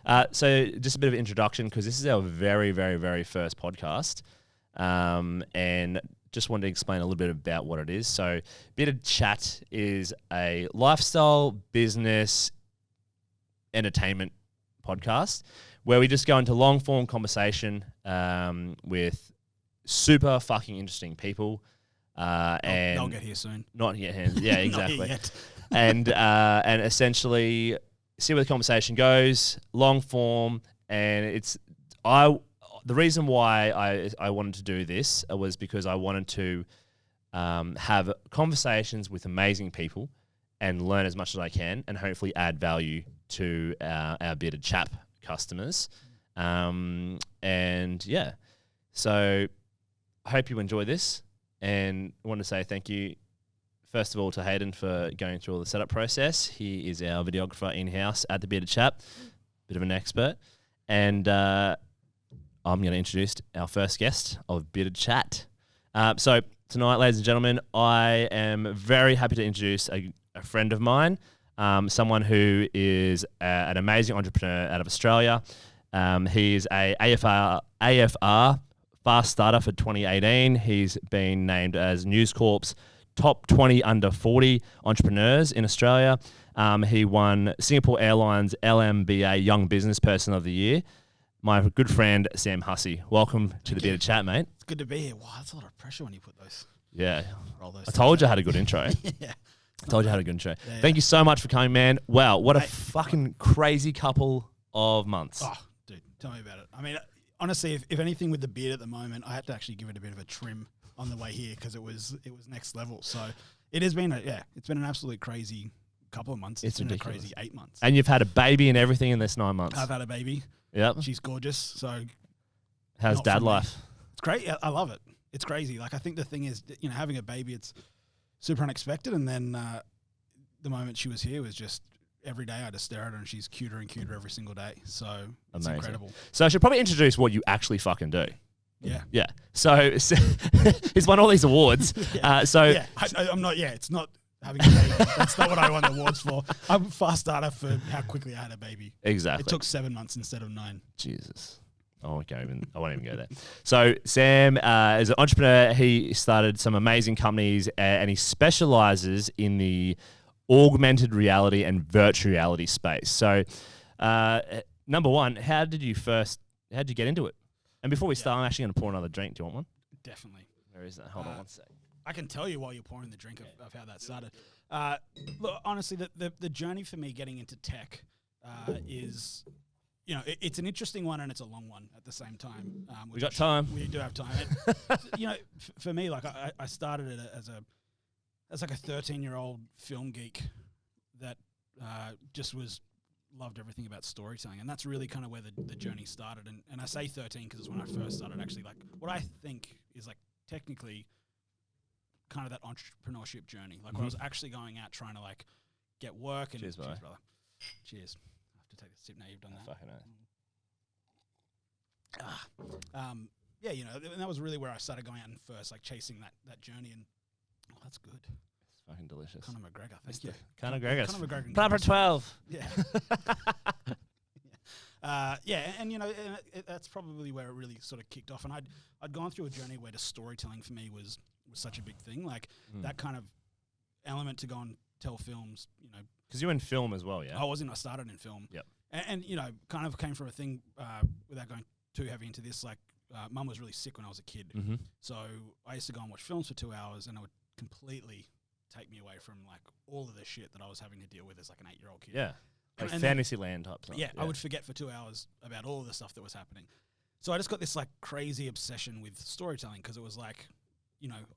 So just a bit of introduction, because this is our very, very, very first podcast. And just wanted to explain a little bit about what it is. So Bearded Chat is a lifestyle, business, entertainment podcast where we just go into long-form conversation with super fucking interesting people. And they'll get here soon. Not yet. Yeah, exactly. Not yet. and essentially see where the conversation goes, long form. And the reason why I wanted to do this was because I wanted to have conversations with amazing people and learn as much as I can, and hopefully add value to our Bearded Chap customers. And yeah, so I hope you enjoy this, and I want to say thank you first of all to Hayden for going through all the setup process. He is our videographer in-house at the Bearded Chap, bit of an expert. And I'm going to introduce our first guest of Bearded Chat. So tonight, ladies and gentlemen, I am very happy to introduce a friend of mine, someone who is an amazing entrepreneur out of Australia. He is a AFR Fast starter for 2018. He's been named as NewsCorp's top 20 under 40 entrepreneurs in Australia. He won Singapore Airlines LMBA Young Business Person of the Year. My good friend, Sam Hussey. Welcome to the Bearded Chat, mate. It's good to be here. Wow, that's a lot of pressure when you put those. Yeah. Those I told you I had a good intro. Yeah. I told you I had a good intro. Yeah, Thank you so much for coming, man. Wow, what a fucking crazy couple of months. Oh, dude, tell me about it. I mean, honestly, if anything with the beard at the moment, I had to actually give it a bit of a trim on the way here because it was next level. So it has been it's been an absolute crazy couple of months. It's been ridiculous. A crazy 8 months. And you've had a baby and everything in this 9 months. I've had a baby. Yep. She's gorgeous. So how's dad life? It's great. I love it. It's crazy. Like, I think the thing is, having a baby, it's super unexpected. And then the moment she was here was just every day I just stare at her and she's cuter and cuter every single day. So it's amazing. Incredible. So I should probably introduce what you actually fucking do. Yeah. Yeah. So he's won all these awards. Yeah. I'm not, it's not having a baby. That's not what I won the awards for. I'm a fast starter for how quickly I had a baby. Exactly. It took 7 months instead of 9. Jesus. I won't even go there. So Sam is an entrepreneur. He started some amazing companies and he specializes in the augmented reality and virtual reality space. So number one, how did you get into it? And before we start, I'm actually going to pour another drink. Do you want one? Definitely. Where is that? Hold on one sec. I can tell you while you're pouring the drink of how that started. Look, honestly, the journey for me getting into tech is, it's an interesting one and it's a long one at the same time. We got time. We do have time. For me, like I started it as like a 13-year-old film geek that just loved everything about storytelling, and that's really kind of where the journey started. And I say 13 because it's when I first started actually, like, what I think is like technically kind of that entrepreneurship journey. Like, when I was actually going out trying to like get work and cheers, brother. Cheers. I have to take a sip now you've done that. Fucking and that was really where I started going out and first, like, chasing that journey. And that's good. It's fucking delicious. Conor McGregor, thank you. Conor McGregor. Conor McGregor. Proper 12. Yeah. That's probably where it really sort of kicked off. And I'd gone through a journey where the storytelling for me was such a big thing. Like, that kind of element to go and tell films, Because you're in film as well, yeah? I started in film. Yep. And kind of came from a thing, without going too heavy into this, like, Mum was really sick when I was a kid. Mm-hmm. So I used to go and watch films for 2 hours, and it would completely take me away from, like, all of the shit that I was having to deal with as, like, an 8-year-old kid. Yeah. Like and Fantasyland type stuff. Yeah, I would forget for 2 hours about all of the stuff that was happening. So I just got this, like, crazy obsession with storytelling because it was like,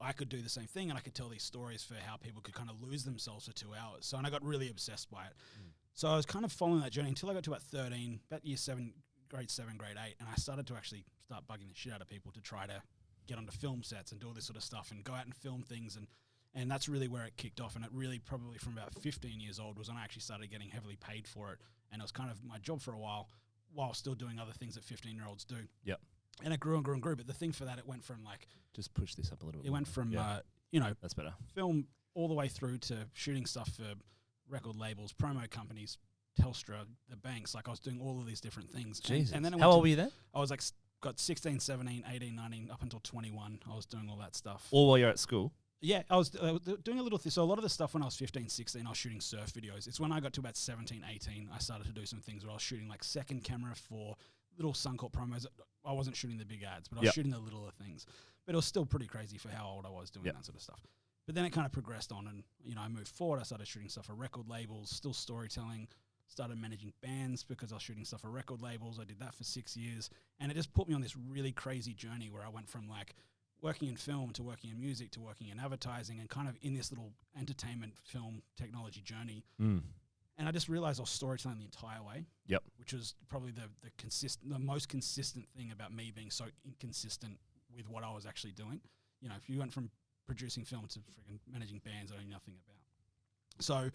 I could do the same thing and I could tell these stories for how people could kind of lose themselves for 2 hours. So, and I got really obsessed by it. So I was kind of following that journey until I got to about 13, about grade 7, grade 8, and I started to actually start bugging the shit out of people to try to get onto film sets and do all this sort of stuff and go out and film things. And that's really where it kicked off. And it really probably from about 15 years old was when I actually started getting heavily paid for it. And it was kind of my job for a while still doing other things that 15-year-olds do. Yep. And it grew and grew and grew. But the thing for that, it went from like... Just push this up a little bit. It went from, that's better. Film all the way through to shooting stuff for record labels, promo companies, Telstra, the banks. Like I was doing all of these different things. Jesus. And then How old were you then? I was like got 16, 17, 18, 19, up until 21. I was doing all that stuff. All while you're at school? Yeah, I was doing a little so a lot of the stuff when I was 15, 16, I was shooting surf videos. It's when I got to about 17, 18, I started to do some things where I was shooting like second camera for little Suncorp promos. I wasn't shooting the big ads, but I was shooting the littler things. But it was still pretty crazy for how old I was doing that sort of stuff. But then it kind of progressed on and, I moved forward. I started shooting stuff for record labels, still storytelling, started managing bands because I was shooting stuff for record labels. I did that for 6 years. And it just put me on this really crazy journey where I went from like working in film to working in music to working in advertising and kind of in this little entertainment film technology journey. And I just realized I was storytelling the entire way. Yep. Which was probably the most consistent thing about me being so inconsistent with what I was actually doing. If you went from producing film to freaking managing bands I knew nothing about. So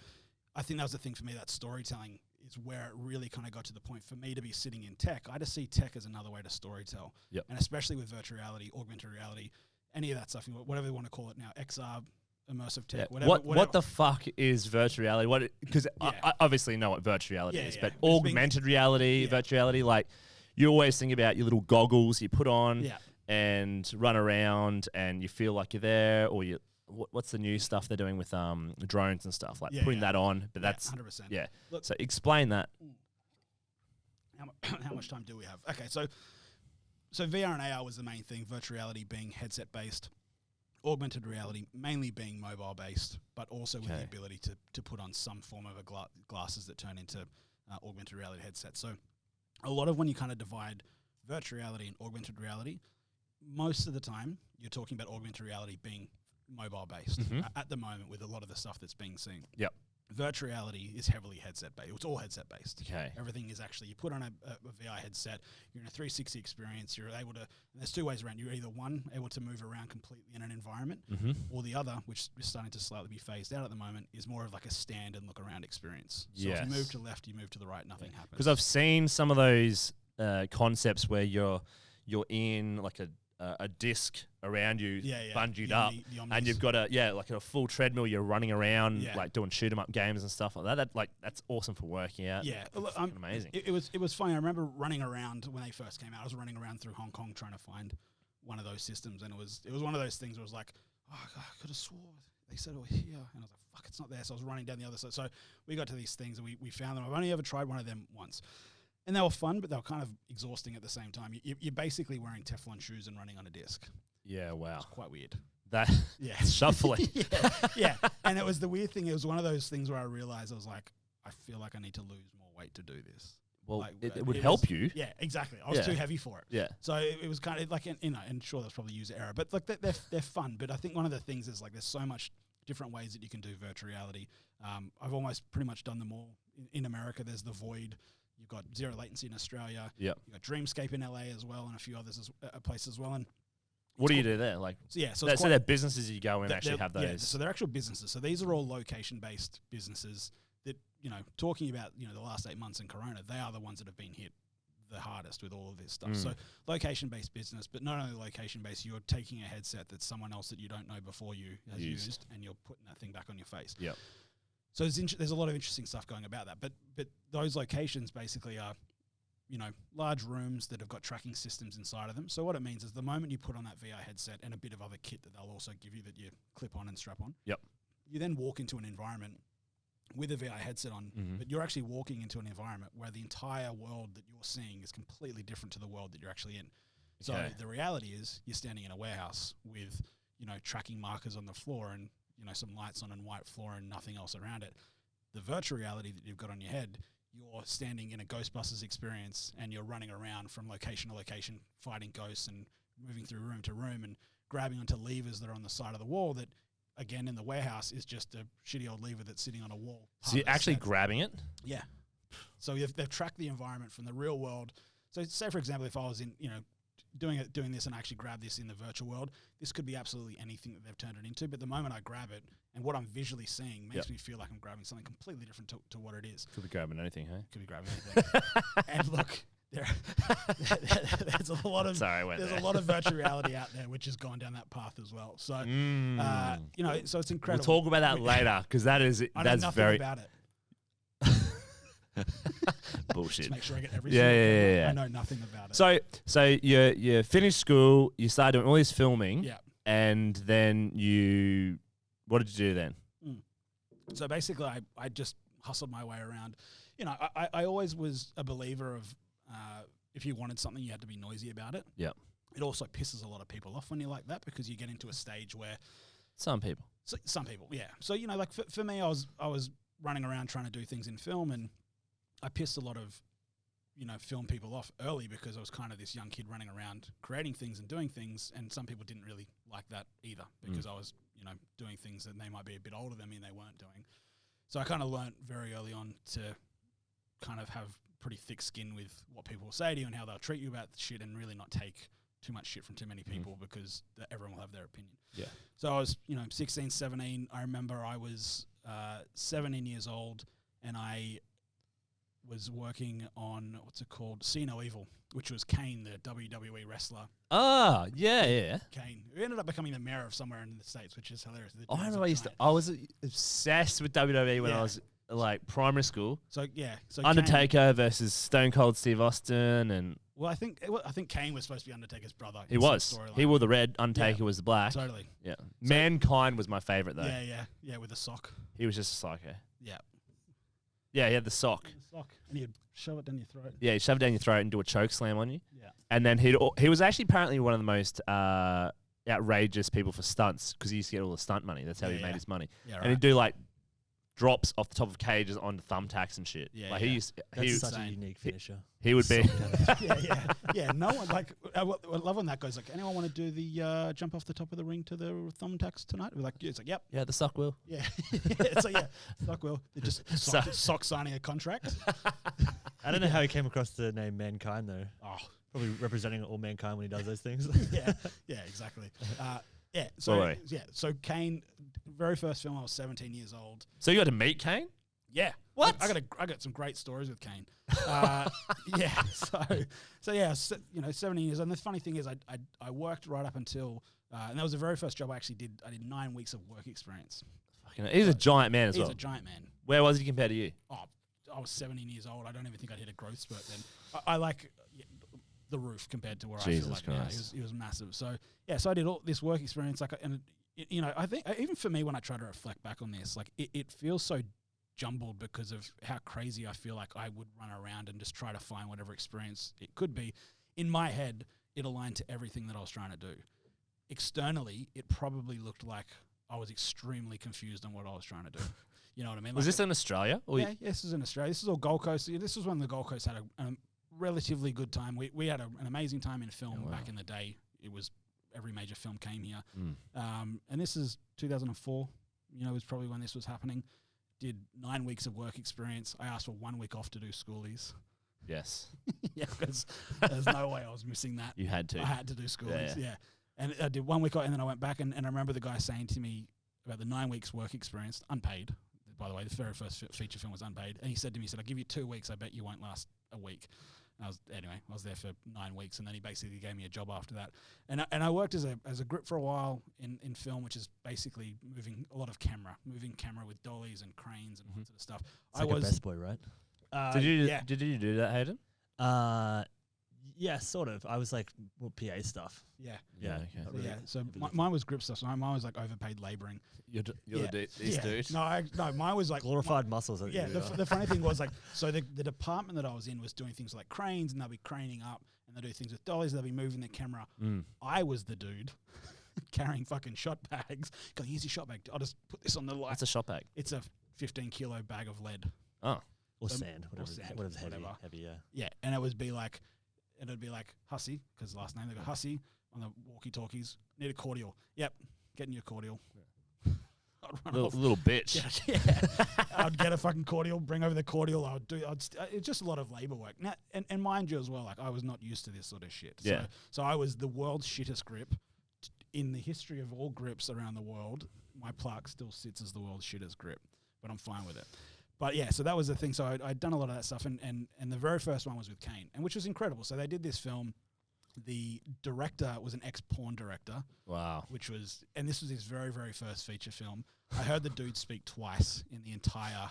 I think that was the thing for me, that storytelling is where it really kind of got to the point for me to be sitting in tech. I just see tech as another way to storytell. Yep. And especially with virtual reality, augmented reality, any of that stuff, whatever you want to call it now, XR, immersive tech, whatever. What the fuck is virtual reality? Because I obviously know what virtual reality is, but augmented reality, virtual reality, like you always think about your little goggles you put on and run around and you feel like you're there, or what's the new stuff they're doing with drones and stuff, like putting that on, but that's 100%. Look, so explain that. How much time do we have? Okay, so VR and AR was the main thing, virtual reality being headset based, augmented reality mainly being mobile based, but also with the ability to put on some form of glasses that turn into augmented reality headsets. So a lot of when you kind of divide virtual reality and augmented reality, most of the time you're talking about augmented reality being mobile based at the moment with a lot of the stuff that's being seen. Yep. Virtual reality is heavily headset based. It's all headset based. Okay. Everything is actually, you put on a VR headset, you're in a 360 experience, you're able to, and there's two ways around. You're either one, able to move around completely in an environment, or the other, which is starting to slightly be phased out at the moment, is more of like a stand and look around experience. So if you move to the left, you move to the right, nothing happens. Because I've seen some of those concepts where you're in like a disc around you, bungeed up, and you've got a full treadmill. You're running around, like doing shoot 'em up games and stuff like that. That's awesome for working out. Yeah, amazing. It was funny. I remember running around when they first came out. I was running around through Hong Kong trying to find one of those systems, and it was one of those things where it was like, oh God, I could have swore they said it was here, and I was like, fuck, it's not there. So I was running down the other side. So we got to these things, and we found them. I've only ever tried one of them once. And they were fun, but they were kind of exhausting at the same time. You're basically wearing Teflon shoes and running on a disc. Yeah, wow. It's quite weird. Shuffling. yeah. And it was the weird thing. It was one of those things where I realized I was like, I feel like I need to lose more weight to do this. Well, like, it would help you. Yeah, exactly. I was too heavy for it. Yeah. So it was kind of like, and sure, that's probably user error, but like they're fun. But I think one of the things is like there's so much different ways that you can do virtual reality. I've almost pretty much done them all. In America, there's the Void. You've got Zero Latency in Australia. Yep. You've got Dreamscape in LA as well, and a few others places as well. And what do you do there? Like, so they're businesses you go in and actually have those. Yeah, so they're actual businesses. So these are all location-based businesses that, talking about, the last 8 months in Corona, they are the ones that have been hit the hardest with all of this stuff. So location-based business, but not only location-based, you're taking a headset that someone else that you don't know before you has used, and you're putting that thing back on your face. Yep. So there's a lot of interesting stuff going about that. But those locations basically are, large rooms that have got tracking systems inside of them. So what it means is the moment you put on that VR headset and a bit of other kit that they'll also give you that you clip on and strap on, you then walk into an environment with a VR headset on, but you're actually walking into an environment where the entire world that you're seeing is completely different to the world that you're actually in. So the reality is you're standing in a warehouse with, tracking markers on the floor and, some lights on and white floor and nothing else around it. The virtual reality that you've got on your head, you're standing in a Ghostbusters experience and you're running around from location to location, fighting ghosts and moving through room to room and grabbing onto levers that are on the side of the wall that, again, in the warehouse is just a shitty old lever that's sitting on a wall. So you're actually grabbing it? Yeah. So they've tracked the environment from the real world. So say, for example, if I was in, doing this and I actually grab this in the virtual world, this could be absolutely anything that they've turned it into. But the moment I grab it and what I'm visually seeing makes me feel like I'm grabbing something completely different to what it is. Could be grabbing anything, hey? Could be grabbing anything. And look, there's a lot of virtual reality out there which has gone down that path as well. So, so it's incredible. We'll talk about that later because that's I know nothing very about it. Bullshit. Just make sure I get every Yeah, single yeah, camera. yeah, yeah. I know nothing about it. So you finished school, you started doing all this filming, Yeah. and then what did you do then? So basically, I just hustled my way around. You know, I always was a believer of if you wanted something, you had to be noisy about it. Yeah. It also pisses a lot of people off when you're like that, because you get into a stage where Some people. some people, yeah. So, you know, like for me, I was running around trying to do things in film, and I pissed a lot of, you know, film people off early because I was kind of this young kid running around creating things and doing things, and some people didn't really like that either because I was, you know, doing things that they might be a bit older than me and they weren't doing. So I kind of learnt very early on to kind of have pretty thick skin with what people will say to you and how they'll treat you about shit, and really not take too much shit from too many people because everyone will have their opinion. Yeah. So I was, you know, 16, 17. I remember I was 17 years old, and I was working on, what's it called? See No Evil, which was Kane, the WWE wrestler. Ah, yeah. Kane, who ended up becoming the mayor of somewhere in the States, which is hilarious. The I dude's remember a I giant. was obsessed with WWE when Yeah. I was like primary school. So yeah, so Undertaker versus Stone Cold Steve Austin, and Well, I think Kane was supposed to be Undertaker's brother. he in some was. storyline. He wore the red. Undertaker was the black. Totally. Yeah. Mankind was my favorite though. Yeah, with a sock. He was just a psycho. Yeah. Yeah, he had the sock. Sock, and he'd shove it down your throat. Yeah, he'd shove it down your throat and do a choke slam on you. Yeah. And then he was actually apparently one of the most outrageous people for stunts because he used to get all the stunt money. That's how he made his money. Yeah, And he'd do like drops off the top of cages onto thumbtacks and shit. Yeah, like yeah. That's such a unique finisher. he would be. yeah. No one like. I love when that goes. Like, anyone want to do the jump off the top of the ring to the thumbtacks tonight? We're like, yeah, it's like, yep. Yeah, the sock will. Yeah. It's like, yeah. Fuck, Will. They're just sock signing a contract. I don't know how he came across the name Mankind though. Oh, Probably representing all mankind when he does those things. yeah, exactly. Yeah. So Sorry. So Kane, very first film, I was 17 years old. So you got to meet Kane? Yeah. What? I got some great stories with Kane. Yeah. So yeah, you know, 17 years. And the funny thing is, I worked right up until, and that was the very first job I actually did. I did 9 weeks of work experience. Fucking hell. He's a giant man as He's well. a giant man. Where was he compared to you? Oh, I was 17 years old. I don't even think I'd hit a growth spurt then. I like the roof compared to where I Jesus feel like now. Christ. He was massive. So yeah, so I did all this work experience. Like, and you know, I think even for me, when I try to reflect back on this, like it feels so jumbled because of how crazy I feel like I would run around and just try to find whatever experience it could be. In my head, it aligned to everything that I was trying to do. Externally, it probably looked like I was extremely confused on what I was trying to do. You know what I mean? Was Like this in Australia? Or yeah, this is in Australia. This is all Gold Coast. This was when the Gold Coast had a relatively good time. We had an amazing time in film back in the day. It was every major film came here. And this is 2004. You know, was probably when this was happening. Did 9 weeks of work experience. I asked for 1 week off to do schoolies. Yes. Yeah, because there's no way I was missing that. You had to. I had to do schoolies. Yeah. And I did 1 week off, and then I went back, and I remember the guy saying to me about the 9 weeks work experience, unpaid. By the way, the very first feature film was unpaid. And he said to me, I'll give you 2 weeks. I bet you won't last a week. And I was there for 9 weeks, and then he basically gave me a job after that. And I worked as a grip for a while in film, which is basically moving camera with dollies and cranes and all that sort of stuff. It's like a best boy, right? Did you do that, Hayden? Yeah, sort of. I was like, PA stuff. Yeah. Yeah. Okay. Not really. Yeah, so mine was grip stuff. So mine was like overpaid labouring. You're this dude. No, mine was like Glorified muscles. Yeah, the funny thing was like, so the department that I was in was doing things like cranes, and they'll be craning up, and they'll do things with dollies, they'll be moving the camera. I was the dude carrying fucking shot bags. Going, here's your shot bag. I'll just put this on the light. That's a shot bag. It's a 15-kilo bag of lead. Oh. Or So- sand, whatever's heavy, whatever. yeah. Yeah, and it'd be like Hussey, because last name they got Hussey on the walkie-talkies. Need a cordial. Yep, getting you a cordial. I'd run off. Little bitch. Yeah. I'd get a fucking cordial, bring over the cordial. It's just a lot of labor work. Now, and mind you as well, like I was not used to this sort of shit. Yeah. So I was the world's shittest grip. In the history of all grips around the world, my plaque still sits as the world's shittest grip, but I'm fine with it. But yeah, so that was the thing. So I'd done a lot of that stuff, and the very first one was with Kane, and which was incredible. So they did this film. The director was an ex-porn director. Wow. And this was his very, very first feature film. I heard the dude speak twice in the entire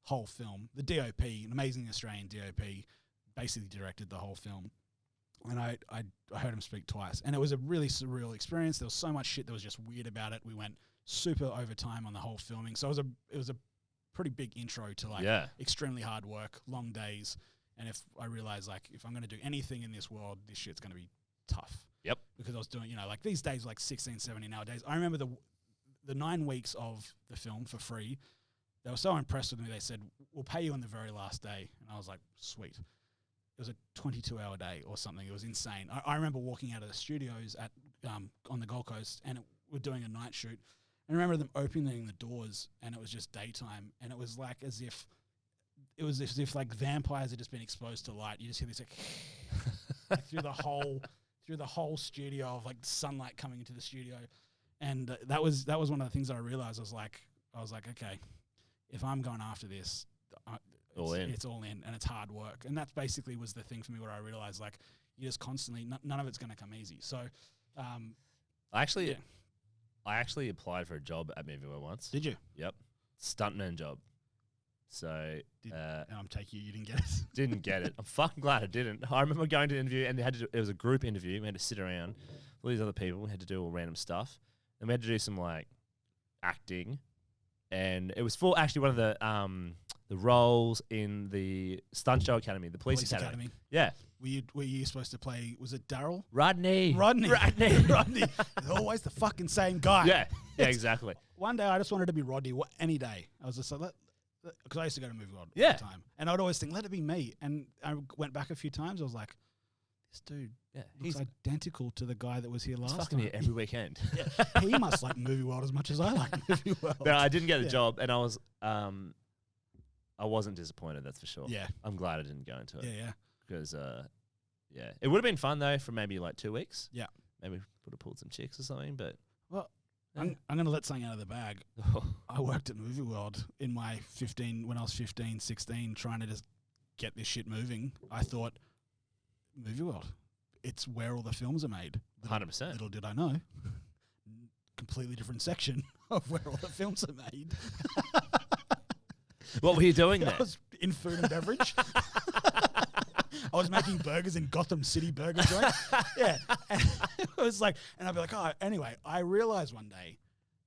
whole film. The DOP, an amazing Australian DOP, basically directed the whole film. And I heard him speak twice. And it was a really surreal experience. There was so much shit that was just weird about it. We went super over time on the whole filming. So it was a pretty big intro to like extremely hard work, long days. And if I realized like if I'm going to do anything in this world, this shit's going to be tough. Yep. Because I was doing, like these days, like 16, 17 hour days. I remember the 9 weeks of the film for free. They were so impressed with me. They said, we'll pay you on the very last day. And I was like, sweet. It was a 22-hour day or something. It was insane. I remember walking out of the studios at on the Gold Coast, and we're doing a night shoot. And I remember them opening the doors, and it was just daytime, and it was like as if like vampires had just been exposed to light. You just hear this like through the whole studio of like sunlight coming into the studio, and that was one of the things that I realized. I was like, okay, if I'm going after this. It's all in, and it's hard work, and that basically was the thing for me where I realized like you just constantly none of it's going to come easy. So, I actually applied for a job at Movie World once. Did you? Yep, stuntman job. So, and I'm taking you didn't get it. Didn't get it. I'm fucking glad I didn't. I remember going to an interview, and it was a group interview. We had to sit around with all these other people. We had to do all random stuff, and we had to do some like acting, and it was for actually one of the roles in the Stunt Show Academy, the Police Academy. Yeah. Were you supposed to play, was it Daryl? Rodney. Rodney. Always the fucking same guy. Yeah, exactly. One day I just wanted to be Rodney any day. I was just like, because I used to go to Movie World all the time. And I'd always think, let it be me. And I went back a few times. I was like, this dude looks identical to the guy that was here last time. He's fucking here every weekend. He must like Movie World as much as I like Movie World. But I didn't get the job, and I wasn't disappointed, that's for sure. Yeah. I'm glad I didn't go into it. Yeah. Because, it would have been fun, though, for maybe like 2 weeks. Yeah. Maybe would have pulled some chicks or something, but... Well, I'm going to let something out of the bag. I worked at Movie World when I was 15, 16, trying to just get this shit moving. I thought, Movie World, it's where all the films are made. 100%. Little did I know. Completely different section of where all the films are made. What were you doing there? I was in food and beverage. I was making burgers in Gotham City burger joint. Yeah. And it was like, and I'd be like, oh, anyway, I realized one day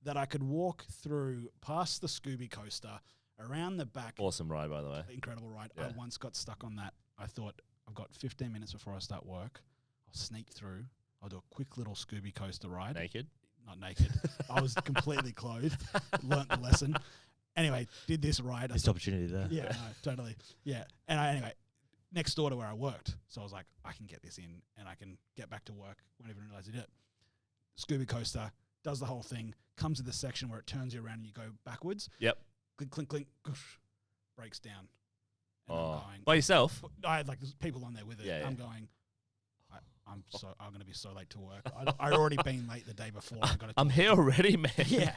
that I could walk through past the Scooby coaster, around the back. Awesome ride, by the way. Incredible ride. Yeah. I once got stuck on that. I thought, I've got 15 minutes before I start work. I'll sneak through. I'll do a quick little Scooby coaster ride. Naked? Not naked. I was completely clothed. Learnt the lesson. Anyway, did this ride. Missed opportunity there. Yeah, no, totally. Yeah. And anyway, next door to where I worked. So I was like, I can get this in and I can get back to work. Won't even realize I did it. Scooby coaster, does the whole thing, comes to the section where it turns you around and you go backwards. Yep. Clink, clink, clink, goosh, breaks down. And I'm going, by yourself? I had like there's people on there with it. Yeah, I'm going, I'm going to be so late to work. I'd already been late the day before. I'm here already, man. Yeah.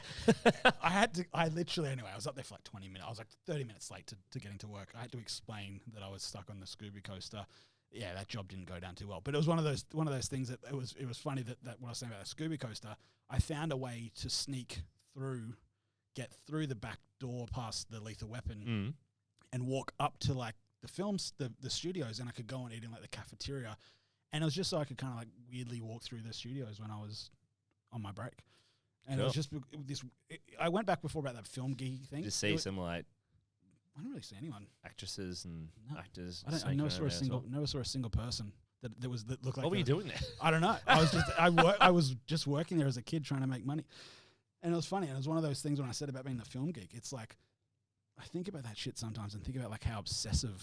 I literally, anyway, I was up there for like 20 minutes. I was like 30 minutes late to getting to work. I had to explain that I was stuck on the Scooby coaster. Yeah, that job didn't go down too well. But it was one of those things that it was funny that what I was saying about the Scooby coaster, I found a way to sneak through, get through the back door past the Lethal Weapon and walk up to like the films, the studios, and I could go and eat in like the cafeteria. And it was just so I could kind of like weirdly walk through the studios when I was on my break. And it was just this. I went back before about that film geeky thing. Just see some like I don't really see anyone. Actresses and actors. I never saw a single person that looked like. What were you doing there? I don't know. I was just working there as a kid trying to make money, and it was funny. And it was one of those things when I said about being the film geek. It's like I think about that shit sometimes and think about like how obsessive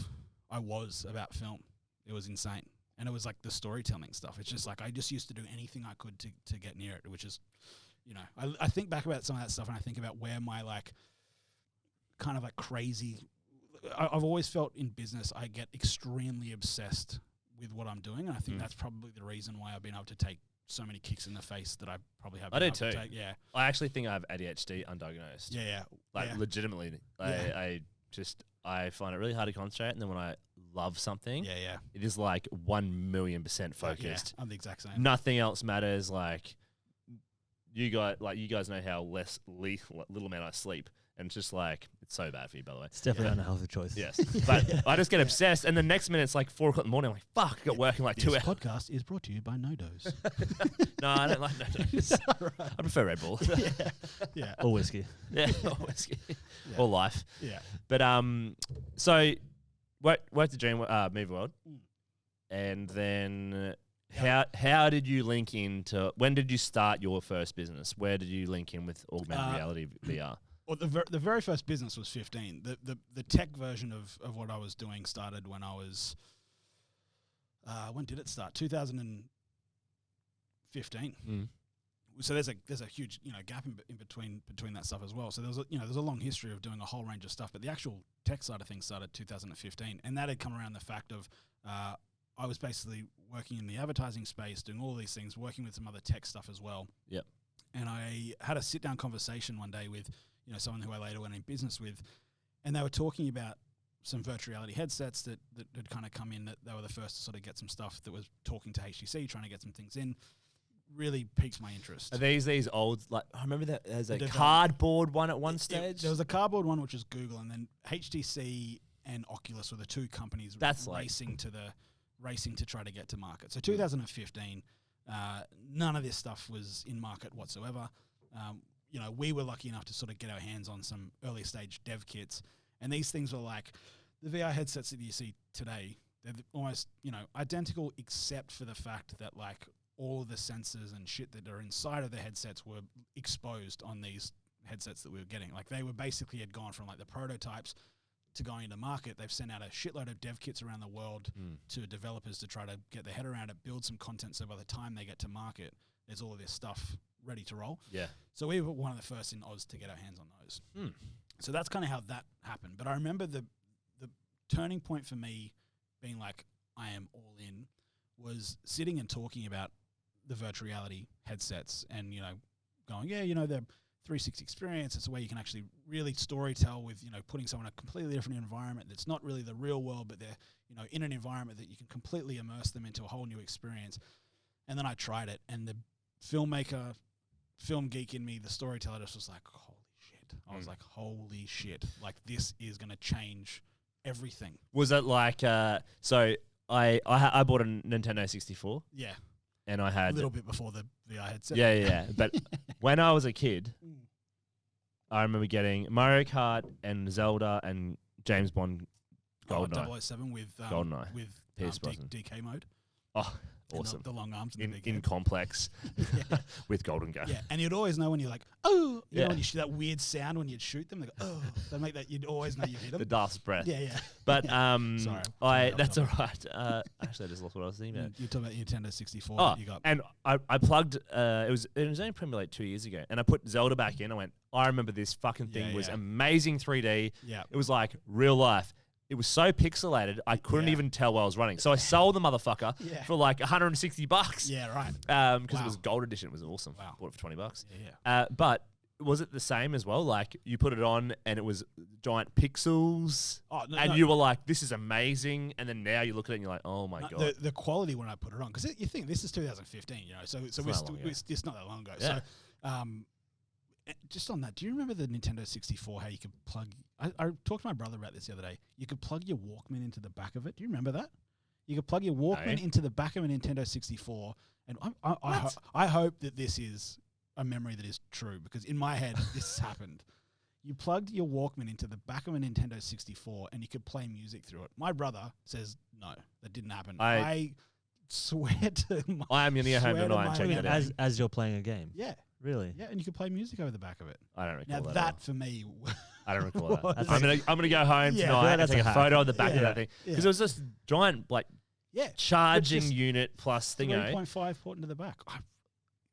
I was about film. It was insane. And it was like the storytelling stuff. It's just like I just used to do anything I could to get near it, which is, I think back about some of that stuff and I think about where my like kind of like crazy. I've always felt in business I get extremely obsessed with what I'm doing, and I think that's probably the reason why I've been able to take so many kicks in the face that I probably have. I do too. Yeah, I actually think I have ADHD undiagnosed. Yeah. Like legitimately, I find it really hard to concentrate, and then when I love something, it is like 1,000,000% focused. I'm the exact same. Nothing else matters. Like you guys know how little amount I sleep, And it's just like, it's so bad for you, by the way. It's definitely not a healthy choice. Yes. But I just get obsessed. And the next minute, it's like 4 o'clock in the morning. I'm like, fuck, I got work in like 2 hours. This podcast is brought to you by No Dose. No, I don't like no-dos. I prefer Red Bull. Yeah. Or whiskey. Yeah, or whiskey. Or life. Yeah. But so worked at Dream Movie World, and then how did you link into? When did you start your first business? Where did you link in with augmented reality VR? Well, the very first business was 15. The tech version of what I was doing started when I was. When did it start? 2015. So there's a huge gap in between that stuff as well. So there's a long history of doing a whole range of stuff, but the actual tech side of things started 2015, and that had come around the fact of I was basically working in the advertising space, doing all these things, working with some other tech stuff as well. Yep. And I had a sit down conversation one day with someone who I later went in business with, and they were talking about some virtual reality headsets that had kind of come in, that they were the first to sort of get some stuff that was talking to HTC, trying to get some things in. Really piqued my interest. Are these old, like, I remember that there's a The cardboard one at one stage? There was a cardboard one, which was Google, and then HTC and Oculus were the two companies racing to try to get to market. So 2015, none of this stuff was in market whatsoever. We were lucky enough to sort of get our hands on some early stage dev kits, and these things were like the VR headsets that you see today. They're almost identical, except for the fact that like all of the sensors and shit that are inside of the headsets were exposed on these headsets that we were getting. Like they were basically had gone from like the prototypes to going into market. They've sent out a shitload of dev kits around the world to developers to try to get their head around it, build some content, so by the time they get to market, there's all of this stuff ready to roll. Yeah. So we were one of the first in Oz to get our hands on those. So that's kind of how that happened. But I remember the turning point for me being like, I am all in, was sitting and talking about the virtual reality headsets and, going, the 360 experience, it's a way you can actually really story tell with, putting someone in a completely different environment that's not really the real world, but they're, in an environment that you can completely immerse them into a whole new experience. And then I tried it, and the filmmaker, film geek in me, the storyteller just was like, holy shit. I was like, holy shit. Like, this is going to change everything. Was it like, so I bought a Nintendo 64. Yeah. And I had a little bit before the VR headset. Yeah. But when I was a kid, I remember getting Mario Kart and Zelda and James Bond GoldenEye. 007 with GoldenEye. With Pierce Brosnan. DK mode. Oh, awesome. The long arms and the big in head. complex with Golden Gun. Yeah, and you'd always know when you're like, oh, you know when you shoot that weird sound when you'd shoot them, they go, oh, they make that, you'd always know you hit them. The Darth's breath. Yeah. But sorry, that's all right. Actually, I just lost what I was thinking about. You're talking about Nintendo 64 Oh, that you got. and I plugged, it was only probably like 2 years ago, and I put Zelda back in. I went, I remember this fucking thing was amazing 3D. Yeah. It was like real life. It was so pixelated, I couldn't even tell while I was running. So I sold the motherfucker for like $160. Yeah, right. Because it was gold edition. It was awesome. Wow. Bought it for $20. Yeah. But was it the same as well? Like you put it on and it was giant pixels, and you were like, "This is amazing." And then now you look at it and you're like, "Oh my god!" The quality when I put it on, because you think this is 2015, so it's not that long ago. Yeah. So, just on that, do you remember the Nintendo 64? How you could plug? I talked to my brother about this the other day. You could plug your Walkman into the back of it. Do you remember that? You could plug your Walkman into the back of a Nintendo 64, and I hope that this is a memory that is true, because in my head this happened. You plugged your Walkman into the back of a Nintendo 64 and you could play music through it. My brother says no, that didn't happen. I swear to my I am going to go home tonight and check it out. As you're playing a game? Yeah. Really? Yeah, and you could play music over the back of it. I don't recall now that for me, I don't recall that. I'm gonna go home tonight and take a photo of the back of that thing, because it was just giant charging unit plus thingo. 3.5 port into the back.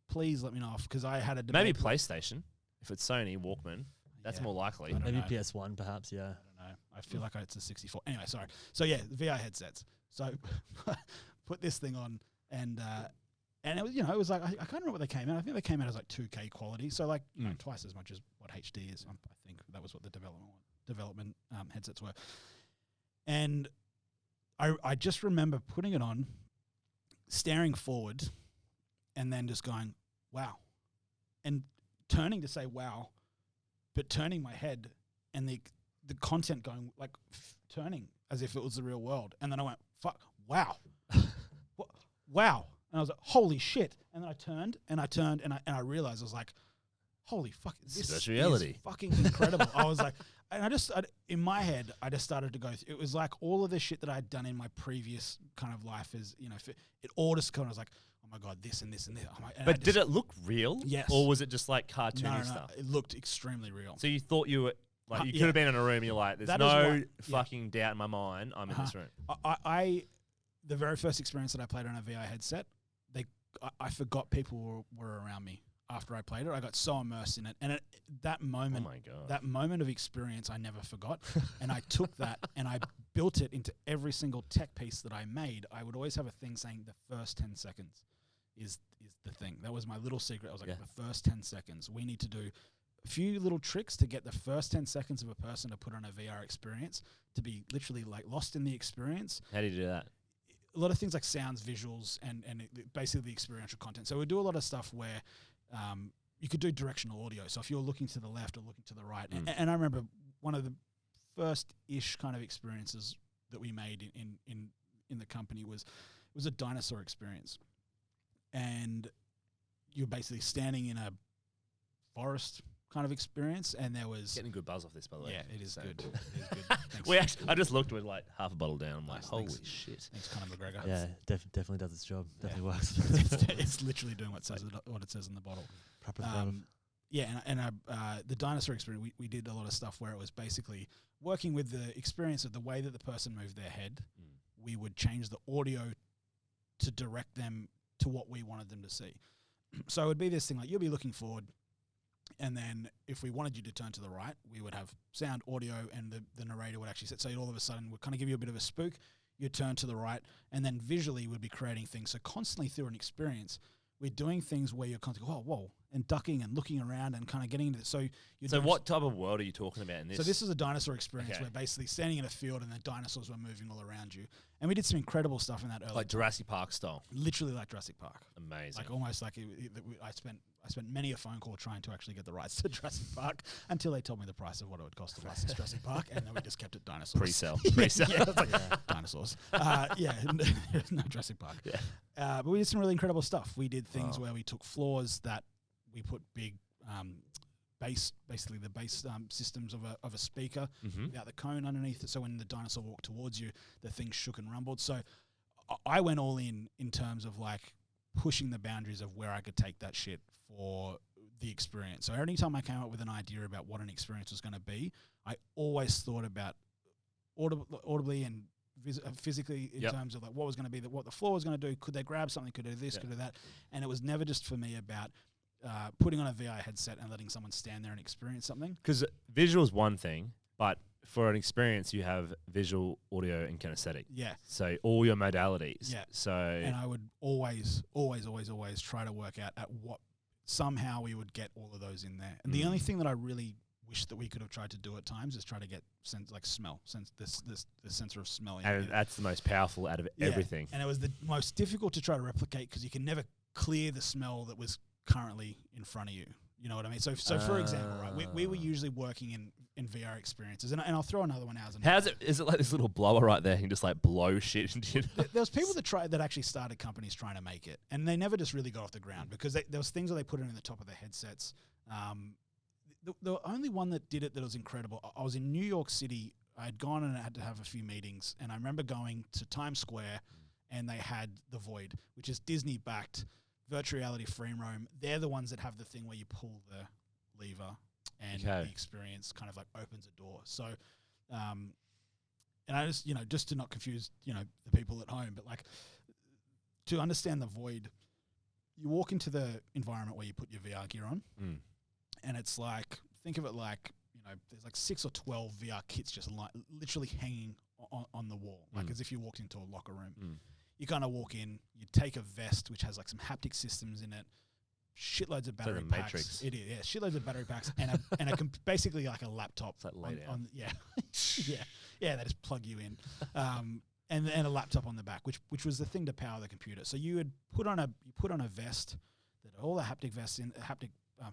Please let me know, because I had a debate. Maybe PlayStation. If it's Sony Walkman, that's more likely. Maybe PS1, perhaps. Yeah. I don't know. I feel like it's a 64. Anyway, sorry. So yeah, the VR headsets. So put this thing on, and it was, it was like, I can't remember what they came out. I think they came out as like 2K quality, so like twice as much as what HD is. I think that was what the development headsets were. And I just remember putting it on, staring forward, and then just going, wow, and turning to say wow, but turning my head and the content going like turning as if it was the real world. And then I went, fuck, wow. Wow. And I was like, holy shit. And then I turned and I realized I was like, holy fuck, this is reality. Fucking incredible. I was like, and in my head, I just started to go, it was like all of the shit that I'd done in my previous kind of life is, it all just kind of was like, oh my God, this and this and this. But did it look real? Yes. Or was it just like cartoony No, stuff? it looked extremely real. So you thought you were, like, you could have been in a room and you're like, there's That no fucking doubt in my mind I'm in this room. The very first experience that I played on a VR headset, I forgot people were around me after I played it. I got so immersed in it. And that moment, Oh my God. that moment of experience I never forgot. And I took that and I built it into every single tech piece that I made. I would always have a thing saying the first 10 seconds is the thing. That was my little secret. I was like, the first 10 seconds, we need to do a few little tricks to get the first 10 seconds of a person to put on a VR experience to be literally like lost in the experience. How do you do that? A lot of things like sounds, visuals, and basically the experiential content. So we do a lot of stuff where you could do directional audio. So if you're looking to the left or looking to the right, and I remember one of the first-ish kind of experiences that we made in the company was a dinosaur experience, and you're basically standing in a forest kind of experience, and there was Getting a good buzz off this, by the way. yeah, it is So- good. It is good. Thanks. I just looked with like half a bottle down. I'm like, Nice, holy thanks. shit. Thanks, Conor McGregor. Yeah, definitely does its job. Yeah. Definitely works. it's literally doing what it says in the bottle. Proper throttle. Yeah, and the dinosaur experience, we did a lot of stuff where it was basically working with the experience of the way that the person moved their head. We would change the audio to direct them to what we wanted them to see. So it would be this thing like, you'll be looking forward, and then if we wanted you to turn to the right, we would have sound, audio, and the narrator would actually sit. So all of a sudden, we'd kind of give you a bit of a spook. You'd turn to the right, and then visually we'd be creating things. So constantly through an experience, we're doing things where you're constantly, whoa, and ducking and looking around and kind of getting into it. So what type of world are you talking about in this? So this is a dinosaur experience Okay. where basically standing in a field and the dinosaurs were moving all around you. And we did some incredible stuff in that early. like Jurassic Park style. Literally like Jurassic Park. Amazing. Like almost like I spent many a phone call trying to actually get the rights to Jurassic Park until they told me the price of what it would cost to license Jurassic Park, and then we just kept it dinosaurs. Pre-sell. Yeah, Pre-sell. yeah, it was like dinosaurs. No Jurassic Park. Yeah. But we did some really incredible stuff. We did things where we took floors that we put big basically the base systems of a speaker without the cone underneath it. So when the dinosaur walked towards you, the thing shook and rumbled. So I went all in terms of like pushing the boundaries of where I could take that shit for the experience. So every time I came up with an idea about what an experience was going to be, I always thought about audibly and physically in terms of like what was going to be, what the floor was going to do. Could they grab something? Could they do this? Could they do that? And it was never just for me about putting on a VR headset and letting someone stand there and experience something. Because visual is one thing, but for an experience, you have visual, audio, and kinesthetic. Yeah. So all your modalities. Yeah. So And I would always try to work out at what somehow we would get all of those in there. And the only thing that I really wish that we could have tried to do at times is try to get the sensor of smell in and there. that's the most powerful out of everything. And it was the most difficult to try to replicate because you can never clear the smell that was currently in front of you. You know what I mean? So for example, right, we were usually working in VR experiences, and I'll throw another one out. How's it? Is it like this little blower right there? You can just like blow shit into you. There was people that actually started companies trying to make it, and they never just really got off the ground because there was things that they put in the top of their headsets. The only one that did it that was incredible. I was in New York City. I had gone and I had to have a few meetings, and I remember going to Times Square, and they had the Void, which is Disney-backed virtual reality frame roam. They're the ones that have the thing where you pull the lever and the experience kind of like opens a door. So, and I just to not confuse, the people at home, but like to understand the Void, you walk into the environment where you put your VR gear on and it's like, think of it like, there's like 6 or 12 VR kits just literally hanging on the wall, like as if you walked into a locker room. You kind of walk in, you take a vest which has like some haptic systems in it, shitloads of battery packs. Matrix. It is, yeah, shitloads of battery packs, and basically like a laptop. It's like lay down. Yeah, they just plug you in, and a laptop on the back, which was the thing to power the computer. So you would put on a vest that had all the haptic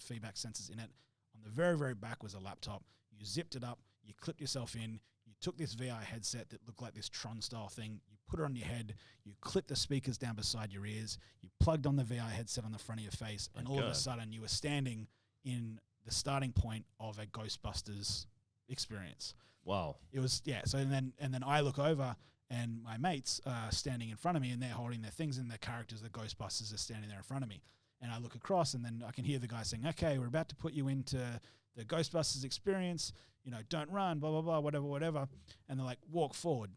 feedback sensors in it. On the very very back was a laptop. You zipped it up. you clipped yourself in, you took this VR headset that looked like this Tron style thing, you put it on your head, you clipped the speakers down beside your ears, you plugged on the VR headset on the front of your face, and all of a sudden you were standing in the starting point of a Ghostbusters experience. Wow. It was, yeah. So and then I look over and my mates are standing in front of me and they're holding their things and the characters, the Ghostbusters, are standing there in front of me. And I look across and then I can hear the guy saying, okay, we're about to put you into the Ghostbusters experience, you know, don't run, blah, blah, blah, whatever. And they're like, walk forward.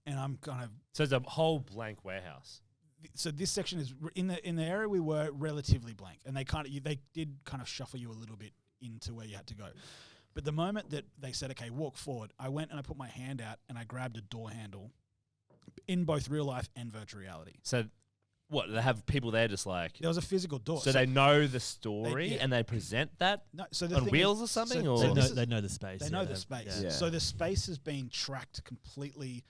And I'm kind of... So it's a whole blank warehouse. So this section is in the area we were relatively blank, and they did kind of shuffle you a little bit into where you had to go. But the moment that they said, okay, walk forward, I went and I put my hand out and I grabbed a door handle in both real life and virtual reality. So what, they have people there just like... There was a physical door. So they know the story and they present that on wheels or something? Or They know the space. They know the space. Yeah. So the space has been tracked completely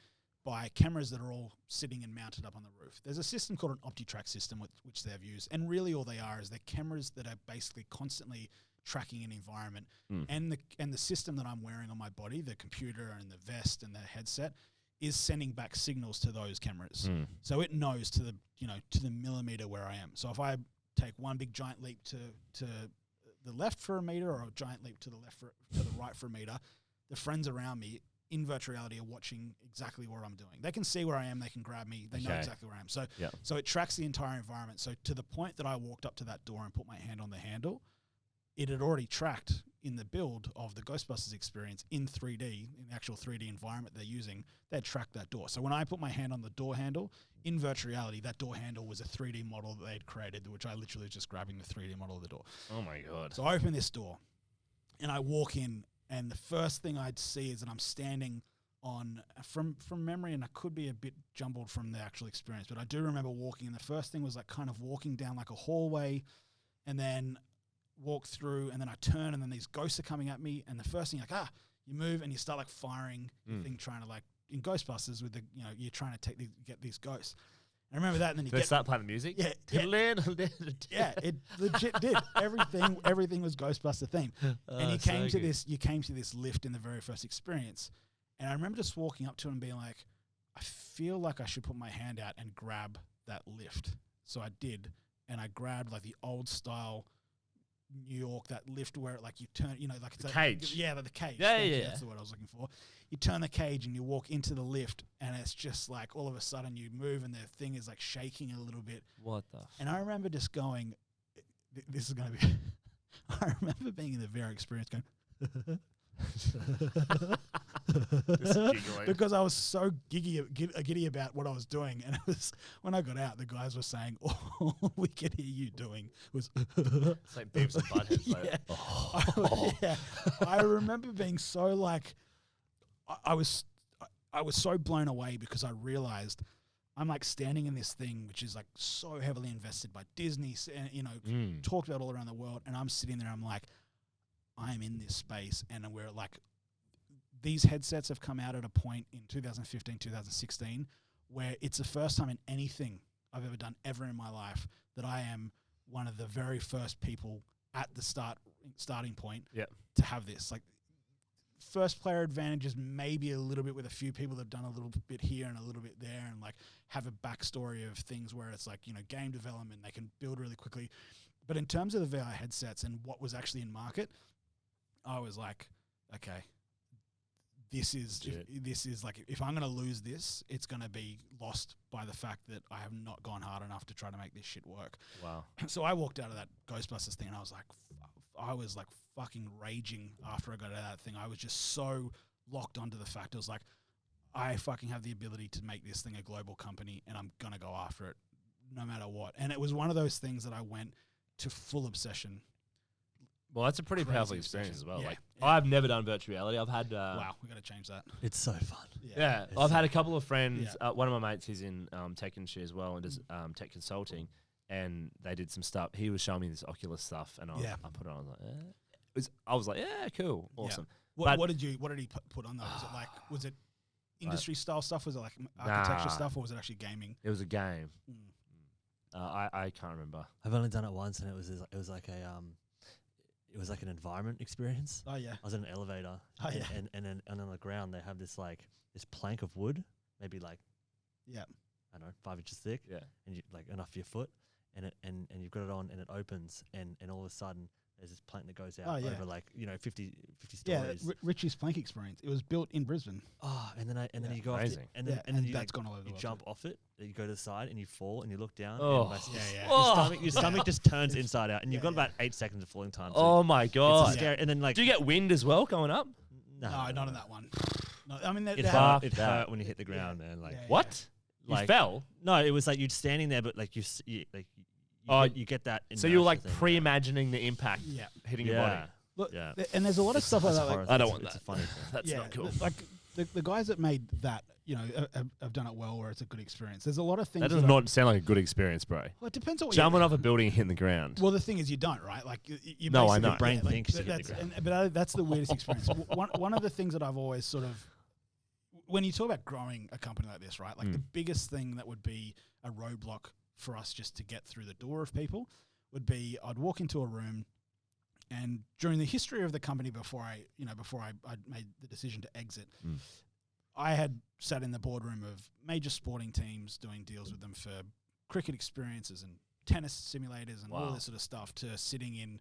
by cameras that are all sitting and mounted up on the roof. There's a system called an OptiTrack system, which they've used. And really all they are is they're cameras that are basically constantly tracking an environment. And the system that I'm wearing on my body, the computer and the vest and the headset, is sending back signals to those cameras. So it knows to the millimeter where I am. So if I take one big giant leap to the left for a meter or a giant leap to the right for a meter, the friends around me in virtual reality are watching exactly what I'm doing. They can see where I am, they can grab me, they know exactly where I am. So it tracks the entire environment. So to the point that I walked up to that door and put my hand on the handle, it had already tracked in the build of the Ghostbusters experience in 3D, in the actual 3D environment they're using, they had tracked that door. So when I put my hand on the door handle, in virtual reality, that door handle was a 3D model that they'd created, which I literally was just grabbing the 3D model of the door. Oh my God. So I open this door and I walk in, and the first thing I'd see is that I'm standing on, from memory, and I could be a bit jumbled from the actual experience, but I do remember walking, and the first thing was like kind of walking down like a hallway, and then walk through, and then I turn, and then these ghosts are coming at me, and the first thing you move and you start like firing your thing, trying to like, in Ghostbusters with the, you're trying to get these ghosts. I remember that, and then you start playing the music. Yeah, it legit did. Everything was Ghostbuster themed. And you came to this lift in the very first experience, and I remember just walking up to it and being like, I feel like I should put my hand out and grab that lift. So I did, and I grabbed like the old style New York, that lift where it like you turn, like it's the cage. Yeah, the cage. Yeah. That's the word I was looking for. You turn the cage and you walk into the lift, and it's just like all of a sudden you move and the thing is like shaking a little bit. What the? And I remember just going, this is going to be... I remember being in the VR experience going... because I was so giddy about what I was doing, and it was when I got out, the guys were saying, "All we could hear you doing was." It's like Beavis and Butthead. Yeah. I remember being so like, I was so blown away because I realized I'm like standing in this thing which is like so heavily invested by Disney, and talked about all around the world, and I'm sitting there, I'm like, I'm in this space, and we're like, these headsets have come out at a point in 2015, 2016, where it's the first time in anything I've ever done ever in my life that I am one of the very first people at the starting point to have this. Like, first player advantages maybe a little bit with a few people that have done a little bit here and a little bit there, and like have a backstory of things where it's like, game development, they can build really quickly. But in terms of the VR headsets and what was actually in market, I was like, okay, this is like, if I'm going to lose this, it's going to be lost by the fact that I have not gone hard enough to try to make this shit work. Wow. So I walked out of that Ghostbusters thing, and I was like fucking raging after I got out of that thing. I was just so locked onto the fact. I was like, I fucking have the ability to make this thing a global company, and I'm going to go after it no matter what. And it was one of those things that I went to full obsession. Well, that's a pretty powerful experience as well. Yeah, like, I've never done virtual reality. I've had wow, we got to change that. It's so fun. Yeah, I've had a couple of friends. One of my mates is in tech industry as well and does tech consulting, and they did some stuff. He was showing me this Oculus stuff, and I put it on. I was like, yeah, cool, awesome. Yeah. What did he put on though? Was it industry style stuff? Was it like architecture stuff, or was it actually gaming? It was a game. I can't remember. I've only done it once, and it was like a it was like an environment experience. Oh yeah. I was in an elevator. Oh, yeah. And on the ground they have this plank of wood, maybe like Yeah. I don't know, 5 inches thick. Yeah. And you like enough for your foot, and you've got it on, and it opens, and all of a sudden there's this plank that goes out over like 50 stories. Yeah, Richie's plank experience. It was built in Brisbane. Oh, and then you go Amazing. off it, and then you that's gone all over the you world jump off it, you go to the side, and you fall, and you look down. Oh. And Yeah. Your stomach just turns inside out, and you've got Yeah. about 8 seconds of falling time. So Oh my it's god! scary. And then Do you get wind as well going up? No, not in that one. No, I mean, It Fuck hurt that. when you hit the ground, man. Like Yeah. What? Like- you fell? no, it was like you're standing there, but like you get that. So you're like inertia thing. pre-imagining the impact Yeah. hitting your body. Look, Yeah. and there's a lot of stuff like It's that. a Like, horror I don't thing. want It's a that. funny thing. That's not cool. Like the guys that made that, have done it well, where it's a good experience. There's a lot of things. That does not sound like a good experience, bro. Well, it depends on what Jumping off a building and hitting the ground. Well, the thing is, you don't, right? Like, you No, I basically- know. Your brain thinks you hit the that's, ground. but that's the weirdest experience. One of the things that I've always sort of, when you talk about growing a company like this, right? Like the biggest thing that would be a roadblock for us just to get through the door of people would be I'd walk into a room, and during the history of the company before I made the decision to exit, I had sat in the boardroom of major sporting teams doing deals with them for cricket experiences and tennis simulators and all this sort of stuff, to sitting in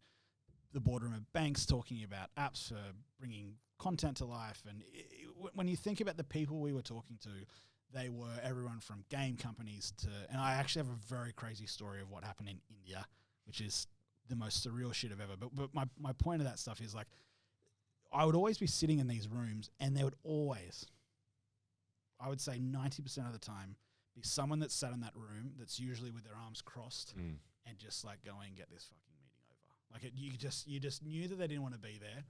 the boardroom of banks talking about apps for bringing content to life. And when you think about the people we were talking to, they were everyone from game companies to, and I actually have a very crazy story of what happened in India, which is the most surreal shit I've ever. But my point of that stuff is, like, I would always be sitting in these rooms, and there would always, I would say 90% of the time, be someone that sat in that room that's usually with their arms crossed and just like going, get this fucking meeting over. Like you just knew that they didn't want to be there.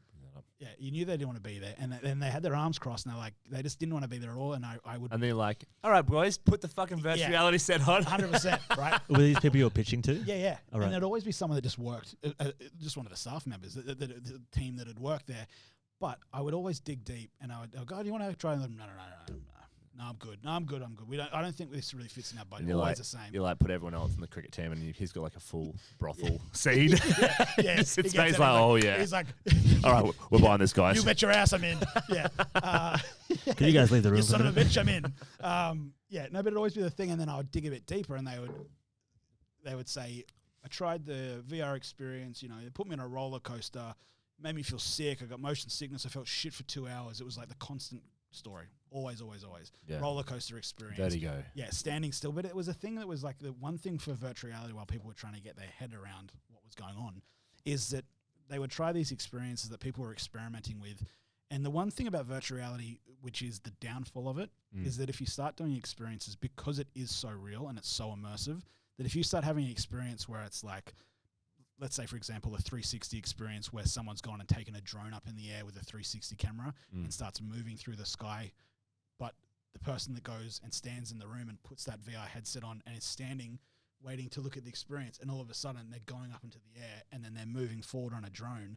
Yeah, you knew they didn't want to be there, and then they had their arms crossed, and they're like, they just didn't want to be there at all. And I would, And they're like, all right, boys, put the fucking virtual reality set on. 100%, right? Were these people you were pitching to? Yeah. All right. And there'd always be someone that just worked, just one of the staff members, the team that had worked there. But I would always dig deep, and I would go, do you want to try them? No, I'm good. I don't think this really fits in our budget. You're Always like, the same. You like put everyone else in the cricket team, and he's got like a full brothel seed. Yeah, Just sits he there, gets he's like, everything. oh yeah. He's like, All right, we're buying this, guys. you bet your ass I'm in. Yeah. Can you guys leave the room? You for son a of a minute? bitch, I'm in. No, but it'd always be the thing, and then I would dig a bit deeper, and they would say, I tried the VR experience, they put me on a roller coaster, made me feel sick, I got motion sickness, I felt shit for 2 hours. It was like the constant story. Always. Yeah. Roller coaster experience. There you go. Yeah, standing still. But it was a thing that was like the one thing for virtual reality while people were trying to get their head around what was going on, is that they would try these experiences that people were experimenting with. And the one thing about virtual reality, which is the downfall of it, is that if you start doing experiences, because it is so real and it's so immersive, that if you start having an experience where it's like, let's say, for example, a 360 experience where someone's gone and taken a drone up in the air with a 360 camera and starts moving through the sky, but the person that goes and stands in the room and puts that VR headset on and is standing waiting to look at the experience, and all of a sudden they're going up into the air and then they're moving forward on a drone,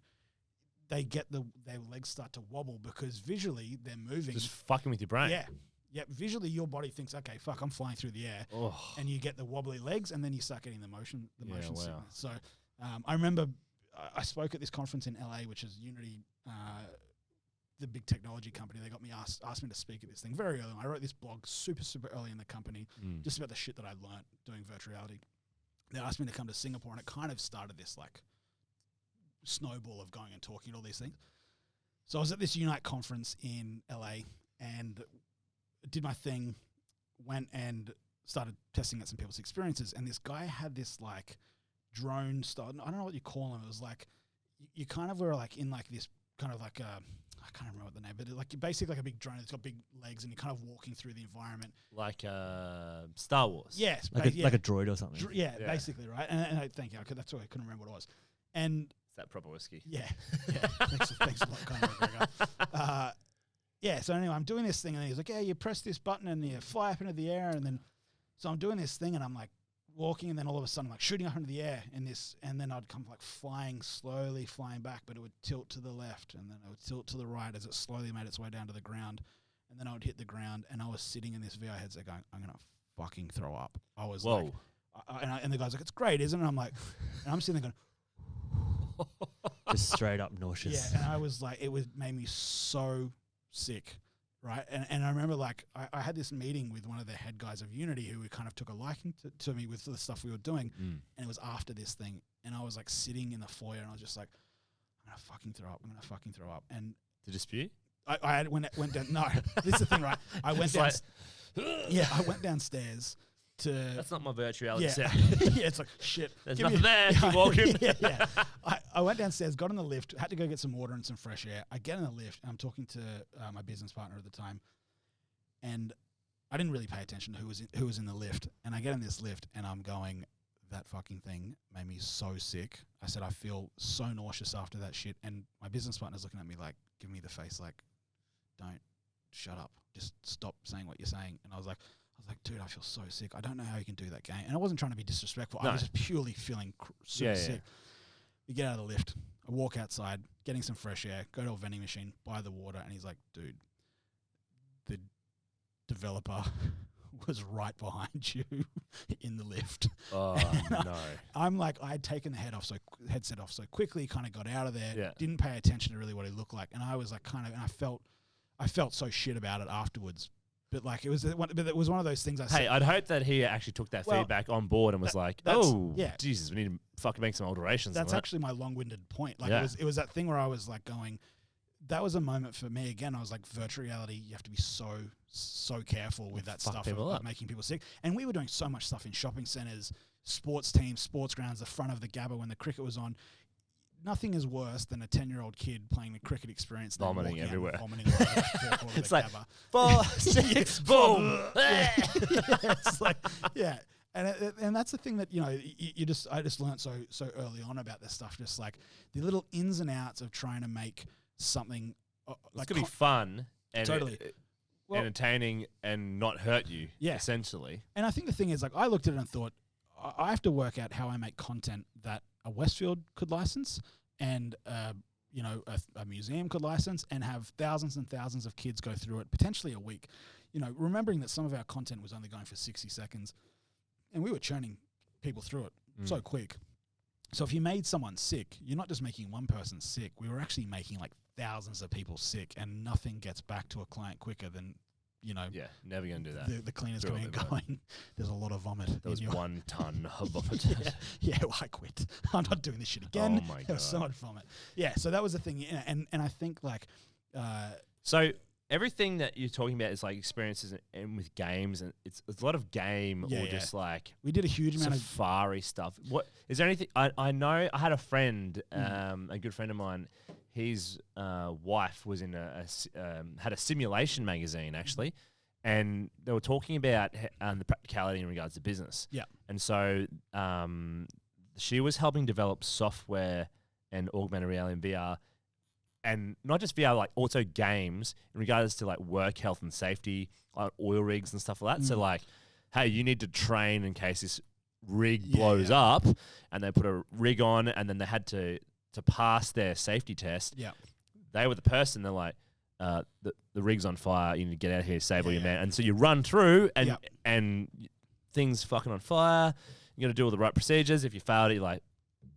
they get their legs start to wobble because visually they're moving. Just fucking with your brain. Yeah, visually your body thinks, okay, fuck, I'm flying through the air. Oh. And you get the wobbly legs, and then you start getting the motion wow. sickness. So I remember I spoke at this conference in LA, which is Unity, the big technology company. They got me asked me to speak at this thing very early on. I wrote this blog super early in the company, just about the shit that I learned doing virtual reality. They asked me to come to Singapore, and it kind of started this like snowball of going and talking and all these things. So I was at this Unite conference in LA and did my thing, went and started testing out some people's experiences. And this guy had this like drone style, I don't know what you call them. It was like, you kind of were like in like this kind of like I can't remember what the name, but like basically like a big drone that's got big legs, and you're kind of walking through the environment. Like Star Wars. Yes. Like a droid or something. Yeah, basically, right? And I thank you. That's why I couldn't remember what it was. And Is that proper whiskey? yeah. Thanks a lot, Conor McGregor. Yeah, so anyway, I'm doing this thing, and he's like, yeah, you press this button and you fly up into the air, and then, so I'm doing this thing, and I'm like walking, and then all of a sudden I'm like shooting up into the air, and then I'd come like slowly flying back, but it would tilt to the left, and then it would tilt to the right as it slowly made its way down to the ground, and then I would hit the ground, and I was sitting in this VR headset going, I'm going to fucking throw up. I was Whoa. like, and the guy's like, it's great, isn't it? And I'm like, and I'm sitting there going, Just straight up nauseous. Yeah, and I was like, made me so sick, right? And I remember like I had this meeting with one of the head guys of Unity who kind of took a liking to me with the stuff we were doing, and it was after this thing, and I was like sitting in the foyer, and I was just like, I'm gonna fucking throw up, And to dispute? I went down. No, this is the thing, right? I went down. I went downstairs to. That's not my virtual reality set. Yeah, it's like shit. There's nothing there. Keep walking. Yeah. I went downstairs, got in the lift, had to go get some water and some fresh air. I get in the lift, and I'm talking to my business partner at the time, and I didn't really pay attention to who was in the lift. And I get in this lift, and I'm going, that fucking thing made me so sick. I said, I feel so nauseous after that shit. And my business partner's looking at me like, giving me the face like, don't, shut up. Just stop saying what you're saying. And I was like, dude, I feel so sick. I don't know how you can do that, game. And I wasn't trying to be disrespectful. No. I was just purely feeling super sick. We get out of the lift. I walk outside, getting some fresh air, go to a vending machine, buy the water. And he's like, dude, the developer was right behind you in the lift. Oh, no. I'm like, I had taken the headset off so quickly, kind of got out of there, didn't pay attention to really what he looked like. And I was like and I felt so shit about it afterwards. But like it was one of those things I'd hope that he actually took that feedback on board and was Jesus, we need to fucking make some alterations. That's actually my long-winded point. Like it was that thing where I was like going, that was a moment for me again. I was like, virtual reality, you have to be so careful with that stuff of making people sick. And we were doing so much stuff in shopping centers, sports teams, sports grounds, the front of the Gabba when the cricket was on. Nothing is worse than a 10-year-old kid playing the cricket experience, vomiting everywhere. Vomiting all over it's the like Gabba. 4, 6, boom. It's like and that's the thing that I just learned so early on about this stuff. Just like the little ins and outs of trying to make something it's gonna be fun and totally entertaining and not hurt you. Essentially. And I think the thing is, like, I looked at it and thought, I have to work out how I make content that a Westfield could license and a museum could license and have thousands and thousands of kids go through it, potentially a week. Remembering that some of our content was only going for 60 seconds and we were churning people through it so quick. So if you made someone sick, you're not just making one person sick. We were actually making like thousands of people sick, and nothing gets back to a client quicker than never going to do that. The cleaners coming and going, there's a lot of vomit. There was 1 ton of vomit. I quit. I'm not doing this shit again. Oh my God. There was so much vomit. Yeah, so that was the thing. And I think like... so everything that you're talking about is like experiences and with games, and it's a lot of game just like... We did a huge amount of... Safari stuff. What is there anything... I know I had a friend, a good friend of mine, his wife was in had a simulation magazine actually, and they were talking about the practicality in regards to business. Yeah, and so she was helping develop software and augmented reality and VR, and not just VR, like also games in regards to like work health and safety, like oil rigs and stuff like that. So like, hey, you need to train in case this rig blows up, and they put a rig on, and then they had to pass their safety test. Yeah, they were the person. They're like, the rig's on fire. You need to get out of here, save all your man. And so you run through, and things fucking on fire. You got to do all the right procedures. If you failed it,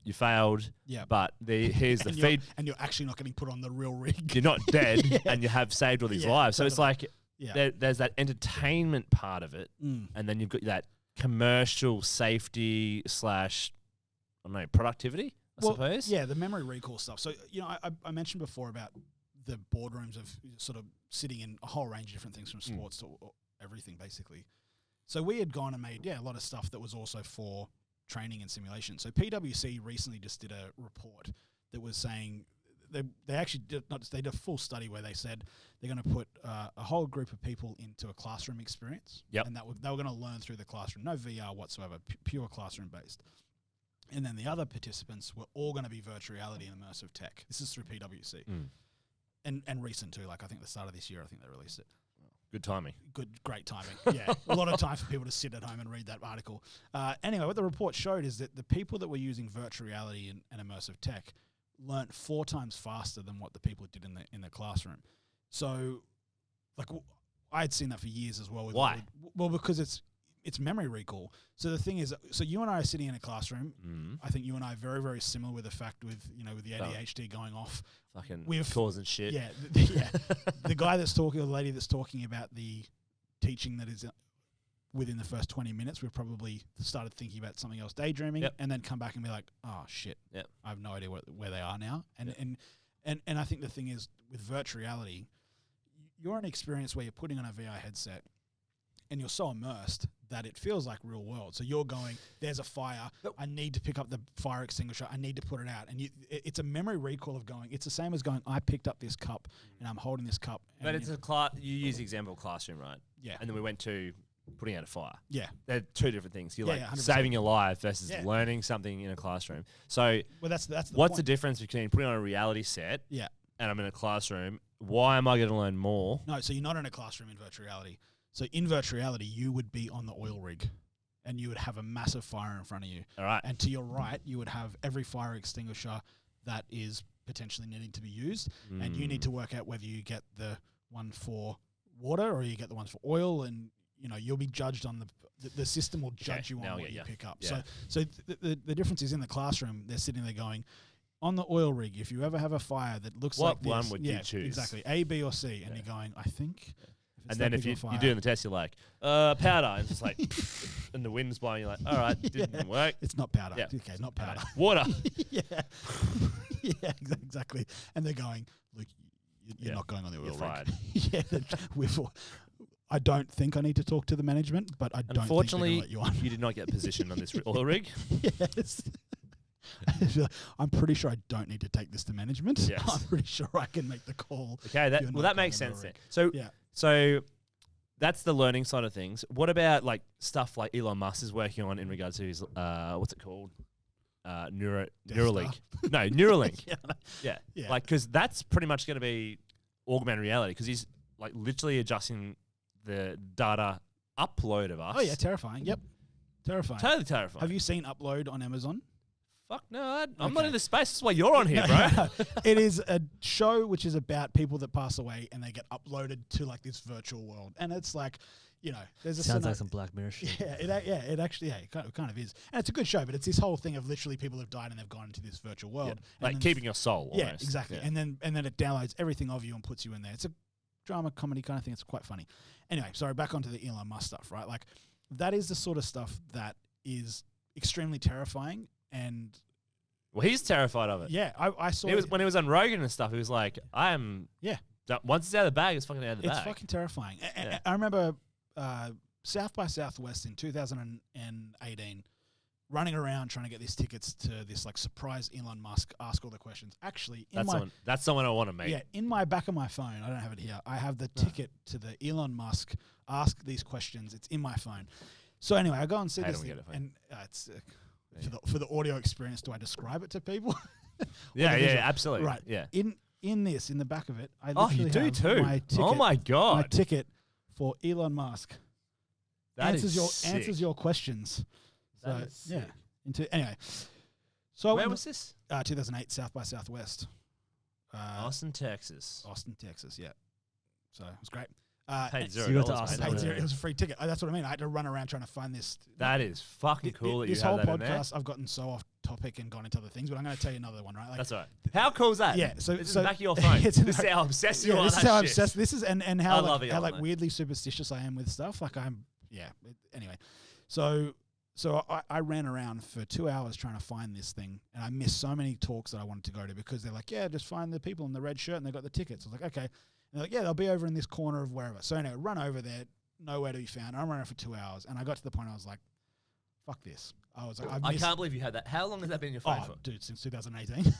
you failed. Yeah. But here's the feed, and you're actually not getting put on the real rig. You're not dead, and you have saved all these lives. So it's like there's that entertainment part of it, and then you've got that commercial safety / productivity. I suppose. Yeah, the memory recall stuff. So, I mentioned before about the boardrooms of sort of sitting in a whole range of different things from sports to everything, basically. So we had gone and made, a lot of stuff that was also for training and simulation. So PwC recently just did a report that was saying they actually did they did a full study where they said they're going to put a whole group of people into a classroom experience. Yep. And they were going to learn through the classroom, no VR whatsoever, pure classroom based. And then the other participants were all going to be virtual reality and immersive tech. This is through PwC. And recent too. Like I think the start of this year, I think they released it. Good timing. Great timing. Yeah, a lot of time for people to sit at home and read that article. Anyway, what the report showed is that the people that were using virtual reality and immersive tech learnt 4 times faster than what the people did in the classroom. So, like, I had seen that for years as well. Why? Well, because it's it's memory recall. So the thing is, so you and I are sitting in a classroom. I think you and I are very, very similar with the fact with the ADHD going off. Fucking causing shit. Yeah. The guy that's talking, or the lady that's talking about the teaching that is within the first 20 minutes, we've probably started thinking about something else, daydreaming, and then come back and be like, oh shit, I have no idea where they are now. And I think the thing is with virtual reality, you're in an experience where you're putting on a VR headset and you're so immersed that it feels like real world. So you're going, there's a fire, I need to pick up the fire extinguisher, I need to put it out. And it's a memory recall of going, it's the same as going, I picked up this cup and I'm holding this cup. But it's you use the example of classroom, right? Yeah. And then we went to putting out a fire. Yeah. They're two different things. You're like 100%. saving your life versus learning something in a classroom. So that's the what's point. the difference between putting on a reality set and I'm in a classroom? Why am I going to learn more? No, so you're not in a classroom in virtual reality. So in virtual reality, you would be on the oil rig and you would have a massive fire in front of you. All right. And to your right, you would have every fire extinguisher that is potentially needing to be used. And you need to work out whether you get the one for water or you get the ones for oil. And, you'll be judged on the system will judge you on what you pick up. Yeah. So the difference is in the classroom, they're sitting there going, on the oil rig, if you ever have a fire that looks like this. What one would you choose? Exactly. A, B, or C. And you're going, I think. And then if you're doing the test, you're like, powder. And it's just like, and the wind's blowing. You're like, all right, didn't work. It's not powder. Yeah. Okay, not powder. Water. Yeah, exactly. And they're going, look, you're not going on the oil rig. Fired. I don't think I need to talk to the management, but I don't Unfortunately, think they're going to let you on. You did not get positioned on this oil rig. Yes. I'm pretty sure I don't need to take this to management. Yes. I'm pretty sure I can make the call. Okay, that makes sense then. So that's the learning side of things. What about like stuff like Elon Musk is working on in regards to his what's it called? Neuralink. No, Neuralink. Yeah. Like, because that's pretty much going to be augmented reality because he's like literally adjusting the data upload of us. Oh yeah, terrifying. Yep, terrifying. Totally terrifying. Have you seen Upload on Amazon? Fuck no, I'm not in the space. That's why you're on here, bro. It is a show which is about people that pass away and they get uploaded to like this virtual world, and it's like, there's a sounds like some Black Mirror shit. It actually, it kind of is, and it's a good show. But it's this whole thing of literally people have died and they've gone into this virtual world, like keeping your soul. Almost. Yeah, exactly. Yeah. And then it downloads everything of you and puts you in there. It's a drama comedy kind of thing. It's quite funny. Anyway, sorry, back onto the Elon Musk stuff, right? Like that is the sort of stuff that is extremely terrifying. And well, he's terrified of it. Yeah, I saw when he was on Rogan and stuff. He was like, once it's out of the bag, it's fucking out of the bag. It's fucking terrifying. I remember South by Southwest in 2018 running around trying to get these tickets to this like surprise Elon Musk ask all the questions. Actually, that's someone I want to meet. Yeah, in my back of my phone, I don't have it here. I have the ticket to the Elon Musk ask these questions. It's in my phone. So anyway, I go and see this thing, and it's for the audio experience. Do I describe it to people? Yeah, absolutely. Right. Yeah. In the back of it, I you do have too. My ticket, oh my god! My ticket for Elon Musk answers your questions. So anyway, so where was this? 2008 South by Southwest, Austin, Texas. Yeah. So it was great. Paid $0. You got to ask Paid $0. It was a free ticket. That's what I mean. I had to run around trying to find this. That is fucking cool. That you this have whole that in there. podcast, I've gotten so off topic and gone into other things, but I'm going to tell you another one, right? Like, that's all right. How cool is that? Yeah. So it's in the back of your phone. This is how obsessed you are. This is how obsessed. This is and how like weirdly superstitious I am with stuff. Like anyway, so I ran around for 2 hours trying to find this thing, and I missed so many talks that I wanted to go to because they're like, just find the people in the red shirt, and they got the tickets. I was like, okay. And they're like, they'll be over in this corner of wherever. So anyway, run over there, nowhere to be found. I'm running for 2 hours, and I got to the point I was like, fuck this. I was like, I can't believe you had that. How long has that been in your phone for? Dude, since 2018.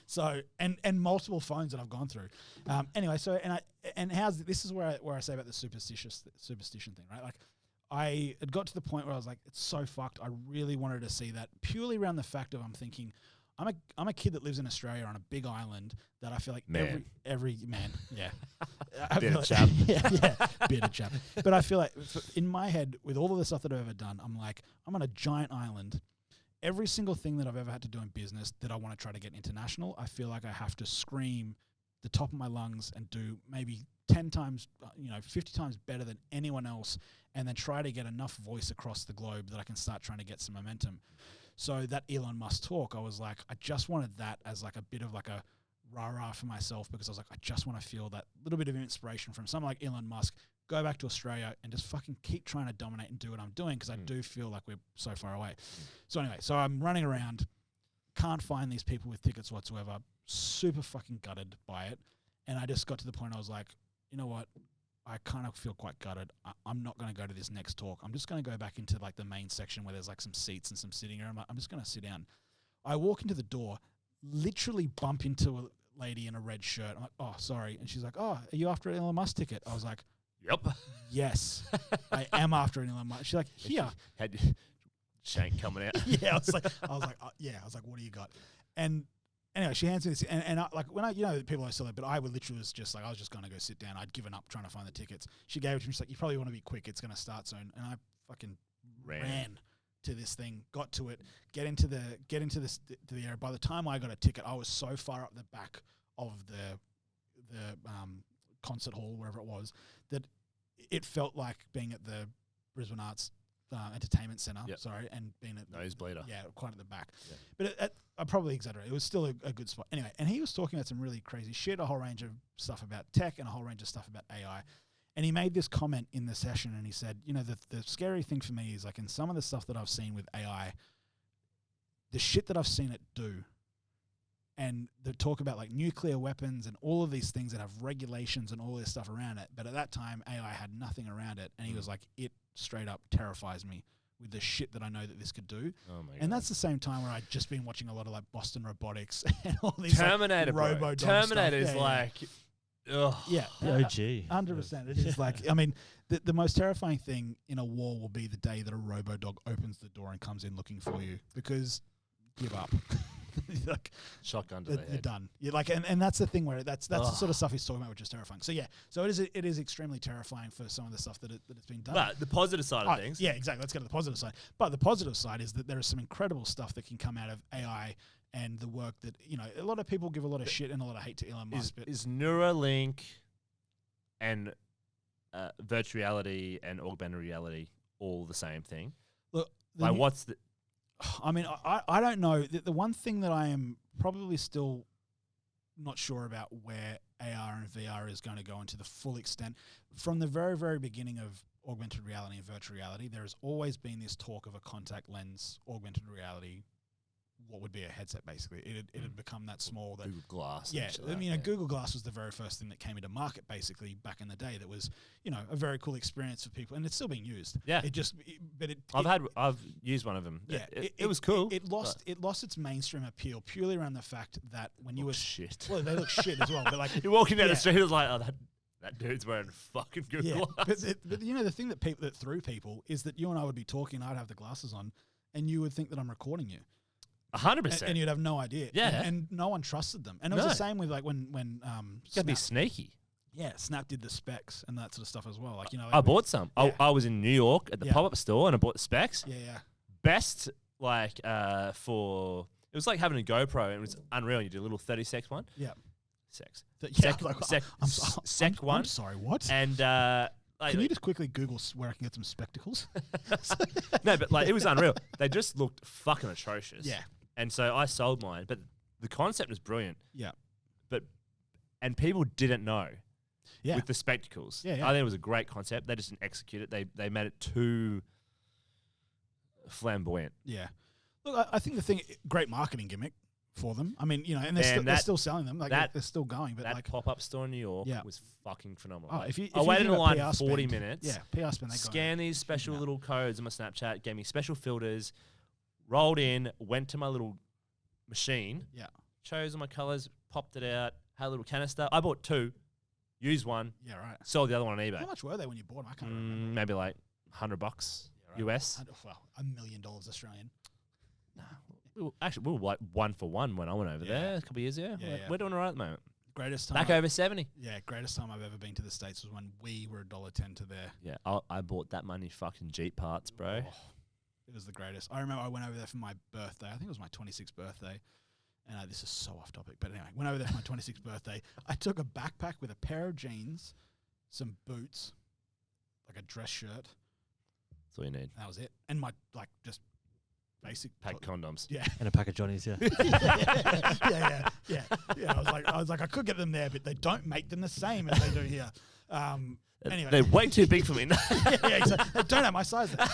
So and multiple phones that I've gone through. Anyway, so this is where I say about the superstition thing, right? Like I had got to the point where I was like, it's so fucked. I really wanted to see that purely around the fact of I'm thinking, I'm a kid that lives in Australia on a big island that I feel like every man, bit of chap, bit of chap. But I feel like in my head, with all of the stuff that I've ever done, I'm like, I'm on a giant island. Every single thing that I've ever had to do in business that I want to try to get international, I feel like I have to scream the top of my lungs and do maybe 10 times, 50 times better than anyone else, and then try to get enough voice across the globe that I can start trying to get some momentum. So that Elon Musk talk, I was like, I just wanted that as like a bit of like a rah-rah for myself, because I was like, I just want to feel that little bit of inspiration from someone like Elon Musk, go back to Australia and just fucking keep trying to dominate and do what I'm doing, because I do feel like we're so far away. So anyway, so I'm running around, can't find these people with tickets whatsoever, super fucking gutted by it. And I just got to the point I was like, you know what? I kind of feel quite gutted. I'm not going to go to this next talk. I'm just going to go back into like the main section where there's like some seats and some sitting area. I'm just going to sit down. I walk into the door, literally bump into a lady in a red shirt. I'm like, oh, sorry. And she's like, oh, are you after an Elon Musk ticket? I was like, Yep. yes, I am after an Elon Musk. She's like, here. Had shank coming out. Yeah, I was like, what do you got? And anyway, she hands me this, and I, like when people always say that, but I would literally was just like, I was just going to go sit down. I'd given up trying to find the tickets. She gave it to me. She's like, you probably want to be quick. It's going to start soon. And I fucking ran to this thing, got to it, get into the area. By the time I got a ticket, I was so far up the back of the concert hall, wherever it was, that it felt like being at the Brisbane Arts Entertainment Centre, and being at nosebleeder. Yeah, quite at the back. Yeah. But I probably exaggerate. It was still a good spot. Anyway, and he was talking about some really crazy shit, a whole range of stuff about tech and a whole range of stuff about AI. And he made this comment in the session, and he said, the scary thing for me is like in some of the stuff that I've seen with AI, the shit that I've seen it do, and the talk about like nuclear weapons and all of these things that have regulations and all this stuff around it. But at that time, AI had nothing around it. And he was like, it straight up terrifies me with the shit that I know that this could do. Oh my God. And that's the same time where I'd just been watching a lot of like Boston Robotics and all these Terminator, like, bro. Robo-Dog Terminator stuff. is like, ugh. Yeah. The OG. 100%. It's just like, I mean, the most terrifying thing in a war will be the day that a Robo-Dog opens the door and comes in looking for you, because give up. Like, Shotgun to the you're head. done. You're like, and that's the thing where that's the sort of stuff he's talking about, which is terrifying. So yeah, so it is extremely terrifying for some of the stuff that it's been done. But the positive side of things. Yeah, exactly. Let's get to the positive side. But the positive side is that there is some incredible stuff that can come out of AI and the work that, a lot of people give a lot of shit and a lot of hate to Elon Musk. Is Neuralink and virtual reality and augmented reality all the same thing? Look, like what's the... I mean, I don't know. The one thing that I am probably still not sure about where AR and VR is going to go into the full extent. From the very, very beginning of augmented reality and virtual reality, there has always been this talk of a contact lens, augmented reality, what would be a headset basically. It had become that small that Google Glass. Yeah, I mean, Google Glass was the very first thing that came into market basically back in the day. That was, a very cool experience for people, and it's still being used. Yeah, I've used one of them. Yeah, it was cool. It lost its mainstream appeal purely around the fact that when you were shit. Well, they look shit as well. But like you're walking down the street, it was like, oh, that dude's wearing fucking Google Glass. But the thing that threw people is that you and I would be talking, I'd have the glasses on, and you would think that I'm recording you. 100%. And you'd have no idea. Yeah. And no one trusted them. And it was the same with like when you gotta be sneaky. Yeah, Snap did the specs and that sort of stuff as well. Like, I bought some. Yeah. I was in New York at the pop-up store and I bought the specs. Yeah. Best like for it was like having a GoPro and it was unreal. You did a little 30-sec one. Yeah. Sex. Sec one. I'm sorry, what? And can you just quickly Google where I can get some spectacles? No, but like it was unreal. They just looked fucking atrocious. Yeah. And so I sold mine, but the concept was brilliant. Yeah. And people didn't know. Yeah. With the spectacles. Yeah. I think it was a great concept. They just didn't execute it. They made it too flamboyant. Yeah. Look, I think great marketing gimmick for them. I mean, and they're still selling them. Like they're still going. But that pop-up store in New York was fucking phenomenal. Oh, if I waited in line 40 spend, minutes. Yeah, PR spend. Scan these special little codes on my Snapchat, gave me special filters, rolled in, went to my little machine, chose all my colors, popped it out, had a little canister. I bought 2, used one, sold the other one on eBay. How much were they when you bought them? I can't remember. Maybe like $100 US. Well, $1 million Australian. We were like 1 for 1 when I went over there a couple of years ago. We're doing all right at the moment. Greatest time. Back over 70. Yeah, greatest time I've ever been to the States was when we were $1.10 to there. Yeah, I bought that money fucking Jeep parts, bro. Oh, it was the greatest. I remember I went over there for my birthday. I think it was my 26th birthday. And this is so off topic, but anyway, went over there for my 26th birthday. I took a backpack with a pair of jeans, some boots, like a dress shirt. That's all you need. That was it. And my, just basic... Pack condoms. Yeah. And a pack of Johnnies, yeah. Yeah. I was like, I could get them there, but they don't make them the same as they do here. Anyway. They're way too big for me. Exactly. They don't have my size there.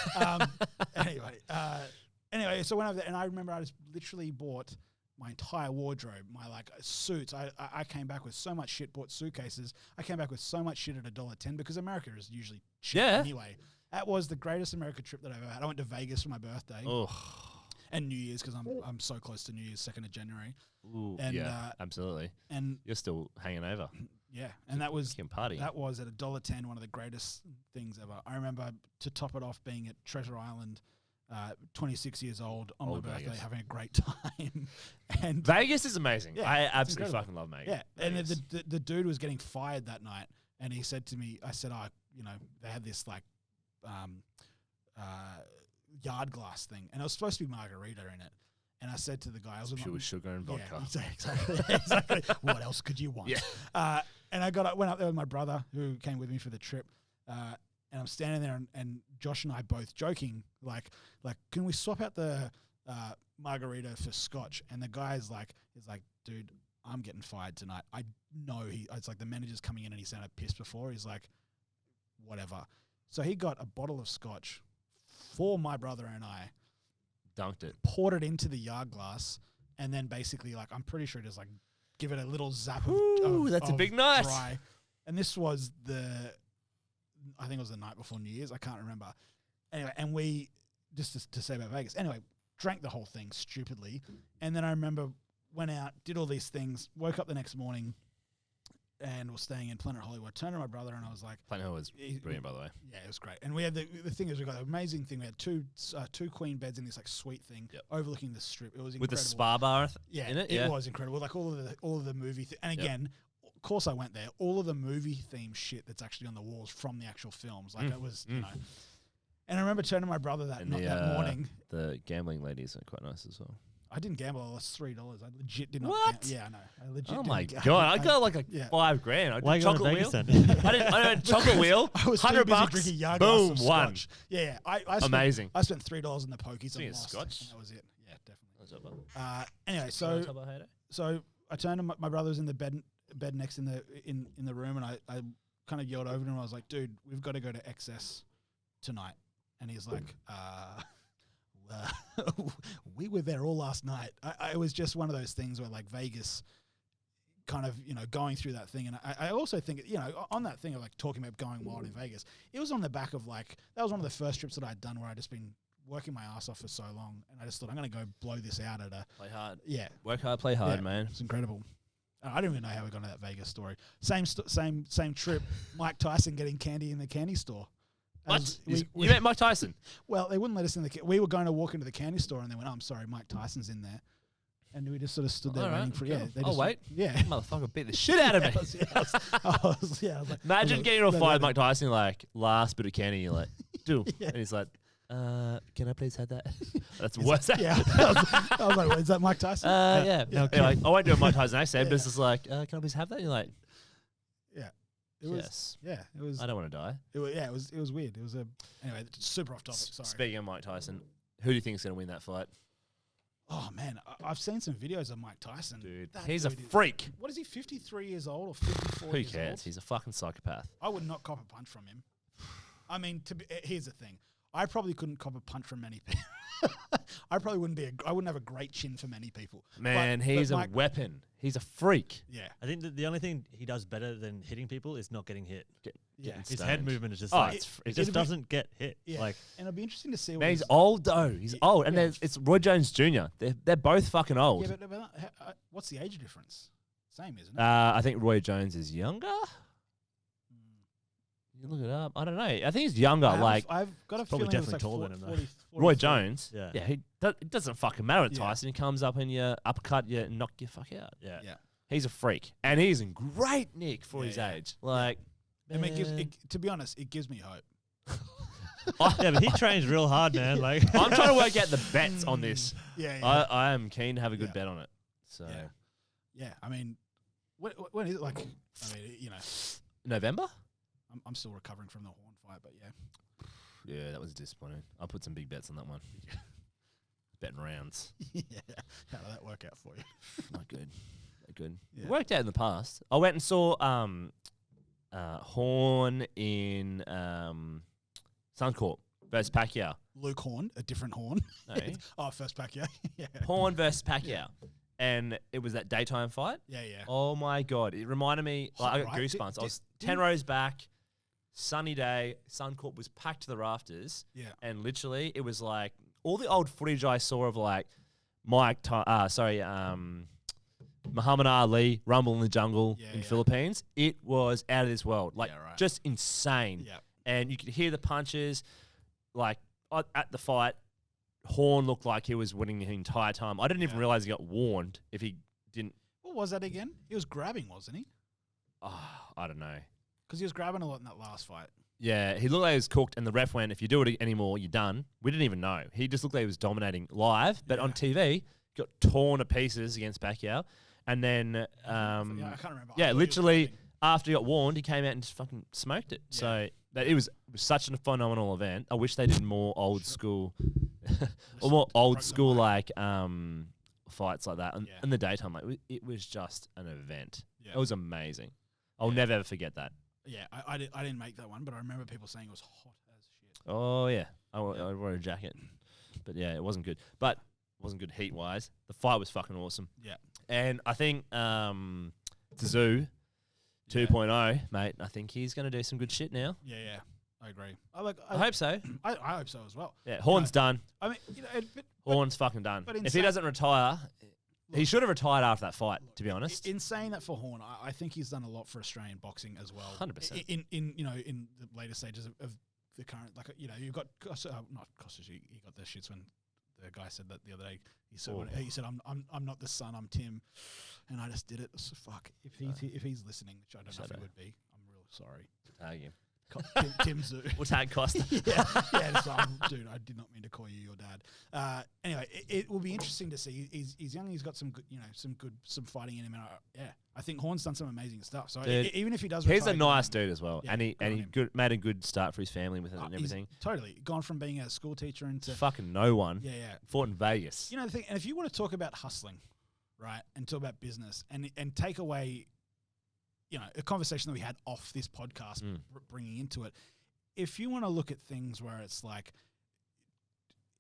Anyway, so I went over there, and I remember I just literally bought my entire wardrobe, my suits. I came back with so much shit, bought suitcases. I came back with so much shit at $1.10 because America is usually cheap anyway. That was the greatest America trip that I've ever had. I went to Vegas for my birthday. Oh. And New Year's because I'm so close to New Year's, 2nd of January. Ooh, and, absolutely. And you're still hanging over. Yeah, and that was party. That was at $1.10, one of the greatest things ever. I remember, to top it off, being at Treasure Island, 26 years old on my birthday, Vegas. having a great time. And Vegas is amazing. Yeah, I absolutely fucking love Vegas. Yeah, and the dude was getting fired that night, and he said to me, I said, they had this yard glass thing, and it was supposed to be margarita in it. And I said to the guy, I was with sugar and vodka. Yeah, exactly. What else could you want? Yeah. And I went up there with my brother, who came with me for the trip. And I'm standing there, and Josh and I both joking, like, can we swap out the margarita for scotch? And the guy's like, dude, I'm getting fired tonight. I know it's like the manager's coming in and he sounded pissed before. He's like, whatever. So he got a bottle of scotch for my brother and I. Dunked it. Poured it into the yard glass, and then basically, I'm pretty sure just give it a little zap that's a big night. Dry. And this was I think it was the night before New Year's. I can't remember. Anyway, and we, just to say about Vegas, anyway, drank the whole thing stupidly. And then I remember went out, did all these things, woke up the next morning, and was staying in Planet Hollywood. Turned to my brother, and I was like... Planet Hollywood was brilliant, by the way. Yeah, it was great. And we had the thing is, we got the amazing thing. We had two queen beds in this suite thing overlooking the strip. It was incredible. With the spa bar in it? It was incredible. All of the movie... And again... Of course, I went there. All of the movie theme shit that's actually on the walls from the actual films, it was, And I remember turning to my brother that morning. The gambling ladies are quite nice as well. I didn't gamble. I lost $3. I legit did not. What? Yeah, I know. I legit. Oh my god! I got like $5,000. I did chocolate wheel. I did chocolate wheel. I was $100 drinking yard boom, glass of one. Scotch. Yeah, I amazing. I spent $3 in the pokies and lost. Scotch. And that was it. Yeah, definitely. Anyway, so I turned to my brother's in the bed next in the room, and I kind of yelled over to him. I was like, dude, we've got to go to XS tonight. And he's like, we were there all last night. It was just one of those things where Vegas kind of, going through that thing. And I also think, on that thing of talking about going wild in Vegas, it was on the back of that was one of the first trips that I'd done where I'd just been working my ass off for so long. And I just thought, I'm going to go blow this out at play hard. Yeah. Work hard, play hard, man. It's incredible. I don't even know how we got into that Vegas story. Same trip. Mike Tyson getting candy in the candy store. What? You met Mike Tyson? Well, they wouldn't let us in we were going to walk into the candy store, and they went, "Oh, I'm sorry, Mike Tyson's in there," and we just sort of stood there waiting for. Yeah, they just, wait. Yeah, motherfucker beat the shit out of me. I was like, imagine getting into a fight with Mike Tyson, last bit of candy, you're like, do, and he's like, can I please have that? That's worse. Yeah. I was like, is that Mike Tyson? Yeah. No, anyway, I won't do a Mike Tyson accent, but it's just like, can I please have that? And you're like, yeah. It was, yes. Yeah. It was. I don't want to die. It was weird. It was anyway, super off topic. Sorry. Speaking of Mike Tyson, who do you think is going to win that fight? Oh man, I've seen some videos of Mike Tyson. Dude, he's a freak. What is he? 53 years old or 54? Who cares? He's a fucking psychopath. I would not cop a punch from him. I mean, here's the thing. I probably couldn't cop a punch from many people. I wouldn't have a great chin for many people. Man, he's a weapon. He's a freak. Yeah. I think that the only thing he does better than hitting people is not getting hit. His stoned. head movement is just it just doesn't get hit. Yeah. And it'll be interesting to see what he's old though. He's old. And it's Roy Jones Jr. They're both fucking old. Yeah, but what's the age difference? Same, isn't it? I think Roy Jones is younger. You look it up. I don't know. I think he's younger. I've got a feeling definitely taller than him. 40, Roy Jones. Yeah. It doesn't fucking matter with Tyson. He comes up and you uppercut you and knock you fuck out. Yeah. He's a freak, and he's in great nick for his age. I mean, to be honest, it gives me hope. Yeah, but he trains real hard, man. I'm trying to work out the bets on this. Yeah. I am keen to have a good bet on it. So yeah. I mean, when is it? Like, I mean, you know, November. I'm still recovering from the Horn fight, but yeah. Yeah, that was disappointing. I put some big bets on that one. Betting rounds. Yeah. How did that work out for you? Not good. Not good. Yeah. It worked out in the past. I went and saw Horn in Suncorp versus Pacquiao. Luke Horn, a different Horn. No. First Pacquiao. Yeah. Horn versus Pacquiao. And it was that daytime fight. Yeah. Oh my God. It reminded me, like, I got Right. goosebumps. I was 10 rows back, sunny day. Suncorp was packed to the rafters. Yeah. And literally, it was like all the old footage I saw of like Muhammad Ali, Rumble in the Jungle in Philippines. It was out of this world. Like, just insane. Yeah. And you could hear the punches. Like, at the fight, Horn looked like he was winning the entire time. I didn't even realize he got warned if he didn't. What was that again? He was grabbing, wasn't he? Oh, I don't know. Because he was grabbing a lot in that last fight. Yeah, he looked like he was cooked, and the ref went, if you do it anymore, you're done. We didn't even know. He just looked like he was dominating live, but on TV, got torn to pieces against Pacquiao. And then, I can't remember. Yeah, literally, after he got warned, he came out and just fucking smoked it. Yeah. So it was such a phenomenal event. I wish they did more old school, or more old school like fights like that in the daytime. Like, it was just an event. Yeah. It was amazing. I'll never ever forget that. Yeah, I didn't make that one, but I remember people saying it was hot as shit. Oh yeah, I wore a jacket, but yeah, it wasn't good. But it wasn't good heat wise. The fight was fucking awesome. Yeah, and I think Tszyu 2.0, mate. I think he's going to do some good shit now. Yeah, I agree. I hope so. I hope so as well. Yeah, Horn's done. I mean, Horn's fucking done. If he doesn't retire. He should have retired after that fight, to be honest. In saying that for Horn, I think he's done a lot for Australian boxing as well. 100%. In the later stages of the current, like, you've got not Costas. He got the shits when the guy said that the other day. He said, I'm not the son, I'm Tim, and I just did it. So fuck. If he's listening, which I don't know if he would be, I'm real sorry. Tag him. Tim Zoo. We'll tag Costa. Dude, I did not mean to call you your dad. Anyway, it will be interesting to see. He's young. He's got some good, some fighting in him. And I think Horn's done some amazing stuff. So dude, even if he does, he's a nice dude as well, and he made a good start for his family with it and everything. Totally gone from being a school teacher into fucking no one. Yeah. Fought in Vegas. You know the thing, and if you want to talk about hustling, right, and talk about business, and take away, a conversation that we had off this podcast, bringing into it. If you want to look at things where it's like,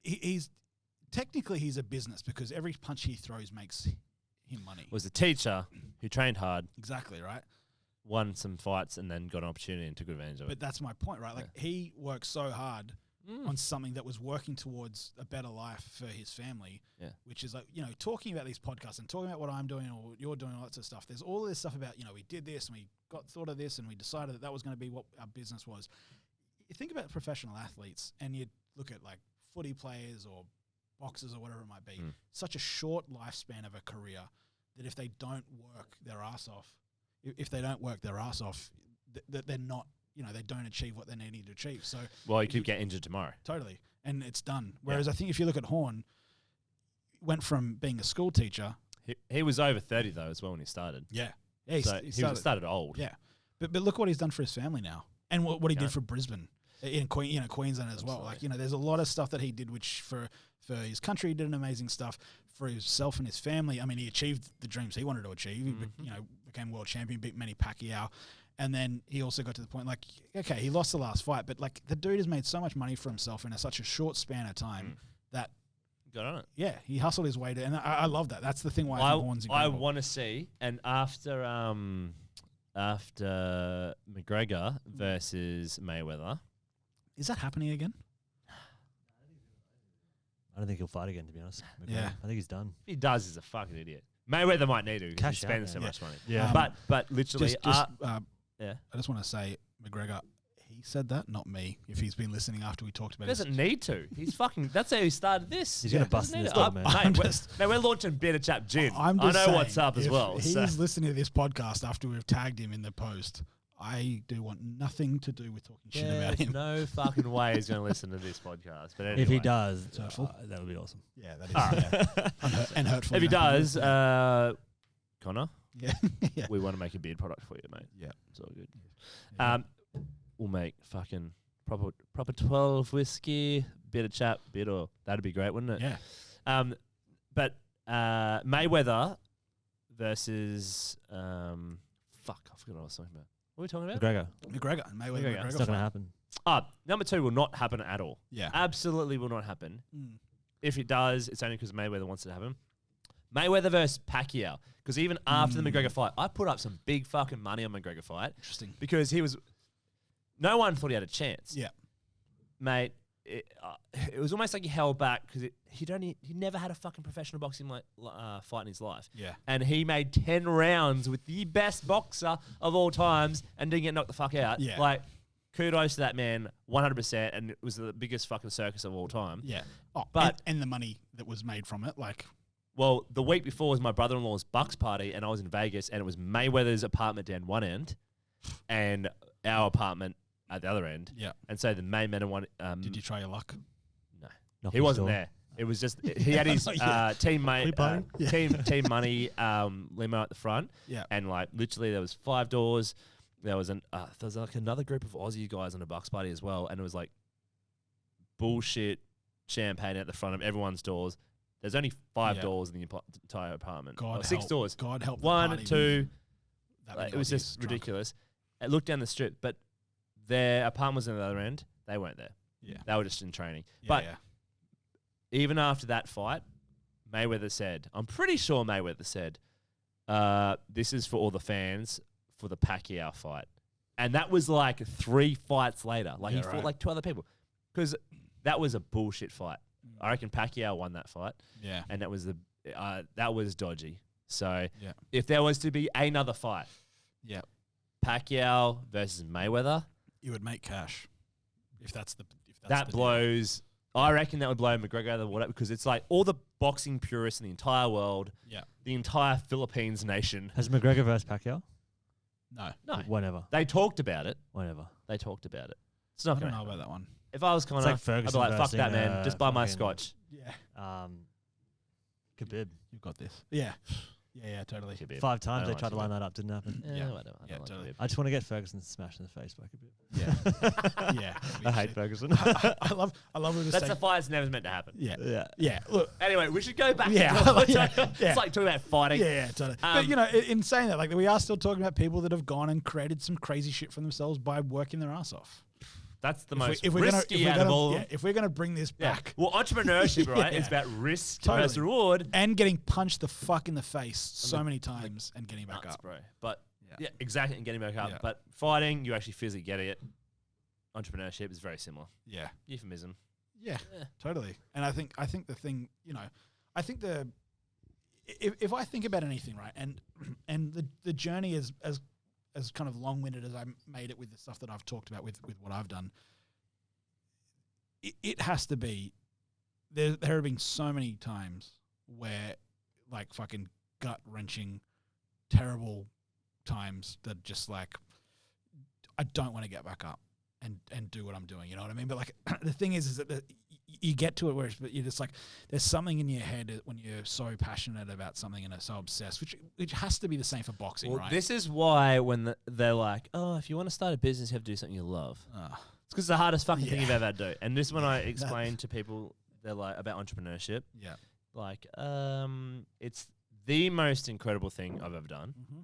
he's a business because every punch he throws makes him money. Was a teacher who trained hard. Exactly, right? Won some fights and then got an opportunity and took advantage of it. But that's my point, right? Like, he worked so hard on something that was working towards a better life for his family, which is like, talking about these podcasts and talking about what I'm doing or you're doing, all that sort of stuff. There's all this stuff about, we did this and we thought of this and we decided that was going to be what our business was. You think about professional athletes and you look at like footy players or boxers or whatever it might be, such a short lifespan of a career that if they don't work their ass off, that they're not, they don't achieve what they need to achieve. So, well, you could get injured tomorrow. Totally. And it's done. Whereas I think if you look at Horn, went from being a school teacher. He was over 30 though as well when he started. Yeah. He started old. Yeah. But look what he's done for his family now. And what he did for Brisbane. In Queensland as well. Like, there's a lot of stuff that he did, which for his country, he did an amazing stuff. For himself and his family, I mean, he achieved the dreams he wanted to achieve. He, became world champion, beat Manny Pacquiao. And then he also got to the point, like, okay, he lost the last fight, but like the dude has made so much money for himself in such a short span of time that got on it. Yeah, he hustled his way to, and I love that. That's the thing why I think Horn's incredible. I want to see, and after McGregor versus Mayweather, is that happening again? I don't think he'll fight again, to be honest. McGregor. Yeah, I think he's done. If he does, he's a fucking idiot. Mayweather might need to cash spend so much money. Yeah, but literally, I just want to say, McGregor, he said that, not me. If he's been listening after we talked about it, he doesn't need to. He's fucking. That's how he started this. He's gonna bust in this door, man. We're launching Bitter Chap Gin. I know saying, what's up as well. He's listening to this podcast after we've tagged him in the post. I do want nothing to do with talking shit about him. No fucking way he's going to listen to this podcast. But anyway. If he does, It's hurtful. that would be awesome. Yeah, that is and hurtful. If he does, Connor, yeah, yeah, we want to make a beard product for you, mate. yeah. It's all good. Yeah. We'll make fucking proper 12 whiskey, bit of chap, bit of that'd be great, wouldn't it? Yeah. But Mayweather versus fuck, I forgot what I was talking about. What are we talking about? McGregor. Mayweather. It's not going to happen. Number 2 will not happen at all. Yeah. Absolutely will not happen. Mm. If it does, it's only because Mayweather wants it to happen. Mayweather versus Pacquiao. Because even after the McGregor fight, I put up some big fucking money on McGregor fight. Interesting. Because no one thought he had a chance. Yeah. Mate, it was almost like he held back because he never had a fucking professional boxing fight in his life. Yeah. And he made 10 rounds with the best boxer of all times and didn't get knocked the fuck out. Yeah. Like, kudos to that man, 100%, and it was the biggest fucking circus of all time. Yeah. Oh, but and the money that was made from it, like. Well, the week before was my brother-in-law's Bucks party, and I was in Vegas, and it was Mayweather's apartment down one end, and our apartment at the other end. Yeah. And so the main man one. Did you try your luck? No, he wasn't there. It was just he had his team mate, team money limo at the front. Yeah. And like literally there was 5 doors. There was like another group of Aussie guys on a Bucks party as well, and it was like bullshit champagne at the front of everyone's doors. There's only 5 doors in the entire apartment. 6 doors. God help. 1, 2. Like, It was just ridiculous. It looked down the strip, but their apartment was on the other end. They weren't there. Yeah. They were just in training. Yeah, But yeah. even after that fight, Mayweather said, I'm pretty sure Mayweather said, this is for all the fans for the Pacquiao fight. And that was like 3 fights later. Like he fought like 2 other people. Because that was a bullshit fight. I reckon Pacquiao won that fight. Yeah. And that was that was dodgy. So Yeah. if there was to be another fight, Yeah. Pacquiao versus Mayweather, You would make cash if that's the that blows. I reckon that would blow McGregor out of the water because it's like all the boxing purists in the entire world, Yeah. the entire Philippines nation. Has McGregor versus Pacquiao? No. Whenever. They talked about it. Whenever. They talked about it. It's not I don't going know to about that one. If I was Connor, like I'd be Ferguson like, fuck that, versus, man. Just buy my fucking- scotch. Yeah. Khabib. You've got this. Yeah. Yeah, totally. Khabib. 5 times I they don't tried to like line that up. Didn't happen. Yeah. Whatever. I Yeah, don't like totally. Khabib. I just want to get Ferguson smashed in the face by Khabib. Yeah. Yeah. I hate Ferguson. I love when we That's say, a fight that's never meant to happen. yeah. yeah. Yeah. Look. Anyway, we should go back. Yeah. To Yeah. It's like talking about fighting. Yeah, totally. But you know, in saying that, like we are still talking about people that have gone and created some crazy shit for themselves by working their ass off. That's the If we- most if we're gonna- risky if we're out of gonna- all. yeah, if we're gonna bring this Yeah. back Well, entrepreneurship, right? Yeah. It's about risk Totally. versus reward. and getting punched the fuck in the face so many times and getting back Nuts, up. bro. But Yeah. yeah, exactly, and getting back up. Yeah. But fighting, you actually physically get it. Entrepreneurship is very similar. Yeah. Euphemism. Yeah, Yeah. totally. And I think the thing, you know, I think if I think about anything, right, and the journey is as kind of long-winded as I made it with the stuff that I've talked about with what I've done, it has to be there have been so many times where like fucking gut-wrenching, terrible times that just like I don't want to get back up and do what I'm doing, you know what I mean? But like the thing is that you get to it where you're just like there's something in your head when you're so passionate about something and are so obsessed, which has to be the same for boxing, Well, right? this is why when they're like, oh, if you want to start a business, you have to do something you love. It's because it's the hardest fucking thing you've ever had to do. And this is when I explain to people, they're like, about entrepreneurship. Yeah. Like, it's the most incredible thing I've ever done. Mm-hmm.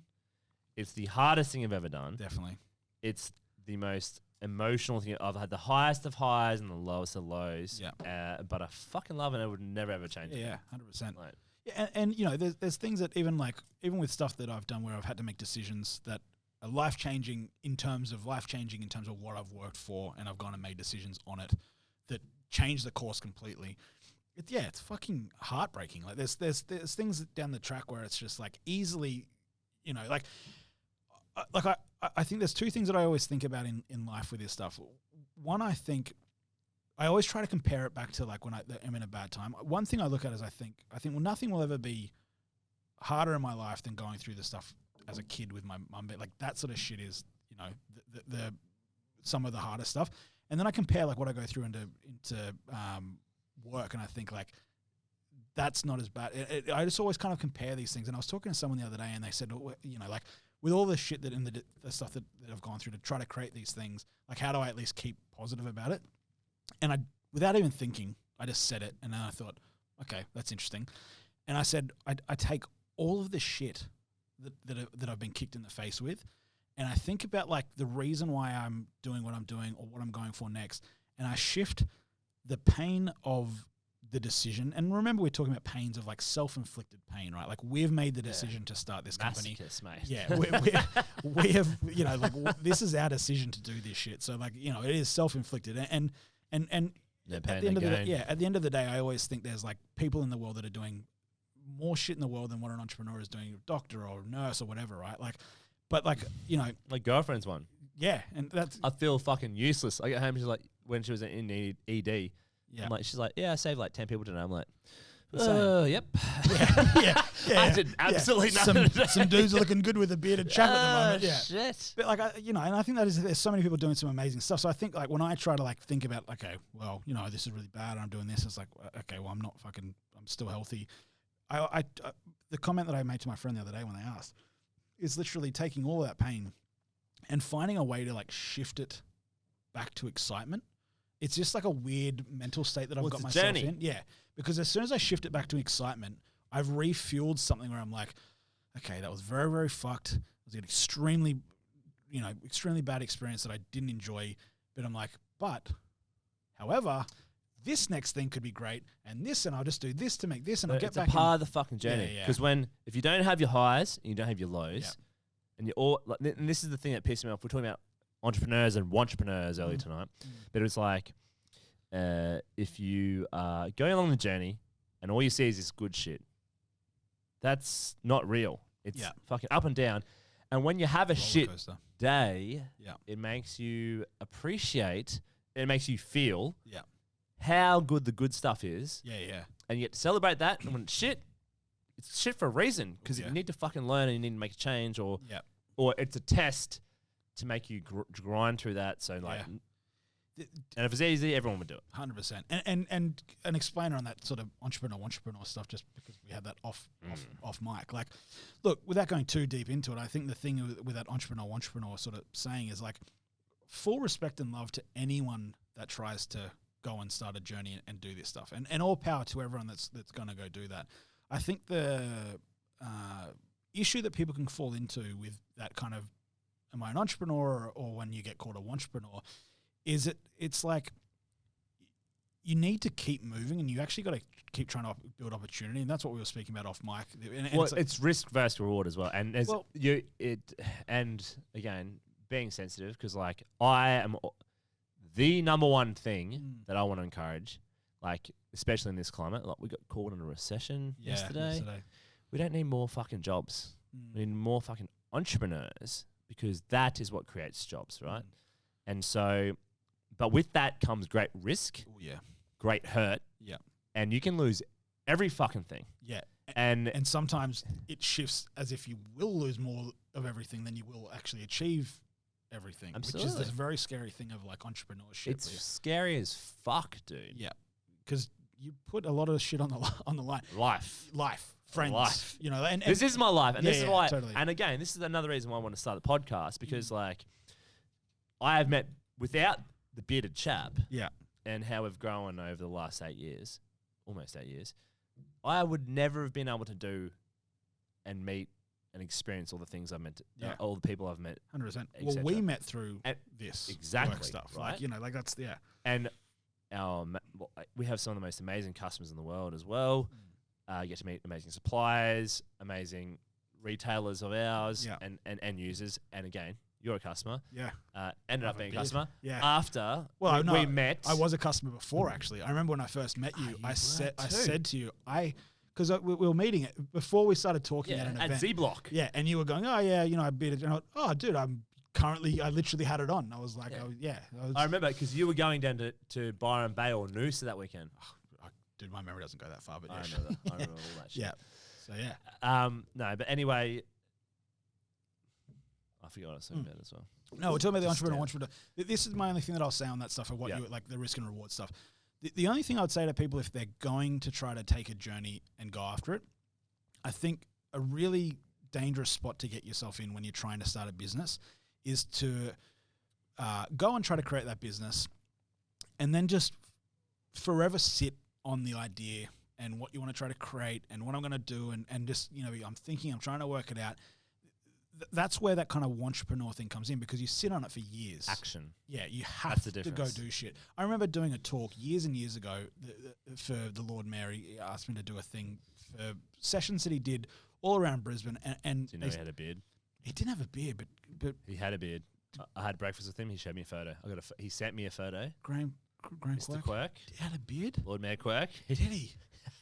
It's the hardest thing I've ever done. Definitely. It's the most emotional thing. I've had the highest of highs and the lowest of lows. Yeah. But I fucking love it and I would never ever change it. Yeah, 100%. Like, Yeah, and you know, there's things that even with stuff that I've done where I've had to make decisions that are life-changing in terms of what I've worked for, and I've gone and made decisions on it that change the course completely. It's fucking heartbreaking. Like there's things down the track where it's just like easily, you know, I think there's 2 things that I always think about in life with this stuff. One, I think I always try to compare it back to like when I'm in a bad time. One thing I look at is I think well, nothing will ever be harder in my life than going through the stuff as a kid with my mum. But like that sort of shit is the some of the harder stuff. And then I compare like what I go through into work, and I think like that's not as bad. I just always kind of compare these things. And I was talking to someone the other day, and they said, like with all the shit that in the stuff that I've gone through to try to create these things, like how do I at least keep positive about it? And without even thinking, I just said it, and then I thought, okay, that's interesting. And I said, I take all of the shit that I've been kicked in the face with, and I think about like the reason why I'm doing what I'm doing or what I'm going for next, and I shift the pain of the decision. And remember, we're talking about pains of like self-inflicted pain, right? Like we've made the decision to start this company. Mate. Yeah, we have, like this is our decision to do this shit. So like, it is self-inflicted, and at the end of the day, at the end of the day, I always think there's like people in the world that are doing more shit in the world than what an entrepreneur is doing, a doctor or a nurse or whatever, right? Like, but like, my girlfriend's one. Yeah, and that's I feel fucking useless. I get home, she's like, when she was in ED, she's like, I saved like 10 people today. I'm like, yep. Yeah. I did absolutely nothing. Some dudes are looking good with a bearded chap at the moment. Yeah, shit. But like, and I think there's so many people doing some amazing stuff. So I think like when I try to like think about, okay, well, this is really bad, and I'm doing this. It's like, okay, well, I'm still healthy. The comment that I made to my friend the other day when they asked is literally taking all of that pain and finding a way to like shift it back to excitement. It's just like a weird mental state that I've got myself in. Yeah. Because as soon as I shift it back to excitement, I've refueled something where I'm like, okay, that was very, very fucked. It was an extremely bad experience that I didn't enjoy. But I'm like, however, this next thing could be great, and I'll just do this to make this, and I'll get back. It's a part of the fucking journey. Because if you don't have your highs and you don't have your lows, and you're all, and this is the thing that pissed me off. We're talking about entrepreneurs and wantrepreneurs earlier tonight, but it was like, if you are going along the journey and all you see is this good shit, that's not real. It's fucking up and down. And when you have a shit day, it makes you appreciate, it makes you feel how good the good stuff is. And you get to celebrate that. And when it's shit for a reason, because you need to fucking learn and you need to make a change, or it's a test to make you grind through that. So like, and if it's easy, everyone would do it. 100%. And an explainer on that sort of entrepreneur stuff, just because we had that off mic. Like, look, without going too deep into it, I think the thing with that entrepreneur sort of saying is like, full respect and love to anyone that tries to go and start a journey and do this stuff. And all power to everyone that's going to go do that. I think the issue that people can fall into with that kind of, am I an entrepreneur, or when you get called a wantrepreneur, is it's like you need to keep moving, and you actually got to keep trying to build opportunity. And that's what we were speaking about off mic. And it's risk versus reward as well. And and again, being sensitive, because like I am the number one thing that I want to encourage, like especially in this climate, like we got called in a recession yesterday. We don't need more fucking jobs. We need more fucking entrepreneurs, because that is what creates jobs, right? And so, but with that comes great risk, great hurt, and you can lose every fucking thing. And sometimes it shifts as if you will lose more of everything than you will actually achieve everything. Absolutely. Which is this very scary thing of like entrepreneurship. It's scary as fuck, dude. Yeah, because you put a lot of shit on the line. Life. Friends, and this is my life, and this is why. Totally. And again, this is another reason why I want to start the podcast, because like I have met without the bearded chap, and how we've grown over the last 8 years, almost 8 years. I would never have been able to do and meet and experience all the things I've met, all the people I've met. 100%. Well, we met through this work stuff, right? Like that's And we have some of the most amazing customers in the world as well. You get to meet amazing suppliers, amazing retailers of ours, and end users. And again, you're a customer. Ended up being a customer. After we met. I was a customer before, actually. I remember when I first met you, I said to you, because we were meeting it before we started talking at an event. At Z Block. Yeah, and you were going, I beat it. And I went, oh, dude, I literally had it on. I was like, I remember, because you were going down to Byron Bay or Noosa that weekend. Dude, my memory doesn't go that far, but I remember all that shit. So no, but anyway, I forget what I was saying about it as well. No, we're talking about the entrepreneur. This is my only thing that I'll say on that stuff of what you like the risk and reward stuff. The only thing I would say to people if they're going to try to take a journey and go after it, I think a really dangerous spot to get yourself in when you're trying to start a business is to go and try to create that business and then just forever sit on the idea and what you want to try to create and what I'm going to do and just, I'm trying to work it out. That's where that kind of entrepreneur thing comes in because you sit on it for years. Action. Yeah, you have to go do shit. I remember doing a talk years and years ago for the Lord Mayor. He asked me to do a thing for sessions that he did all around Brisbane. And do you know he had a beard? He didn't have a beard, but he had a beard. I had breakfast with him. He showed me a photo. He sent me a photo. Graham Mr. Quirk. He had a beard? Lord Mayor Quirk. Did he?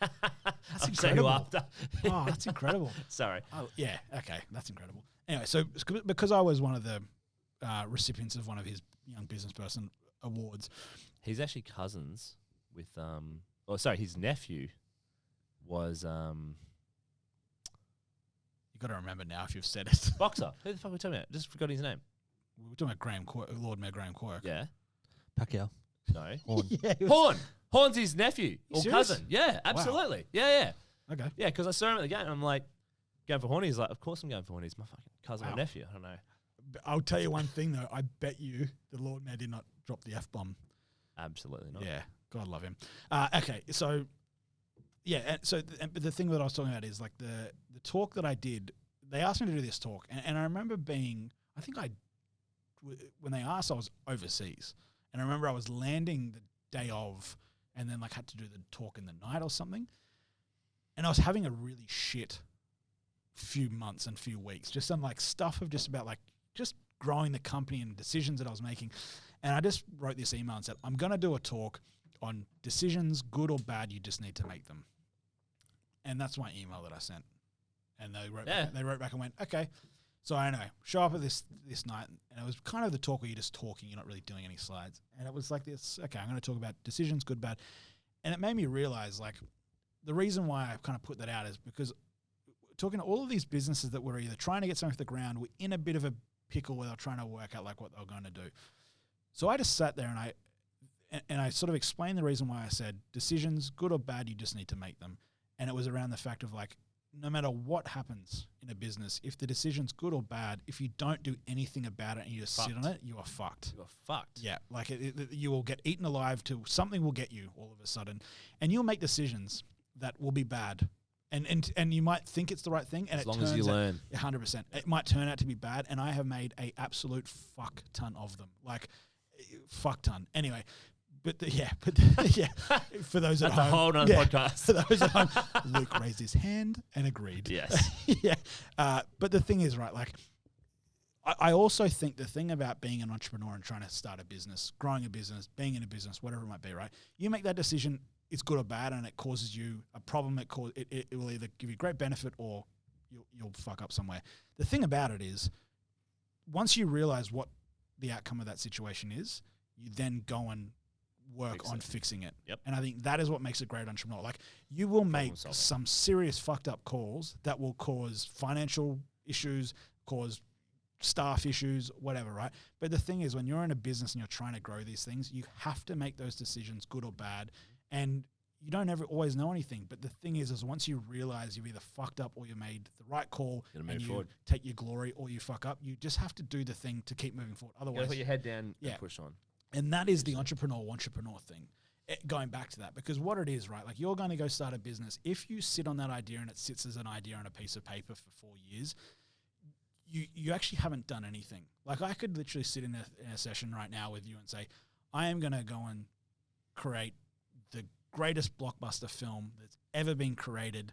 That's incredible. After. Oh, that's incredible. Sorry. Oh, yeah. Okay. That's incredible. Anyway, so because I was one of the recipients of one of his Young Business Person awards. He's actually cousins with, his nephew was, you got to remember now if you've said it. Boxer. Who the fuck are we talking about? Just forgot his name. We're talking about Lord Mayor Graham Quirk. Yeah. Pacquiao. No. Horn. Yeah, Horn. Horn's his nephew or serious? cousin. Yeah, absolutely. Wow. Yeah. Okay. Yeah, because I saw him at the game and I'm like, going for Horny. He's like, of course I'm going for Horny. He's my fucking cousin or nephew. I don't know. I'll tell you one thing though. I bet you the Lord Mayor did not drop the F-bomb. Absolutely not. Yeah. God love him. Okay. So, yeah. But the thing that I was talking about is like the talk that I did, they asked me to do this talk. And I remember when they asked, I was overseas. And I remember I was landing the day of and then like had to do the talk in the night or something. And I was having a really shit few months and few weeks, just on like stuff of just about like just growing the company and decisions that I was making. And I just wrote this email and said, I'm going to do a talk on decisions, good or bad, you just need to make them. And that's my email that I sent. And they wrote back and went, okay. So I know, show up at this night, and it was kind of the talk where you're just talking, you're not really doing any slides. And it was like this, okay, I'm going to talk about decisions, good, bad. And it made me realize, like, the reason why I kind of put that out is because talking to all of these businesses that were either trying to get something off the ground, were in a bit of a pickle where they're trying to work out, like, what they were going to do. So I just sat there and I sort of explained the reason why I said decisions, good or bad, you just need to make them. And it was around the fact of, like, no matter what happens in a business, if the decision's good or bad, if you don't do anything about it and you just sit on it, you are fucked. You are fucked. Yeah, like you will get eaten alive to something will get you all of a sudden. And you'll make decisions that will be bad. And you might think it's the right thing. And as long as you learn. 100%. It might turn out to be bad. And I have made a absolute fuck ton of them. Like, fuck ton. Anyway. But for those at home. That's a whole nother podcast. For those at home, Luke raised his hand and agreed. Yes. Yeah. But the thing is, right, like, I also think the thing about being an entrepreneur and trying to start a business, growing a business, being in a business, whatever it might be, right, you make that decision, it's good or bad, and it causes you a problem. It will either give you great benefit or you'll fuck up somewhere. The thing about it is, once you realize what the outcome of that situation is, you then go and work on fixing it. Yep. And I think that is what makes a great entrepreneur. Like, you will make some serious fucked up calls that will cause financial issues, cause staff issues, whatever, right? But the thing is, when you're in a business and you're trying to grow these things, you have to make those decisions, good or bad. And you don't ever always know anything. But the thing is once you realize you've either fucked up or you made the right call and you take your glory, or you fuck up, you just have to do the thing to keep moving forward. Otherwise, put your head down and push on. And that is the entrepreneur thing. Going back to that, because what it is, right? Like, you're going to go start a business. If you sit on that idea and it sits as an idea on a piece of paper for 4 years, you actually haven't done anything. Like, I could literally sit in a session right now with you and say, I am going to go and create the greatest blockbuster film that's ever been created,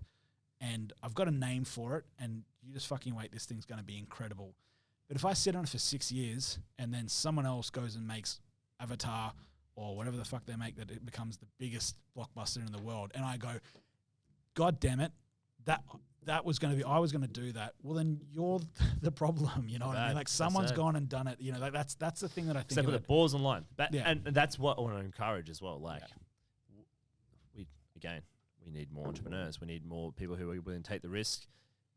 and I've got a name for it, and you just fucking wait, this thing's going to be incredible. But if I sit on it for 6 years and then someone else goes and makes Avatar or whatever the fuck they make, that it becomes the biggest blockbuster in the world, and I go, God damn it, that was going to be, I was going to do that. Well, then you're the problem, you know what I mean? Like, someone's gone and done it, you know. Like, that's the thing that I think. Except with the balls online, and that's what I want to encourage as well. Like, we need more entrepreneurs. We need more people who are willing to take the risk,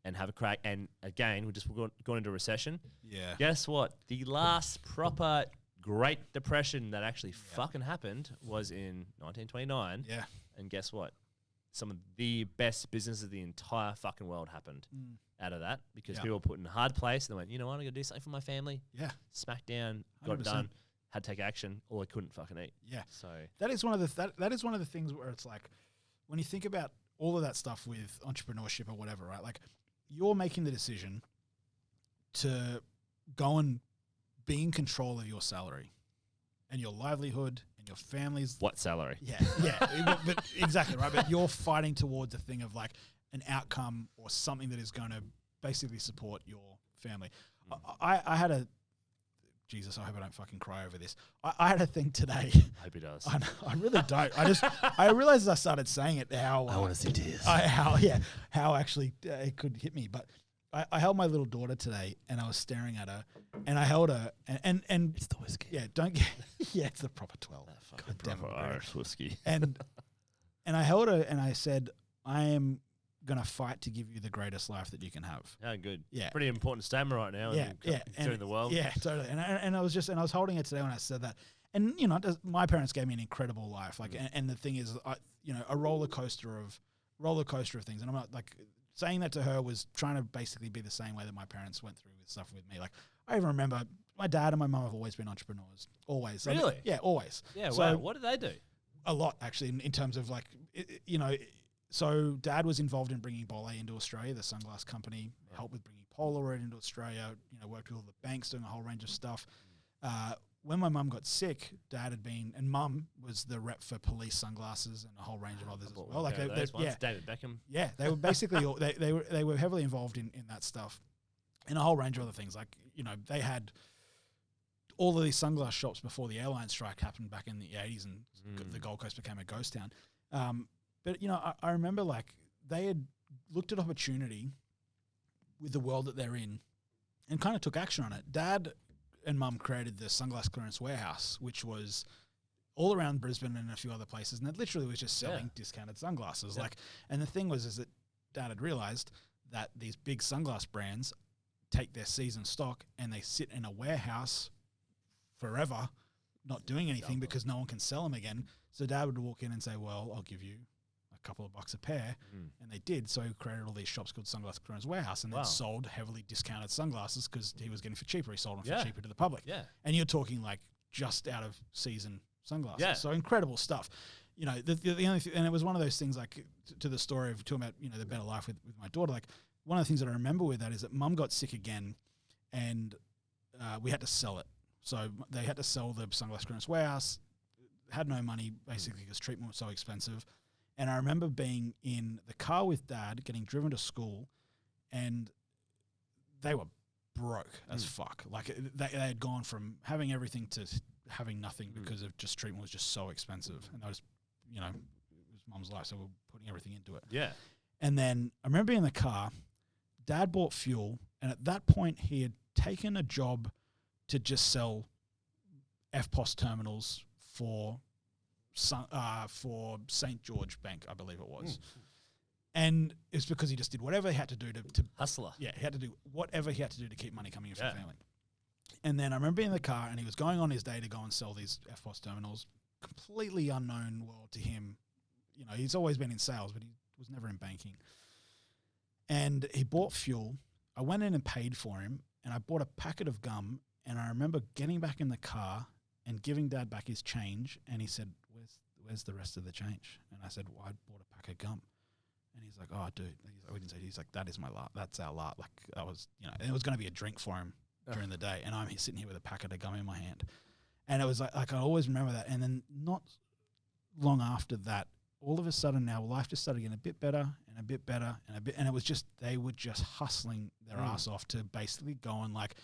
and have a crack. And again, we just gone into a recession. Yeah. Guess what? The last proper Great Depression that actually fucking happened was in 1929. Yeah. And guess what? Some of the best businesses of the entire fucking world happened out of that because people were put in a hard place. And they went, you know what? I'm going to do something for my family. Yeah. Smack down, got it done, had to take action, or they couldn't fucking eat. Yeah. So that is one of the that is one of the things where it's like when you think about all of that stuff with entrepreneurship or whatever, right? Like you're making the decision to go and be in control of your salary and your livelihood and your family's what salary? Yeah, but exactly right. But you're fighting towards a thing of like an outcome or something that is going to basically support your family. I had a Jesus. I hope I don't fucking cry over this. I had a thing today. I hope he does. I really don't. I realized as I started saying it how I want to see tears. How actually it could hit me, but. I held my little daughter today, and I was staring at her, and I held her, and it's the whiskey. Yeah, don't get. Yeah, it's the proper 12. Proper Irish whiskey. And I held her, and I said, "I am gonna fight to give you the greatest life that you can have." Oh, good. Yeah, pretty important statement right now. In the world. Yeah, totally. And I was holding it today when I said that, and you know, my parents gave me an incredible life. Like, and the thing is, a roller coaster of things, and I'm not like. Saying that to her was trying to basically be the same way that my parents went through with stuff with me. Like, I even remember my dad and my mum have always been entrepreneurs. Always. Really? Yeah, always. Yeah, so, wow. What did they do? A lot, actually, in terms of, like, so dad was involved in bringing Bolle into Australia, the sunglass company, helped with bringing Polaroid into Australia, worked with all the banks, doing a whole range of stuff. When my mum got sick, dad had been, and mum was the rep for police sunglasses and a whole range of others as well. Like David Beckham. Yeah, they were basically they were heavily involved in that stuff, and a whole range of other things. Like they had all of these sunglass shops before the airline strike happened back in the 80s, and the Gold Coast became a ghost town. But I remember like they had looked at opportunity with the world that they're in, and kind of took action on it. Dad and mum created the Sunglass Clearance Warehouse, which was all around Brisbane and a few other places, and it literally was just selling discounted sunglasses. Yeah. And the thing was that Dad had realized that these big sunglass brands take their season stock and they sit in a warehouse forever, not doing anything because no one can sell them again. So Dad would walk in and say, "Well, I'll give you a couple of bucks a pair," and they did. So he created all these shops called Sunglass Clearance Warehouse, and then sold heavily discounted sunglasses because he was getting for cheaper. He sold them for cheaper to the public. Yeah, and you're talking like just out of season sunglasses. Yeah, so incredible stuff. The only thing, and it was one of those things like to the story of talking about the better life with my daughter. Like one of the things that I remember with that is that mum got sick again, and we had to sell it. So they had to sell the Sunglass Clearance Warehouse. Had no money basically because treatment was so expensive. And I remember being in the car with Dad, getting driven to school, and they were broke as fuck. Like they had gone from having everything to having nothing because of just treatment was just so expensive. And that was, it was mum's life, so we're putting everything into it. Yeah. And then I remember being in the car, Dad bought fuel, and at that point he had taken a job to just sell FPOS terminals for St. George Bank, I believe it was. And it's because he just did whatever he had to do to hustler. Yeah, he had to do whatever he had to do to keep money coming in for the family. And then I remember being in the car, and he was going on his day to go and sell these FPOS terminals. Completely unknown world to him. He's always been in sales, but he was never in banking. And he bought fuel. I went in and paid for him, and I bought a packet of gum. And I remember getting back in the car and giving Dad back his change, and he said, "Where's the rest of the change?" And I said, "Well, I bought a pack of gum." And he's like, "Oh, dude." He's like, "We didn't say." He's like, "That is my lot. That's our lot." Like that was, and it was going to be a drink for him during the day, and I'm sitting here with a packet of gum in my hand, and it was like I always remember that. And then not long after that, all of a sudden now life just started getting a bit better and a bit better and a bit, and it was just they were just hustling their ass off to basically go and like.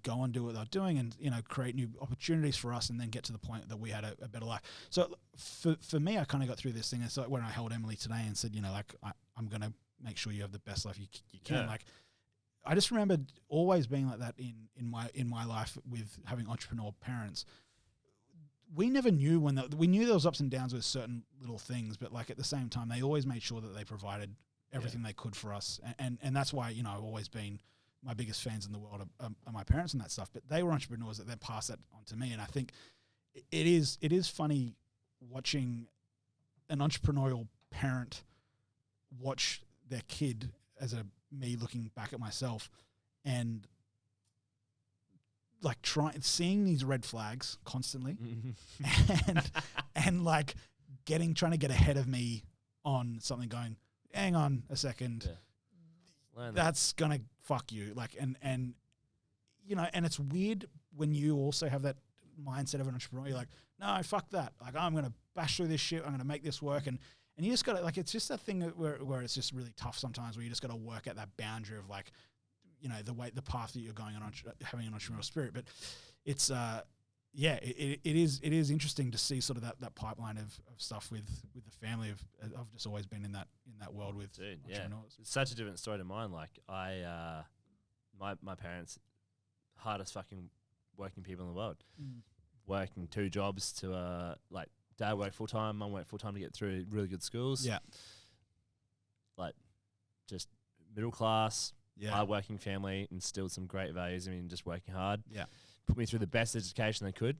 Go and do what they're doing and, create new opportunities for us and then get to the point that we had a better life. So for me, I kind of got through this thing. It's like when I held Emily today and said, I'm going to make sure you have the best life you can. Yeah. Like, I just remembered always being like that in my life with having entrepreneurial parents. We never knew we knew there was ups and downs with certain little things, but like at the same time, they always made sure that they provided everything they could for us. And that's why, you know, I've always been my biggest fans in the world are my parents and that stuff. But they were entrepreneurs that then passed that on to me. And I think it is funny watching an entrepreneurial parent watch their kid as me looking back at myself and like seeing these red flags constantly and like trying to get ahead of me on something, going, hang on a second, that's going to fuck you. Like, and, you know, and it's weird when you also have that mindset of an entrepreneur. You're like, no, fuck that. Like, I'm going to bash through this shit. I'm going to make this work. And you just got to, like, it's just that thing where it's just really tough sometimes, where you just got to work at that boundary of like, you know, the path that you're going on, having an entrepreneurial spirit. But it's, it is interesting to see sort of that pipeline of stuff with the family. I've just always been in that world with entrepreneurs. It's such a different story to mine. Like my parents, hardest fucking working people in the world, working 2 jobs to like dad worked full time, mum worked full time to get through really good schools. Yeah, like just middle class. Yeah, hard-working family, instilled some great values. I mean, just working hard. Yeah, put me through the best education they could,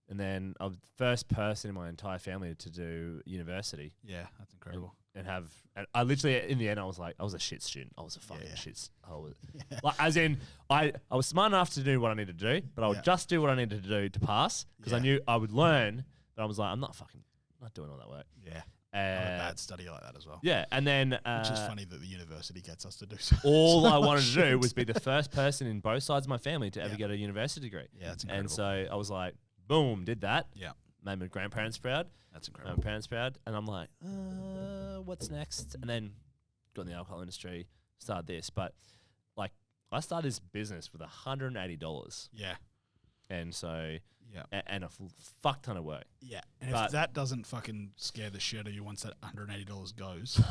and then I was the first person in my entire family to do university. Yeah, that's incredible. And I literally, in the end, I was a shit student. I was a fucking shit. Like, as in, I was smart enough to do what I needed to do, but I would just do what I needed to do to pass, because I knew I would learn. But I was like, I'm not doing all that work. Yeah. I'm a bad study like that as well. Yeah, and then which is funny that the university gets us to do so. All I wanted to do was be the first person in both sides of my family to ever get a university degree. Yeah, that's incredible. And so I was like, boom, did that. Yeah, made my grandparents proud. That's incredible. My parents proud, and I'm like, what's next? And then got in the alcohol industry, started this, but like I started this business with $180. Yeah, and so. Yeah, and a fuck ton of work. Yeah, and if that doesn't fucking scare the shit out of you once that $180 goes,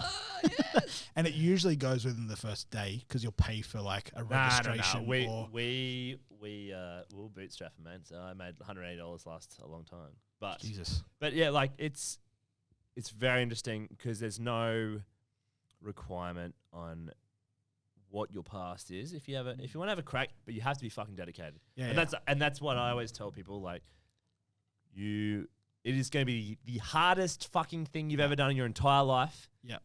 and it usually goes within the first day because you'll pay for like a registration. No. We'll bootstrap it, man. So I made $180 last a long time. But Jesus. But yeah, like it's very interesting because there's no requirement on what your past is. If you want to have a crack, but you have to be fucking dedicated. Yeah, and that's what I always tell people. Like, it is going to be the hardest fucking thing you've ever done in your entire life. Yeah,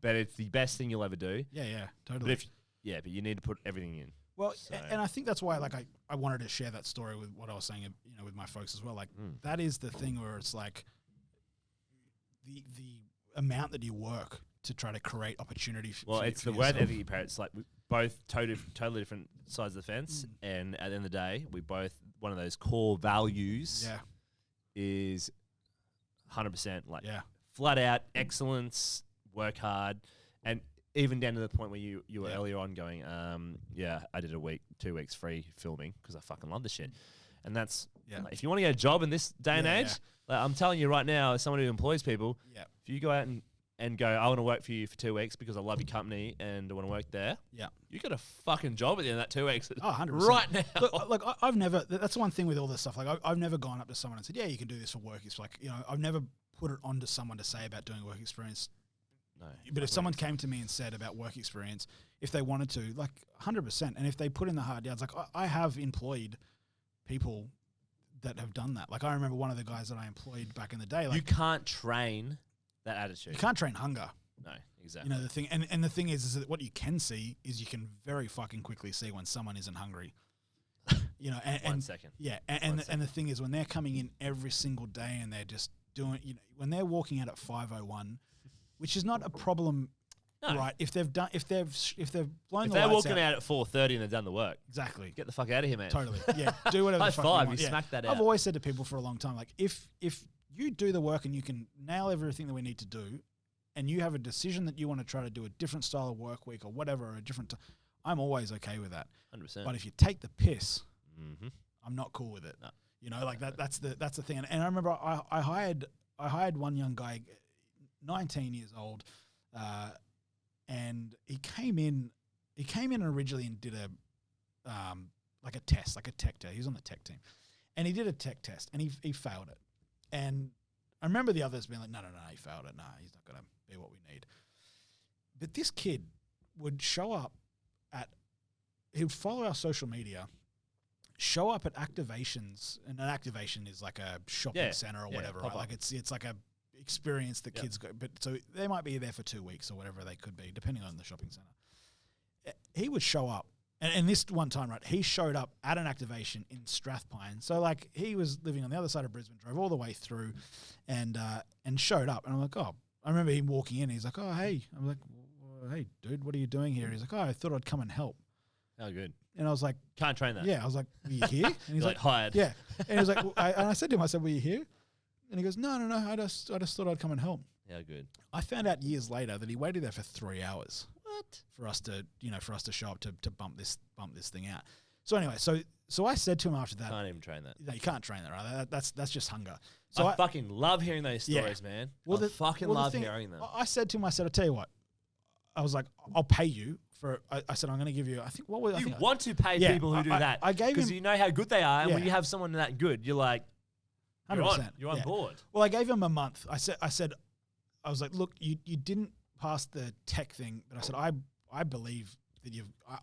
but it's the best thing you'll ever do. Yeah, totally. But you need to put everything in. Well, and I think that's why, like, I wanted to share that story with what I was saying, you know, with my folks as well. Like, that is the thing where it's like the amount that you work to try to create opportunity it's the word ethic you parents, like both totally different sides of the fence, and at the end of the day, we both, one of those core values is 100% like flat out excellence, work hard, and even down to the point where you were earlier on going, I did 2 weeks free filming because I fucking love this shit. And that's, like, if you want to get a job in this day and age, like, I'm telling you right now, as someone who employs people, if you go out and go, I want to work for you for 2 weeks because I love your company and I want to work there. Yeah. You got a fucking job at the end of that 2 weeks. Oh, 100%. Right now. Look, I've never, that's the one thing with all this stuff. Like, I've never gone up to someone and said, yeah, you can do this for work. It's like, you know, I've never put it onto someone to say about doing work experience. No. But if someone came to me and said about work experience, if they wanted to, like 100%. And if they put in the hard yards, like I have employed people that have done that. Like, I remember one of the guys that I employed back in the day. Like, you can't train that attitude. You can't train hunger. No, exactly. You know, the thing, and the thing is that what you can see is you can very fucking quickly see when someone isn't hungry. You know, and 1 second. Yeah, and the thing is when they're coming in every single day and they're just doing, you know, when they're walking out at 5:01, which is not a problem, right? If they've blown the lights out. If they're walking out at 4:30 and they've done the work, exactly. Get the fuck out of here, man. Totally. Yeah, do whatever. High the fuck five. You want. You smack that out. I've always said to people for a long time, like, if you do the work and you can nail everything that we need to do, and you have a decision that you want to try to do a different style of work week or whatever, or a different, I'm always okay with that. 100%. But if you take the piss, I'm not cool with it. No. You know, like that's the thing. And I remember I hired one young guy, 19 years old, and he came in originally and did like a test, like a tech test. He was on the tech team, and he did a tech test and he failed it. And I remember the others being like, no, he failed it. No, he's not going to be what we need. But this kid would show up he would follow our social media, show up at activations, and an activation is like a shopping center or whatever, right? Like it's like a experience that kids go, but so they might be there for 2 weeks or whatever they could be, depending on the shopping center. He would show up, and this one time, right, he showed up at an activation in Strathpine. So like he was living on the other side of Brisbane, drove all the way through, and showed up. And I'm like, oh, I remember him walking in. He's like, oh, hey. I'm like, well, hey, dude, what are you doing here? He's like, oh, I thought I'd come and help. Oh, good. And I was like, can't train that. Yeah, I was like, were you here? And he's like hired. Yeah. And he was like, and I said to him, I said, were you here? And he goes, no, I just thought I'd come and help. Yeah, good. I found out years later that he waited there for 3 hours. What? For us to show up to bump this thing out. So anyway, so I said to him after that, Can't even train that. No, you can't train that, right? That's just hunger. So I fucking love hearing those stories, man. Well, I love hearing them. I said to him, I tell you what, I was like, I'll pay you for. I said I'm going to give you. I think what was you want to pay people who do that? I gave him because you know how good they are, and when you have someone that good, you're like, 100%. You're on board. Well, I gave him a month. I said, I was like, look, you didn't pass the tech thing, but I said I believe that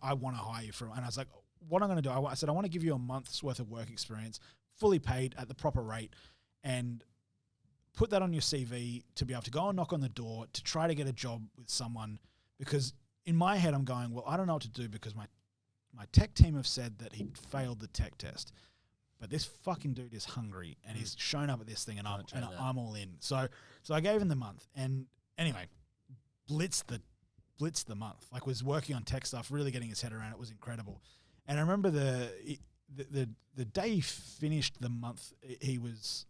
I want to hire you for. And I was like, what I'm going to do? I said I want to give you a month's worth of work experience, fully paid at the proper rate, and put that on your CV to be able to go and knock on the door to try to get a job with someone. Because in my head, I'm going, well, I don't know what to do because my tech team have said that he failed the tech test. But this fucking dude is hungry and he's shown up at this thing and I'm all in. So I gave him the month. And anyway, blitzed the month. Like was working on tech stuff, really getting his head around it. Was incredible. And I remember the day he finished the month, he was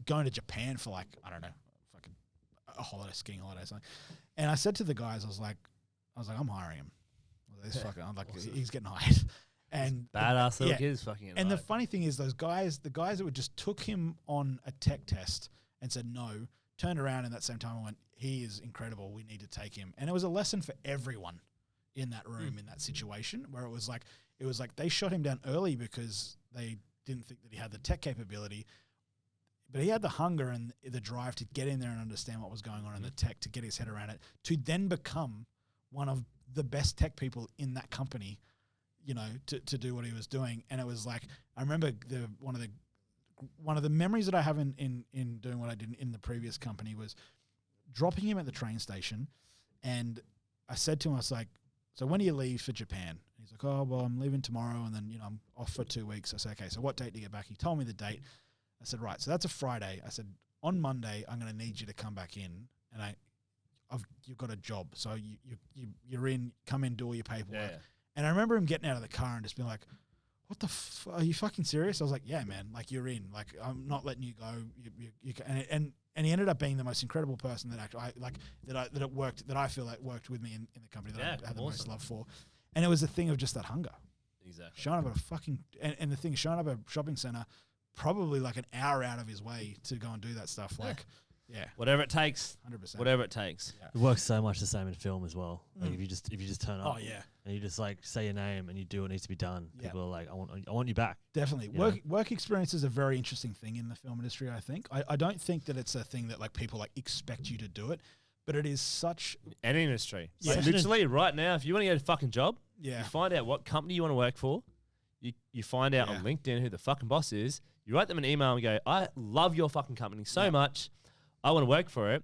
going to Japan for like, I don't know, fucking a holiday, skiing holiday or something. And I said to the guys, I was like, I'm hiring him. I'm like, awesome. He's getting hired. And badass little kids fucking. And the funny thing is, the guys that would just took him on a tech test and said no, turned around in that same time and went, he is incredible. We need to take him. And it was a lesson for everyone in that room in that situation where it was like they shot him down early because they didn't think that he had the tech capability, but he had the hunger and the drive to get in there and understand what was going on in the tech, to get his head around it, to then become one of the best tech people in that company, you know, to do what he was doing. And it was like, I remember one of the memories that I have in doing what I did in the previous company was dropping him at the train station. And I said to him, I was like, so when do you leave for Japan? And he's like, oh, well, I'm leaving tomorrow and then, you know, I'm off for 2 weeks. I said, okay, so what date do you get back? He told me the date. I said, right, so that's a Friday. I said, on Monday, I'm going to need you to come back in and you've got a job. So you're in, come in, do all your paperwork. Yeah. And I remember him getting out of the car and just being like, what the are you fucking serious? I was like, yeah, man, like you're in, like I'm not letting you go. And he ended up being the most incredible person that I feel like worked with me in the company that I had the most love for. And it was a thing of just that hunger. Exactly. Showing up at a fucking, and the thing is showing up at a shopping center, probably like an hour out of his way to go and do that stuff. Like, yeah. Whatever it takes. 100%. Whatever it takes. Yeah. It works so much the same in film as well. Like if you just turn up. Oh yeah. And you just like say your name and you do what needs to be done. People are like, I want you back. Definitely. Work experience is a very interesting thing in the film industry, I think. I don't think that it's a thing that like people like expect you to do it, but it is such any industry. Yeah. Like literally right now, if you want to get a fucking job, you find out what company you want to work for. You find out on LinkedIn who the fucking boss is. You write them an email and go, I love your fucking company so much. I want to work for it.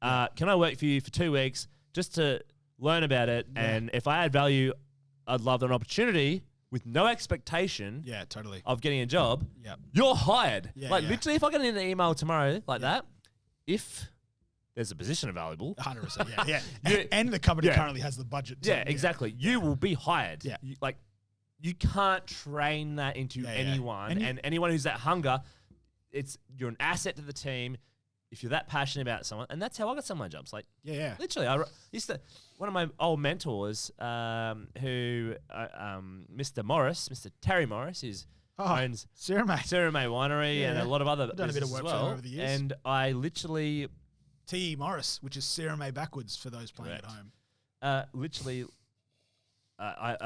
Can I work for you for 2 weeks just to learn about it? Yeah. And if I add value, I'd love an opportunity with no expectation of getting a job. Yeah. You're hired. Yeah, literally, if I get an email tomorrow like that, if there's a position available. 100%. Yeah. And the company currently has the budget. Yeah, exactly. You will be hired. Yeah. You can't train that into anyone. And anyone who's that hunger, you're an asset to the team. If you're that passionate about someone, and that's how I got some of my jobs. Like, literally, I used to. One of my old mentors, Mr. Terry Morris, owns Cirame Winery and a lot of other done a bit of work for him over the years. And I literally T.E. Morris, which is Cirame backwards for those playing at home. I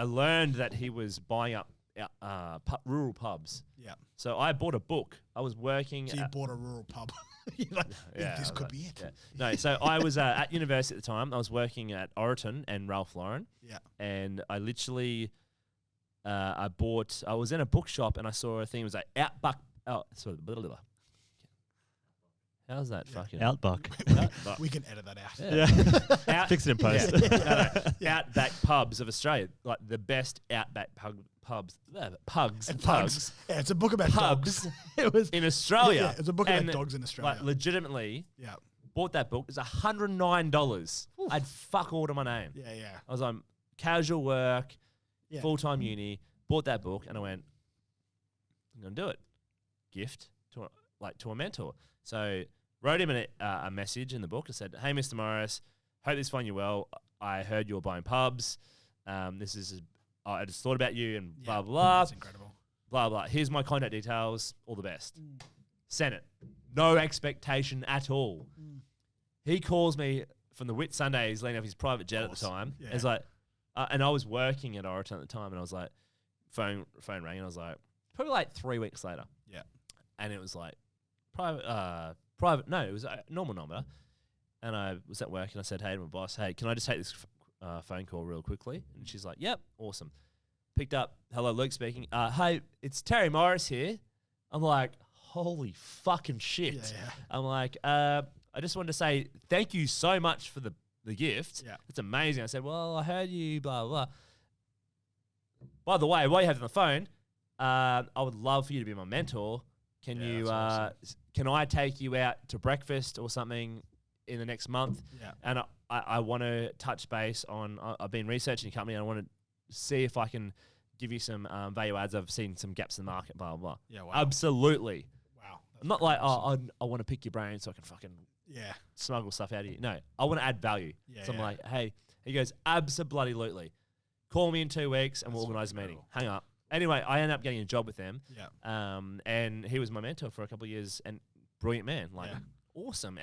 learned that he was buying up rural pubs. Yeah. So I bought a book. I was working. So you bought a rural pub. You're like, this could be it. Yeah. No, so I was at university at the time. I was working at Oroton and Ralph Lauren. Yeah. And I literally, I was in a bookshop and I saw a thing. It was like Outback. Oh, sorry, blah, blah, blah. How's that fucking Outback? Outback. We can edit that out. Yeah. Fix it in post. Outback pubs of Australia, like the best Outback pubs. Pugs. Yeah, it's a book about pubs. Dogs. It was in Australia. Yeah, it's a book about dogs in Australia. Like legitimately. Yeah. Bought that book. It was $109. I'd fuck all to my name. Yeah. I was on casual work, Yeah. full-time uni. Bought that book and I went, I'm gonna do it. Gift to a mentor. So wrote him a message in the book. I said, "Hey, Mr. Morris, hope this finds you well. I heard you were buying pubs. I just thought about you and blah, blah, blah. That's incredible. Blah, blah. Here's my contact details. All the best." Sent it. No expectation at all. He calls me from the Whit Sunday. He's leaning off his private jet at the time. Yeah. It's like, and I was working at Oroton at the time, and I was like, phone rang, and I was like, probably like 3 weeks later. Yeah. And it was like, private, no, it was a normal number. And I was at work and I said, "Hey, to my boss, hey, can I just take this phone call real quickly?" And she's like, "Yep, awesome." Picked up, "Hello, Luke speaking. Hey, it's Terry Morris here." I'm like, holy fucking shit. Yeah. I'm like, I just wanted to say thank you so much for the gift. Yeah. It's amazing. I said, "Well, I heard you, blah, blah, blah. By the way, while you have it on the phone, I would love for you to be my mentor. Can you? Awesome. Can I take you out to breakfast or something in the next month?" Yeah. And I want to touch base on. I've been researching your company and I want to see if I can give you some value adds. I've seen some gaps in the market. Blah blah blah. Yeah. Wow. Absolutely. Wow. I'm not like I want to pick your brain so I can fucking smuggle stuff out of you. No, I want to add value. Yeah. So I'm like, hey. He goes, absolutely. Call me in 2 weeks and we'll organize a meeting. Hang up. Anyway, I ended up getting a job with them. Yeah. And he was my mentor for a couple of years and brilliant man, like awesome.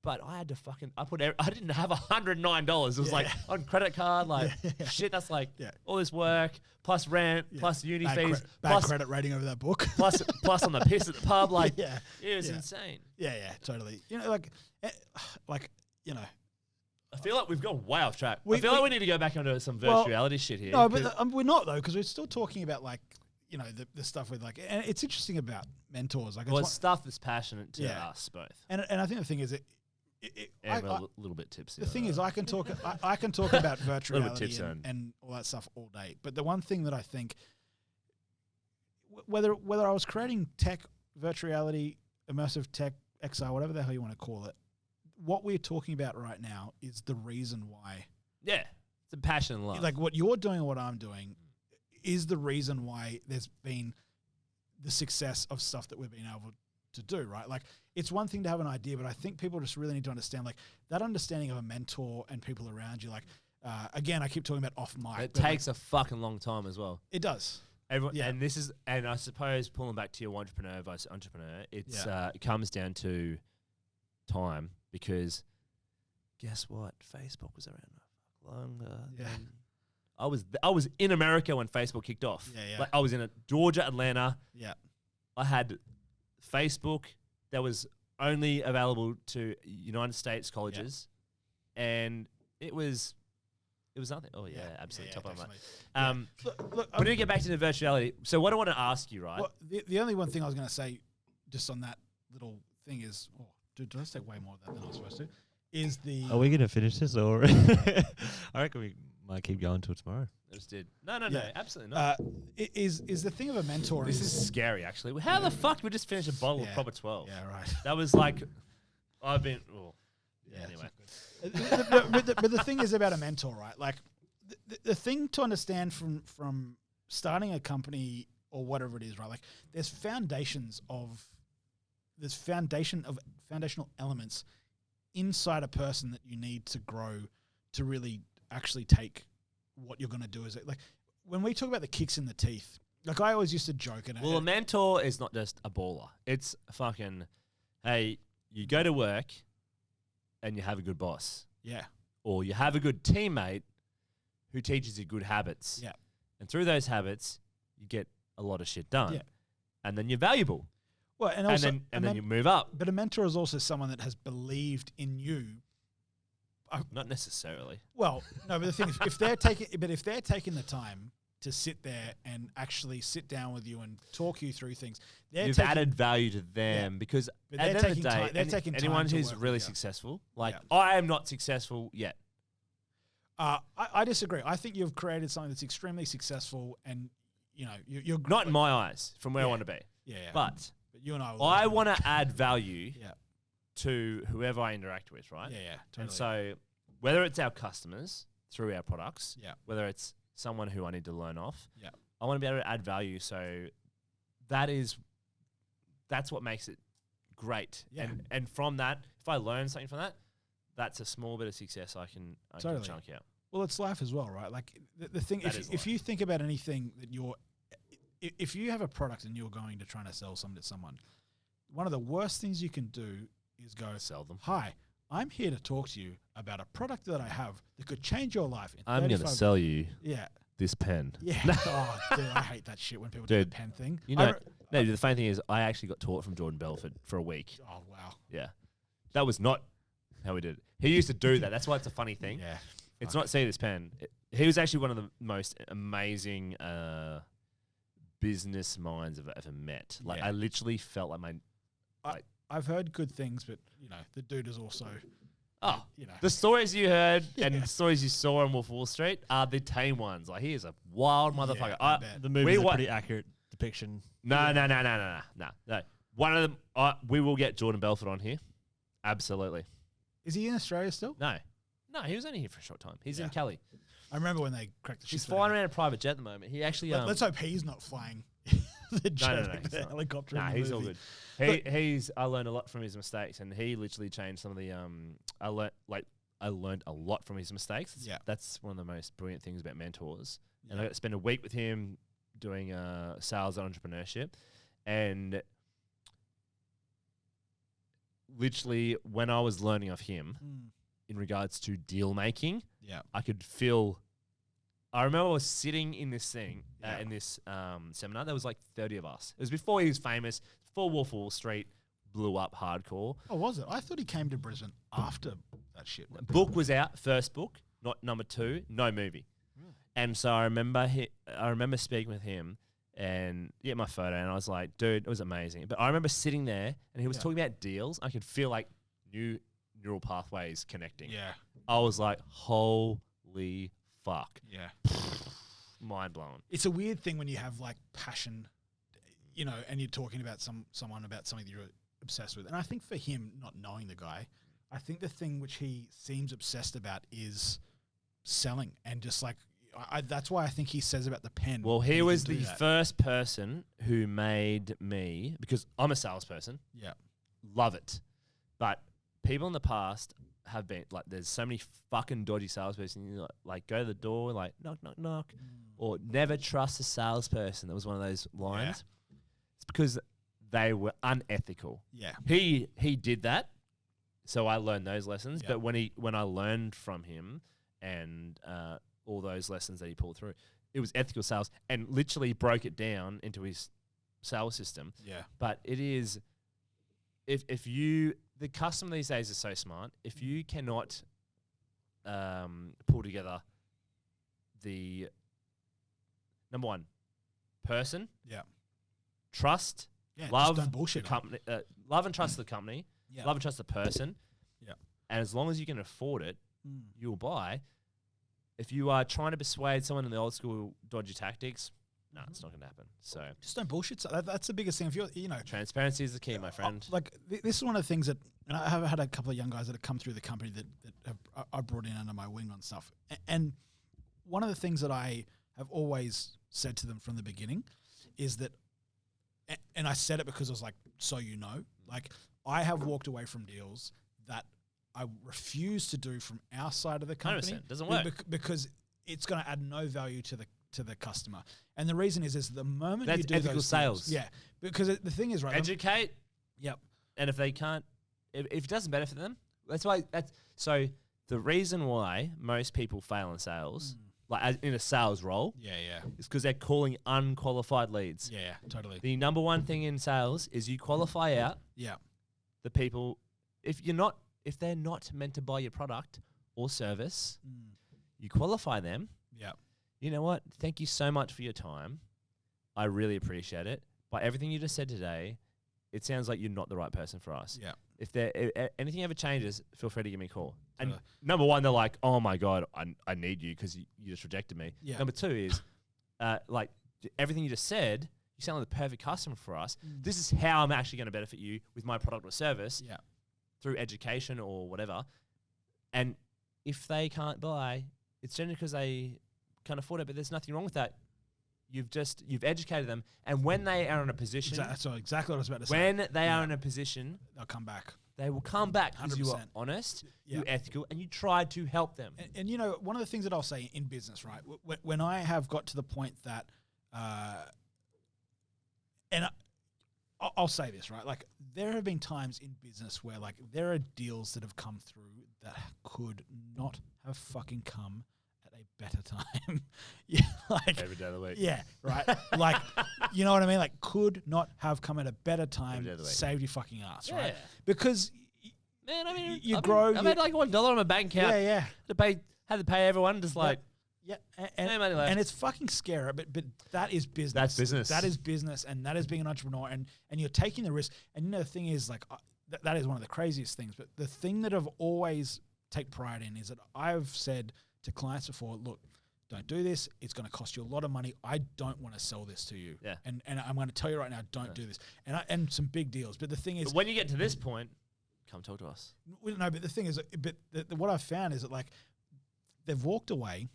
But I had to I didn't have $109. It was like on credit card, like shit. That's like all this work plus rent plus uni fees, bad credit rating over that book, plus on the piss at the pub. Like it was insane. Yeah, totally. You know, like you know. I feel like we've gone way off track. I feel like we need to go back onto some virtual reality shit here. No, but we're not though, because we're still talking about like, you know, the stuff with like, and it's interesting about mentors. Like, it's stuff that's passionate to us both. And I think the thing is, I'm a little bit tipsy. The thing is, I can talk about virtual reality and all that stuff all day. But the one thing that I think, whether I was creating tech, virtual reality, immersive tech, XR, whatever the hell you want to call it, what we're talking about right now is the reason why. Yeah, it's a passion and love. Like what you're doing and what I'm doing is the reason why there's been the success of stuff that we've been able to do, right? Like it's one thing to have an idea, but I think people just really need to understand like that understanding of a mentor and people around you. Like, again, I keep talking about off mic. It takes a fucking long time as well. It does. And I suppose pulling back to your entrepreneur versus entrepreneur, it comes down to time. Because guess what? Facebook was around longer. Yeah. I was in America when Facebook kicked off. Yeah. Like I was in Georgia, Atlanta. Yeah. I had Facebook that was only available to United States colleges, and it was nothing. Oh yeah, absolutely top of my mind. Look, we need to get back to the virtuality. So what I want to ask you, right? Well, the only one thing I was going to say, just on that little thing is. Dude, did I say way more of that than I was supposed to? Is the... Are we going to finish this or... I reckon we might keep going till tomorrow. I just did. No, absolutely not. Is the thing of a mentor... This is scary, actually. How the fuck did we just finish a bottle of proper 12? Yeah, right. That was like... I've been... Oh. Yeah, anyway. But the thing is about a mentor, right? Like, the thing to understand from starting a company or whatever it is, right? Like, there's foundational elements inside a person that you need to grow to really actually take what you're going to do. Is it like when we talk about the kicks in the teeth, like I always used to joke. And a mentor is not just a baller. It's fucking, hey, you go to work and you have a good boss. Yeah. Or you have a good teammate who teaches you good habits. Yeah. And through those habits, you get a lot of shit done. Yeah. And then you're valuable. Well, and also, and then you move up. But a mentor is also someone that has believed in you. Not necessarily. Well, no, but the thing is, if they're taking the time to sit there and actually sit down with you and talk you through things, you've added value to them because at the end of the day, anyone who's really successul, I am not successful yet. I disagree. I think you've created something that's extremely successful, and you're not in my eyes from where I want to be. Yeah. But you and I want to add value. To whoever I interact with, right? Yeah, totally. And so whether it's our customers through our products, whether it's someone who I need to learn off, I want to be able to add value. So that's what makes it great. Yeah. And from that, if I learn something from that, that's a small bit of success I can chunk out. Well, it's life as well, right? Like the thing, if you think about anything that if you have a product and you're going to try to sell something to someone, one of the worst things you can do is go sell them. Hi, I'm here to talk to you about a product that I have that could change your life. I'm going to sell you this pen. Yeah. Oh, dude, I hate that shit when people do the pen thing. The funny thing is I actually got taught from Jordan Belfort for a week. Oh, wow. Yeah. That was not how we did it. He used to do that. That's why it's a funny thing. Yeah. It's not see this pen. He was actually one of the most amazing business minds I've ever met. Like I literally felt like I've heard good things, but the dude is also. The stories you heard and the stories you saw on Wolf of Wall Street are the tame ones. Like he is a wild motherfucker. The movie is a pretty accurate depiction. No. One of them. We will get Jordan Belfort on here. Absolutely. Is he in Australia still? No, he was only here for a short time. He's in Cali. I remember when they cracked the shit. He's flying around a private jet at the moment. He actually. Let's hope he's not flying the jet, the helicopter. Nah, he's all good. I learned a lot from his mistakes, and he literally changed some of the. I learned a lot from his mistakes. That's one of the most brilliant things about mentors. And I got to spend a week with him doing sales and entrepreneurship, and literally when I was learning of him in regards to deal making, I could feel. I remember I was sitting in this thing, in this seminar. There was like 30 of us. It was before he was famous, before Wolf of Wall Street blew up hardcore. Oh, was it? I thought he came to Brisbane after that shit. Book was out, first book, not number 2, no movie. Really? And so I remember speaking with him and get my photo, and I was like, dude, it was amazing. But I remember sitting there, and he was talking about deals. I could feel like new neural pathways connecting. Yeah. I was like, holy fuck. Yeah. Mind blown. It's a weird thing when you have like passion, and you're talking about someone about something that you're obsessed with. And I think for him, not knowing the guy, I think the thing which he seems obsessed about is selling, and just like that's why I think he says about the pen. Well, he was the first person who made me, because I'm a salesperson. Yeah. Love it. But people in the past have been like, there's so many fucking dodgy salespeople. You like go to the door, like knock, knock, knock, or never trust a salesperson. That was one of those lines. Yeah. It's because they were unethical. Yeah, he did that, so I learned those lessons. But when I learned from him and all those lessons that he pulled through, it was ethical sales, and literally broke it down into his sales system. Yeah, but it is the customer these days is so smart. If you cannot pull together the number one person, trust, love, don't bullshit the company, love and trust the company, love and trust the person, and as long as you can afford it, you'll buy. If you are trying to persuade someone in the old school dodgy tactics, no, it's not going to happen. So just don't bullshit. So that's the biggest thing. If you're, transparency is the key, my friend. This is one of the things that, and I have had a couple of young guys that have come through the company that I brought in under my wing on stuff. And one of the things that I have always said to them from the beginning is that, and I said it because I was like, like I have walked away from deals that I refuse to do from our side of the company. 100%. Doesn't work. Because it's going to add no value to the customer. And the reason is the moment that's you do ethical those sales. Deals, because the thing is, right, educate. Yep. And if they can't, if it doesn't benefit them, so the reason why most people fail in sales like in a sales role. Yeah, yeah. It's because they're calling unqualified leads. Yeah, totally. The number one thing in sales is you qualify out the people. If they're not meant to buy your product or service, you qualify them. Yeah. You know what? Thank you so much for your time. I really appreciate it. But everything you just said today, it sounds like you're not the right person for us. Yeah. If anything ever changes, feel free to give me a call. And number one, they're like, oh my God, I need you because you just rejected me. Yeah. Number two is, like everything you just said, you sound like the perfect customer for us. This is how I'm actually going to benefit you with my product or service through education or whatever. And if they can't buy, it's generally because they can't afford it, but there's nothing wrong with that. You've educated them, and when they are in a position, that's exactly what I was about to say. When they are in a position, they'll come back. They will come back because you were 100%. honest, you're ethical, and you tried to help them. And you know, one of the things that I'll say in business, right? When I have got to the point that, I'll say this, right? Like there have been times in business where like there are deals that have come through that could not have fucking come a better time. Yeah, like every day of the week. Yeah, right. Like, you know what I mean? Like, could not have come at a better time. Saved your fucking ass, right? Because, man, I mean, I made like $1 on my bank account. Yeah. Had to pay everyone, just like. Yeah, and it's fucking scary, but that is business. That's business. That is business, and that is being an entrepreneur, and you're taking the risk. And you know, the thing is, like, that is one of the craziest things. But the thing that I've always take pride in is that I've said to clients before, look, don't do this. It's going to cost you a lot of money. I don't want to sell this to you. Yeah. And I'm going to tell you right now, don't do this. And some big deals. But the thing is, but when you get to this point, come talk to us. No, but the thing is, what I've found is that like they've walked away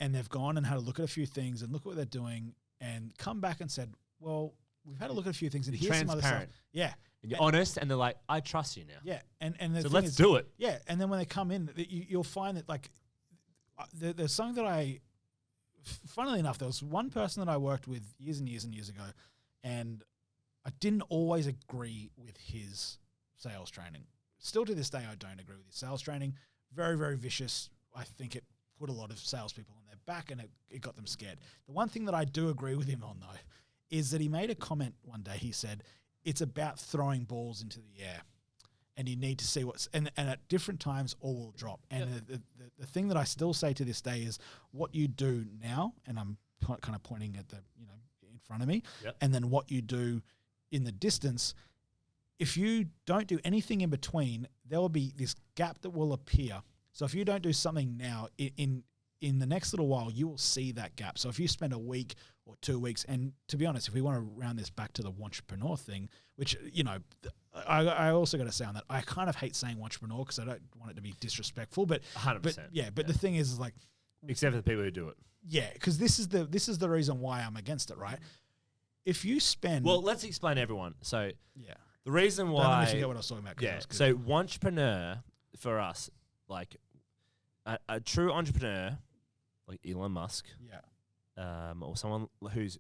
and they've gone and had a look at a few things and look at what they're doing and come back and said, well, we've had a look at a few things and here's some other stuff. Yeah. And you're honest, and they're like, I trust you now. Yeah. And so let's do it. Yeah. And then when they come in, you'll find that like, there's something that funnily enough, there was one person that I worked with years and years and years ago, and I didn't always agree with his sales training. Still to this day, I don't agree with his sales training. Very, very vicious. I think it put a lot of salespeople on their back, and it got them scared. The one thing that I do agree with him on, though, is that he made a comment one day. He said, it's about throwing balls into the air. And you need to see and at different times all will drop. And the thing that I still say to this day is what you do now, and I'm kind of pointing at in front of me, and then what you do in the distance. If you don't do anything in between, there will be this gap that will appear. So if you don't do something now, in the next little while, you will see that gap. So if you spend a week or 2 weeks, and to be honest, if we want to round this back to the entrepreneur thing, which, I also got to say on that, I kind of hate saying entrepreneur because I don't want it to be disrespectful, but 100%. But the thing is like, except for the people who do it. Yeah, because this is the reason why I'm against it, right? If you spend, well, let's explain to everyone. So the reason Don't why, let me forget what I was talking about. Yeah. So entrepreneur for us, like a true entrepreneur, like Elon Musk, or someone who's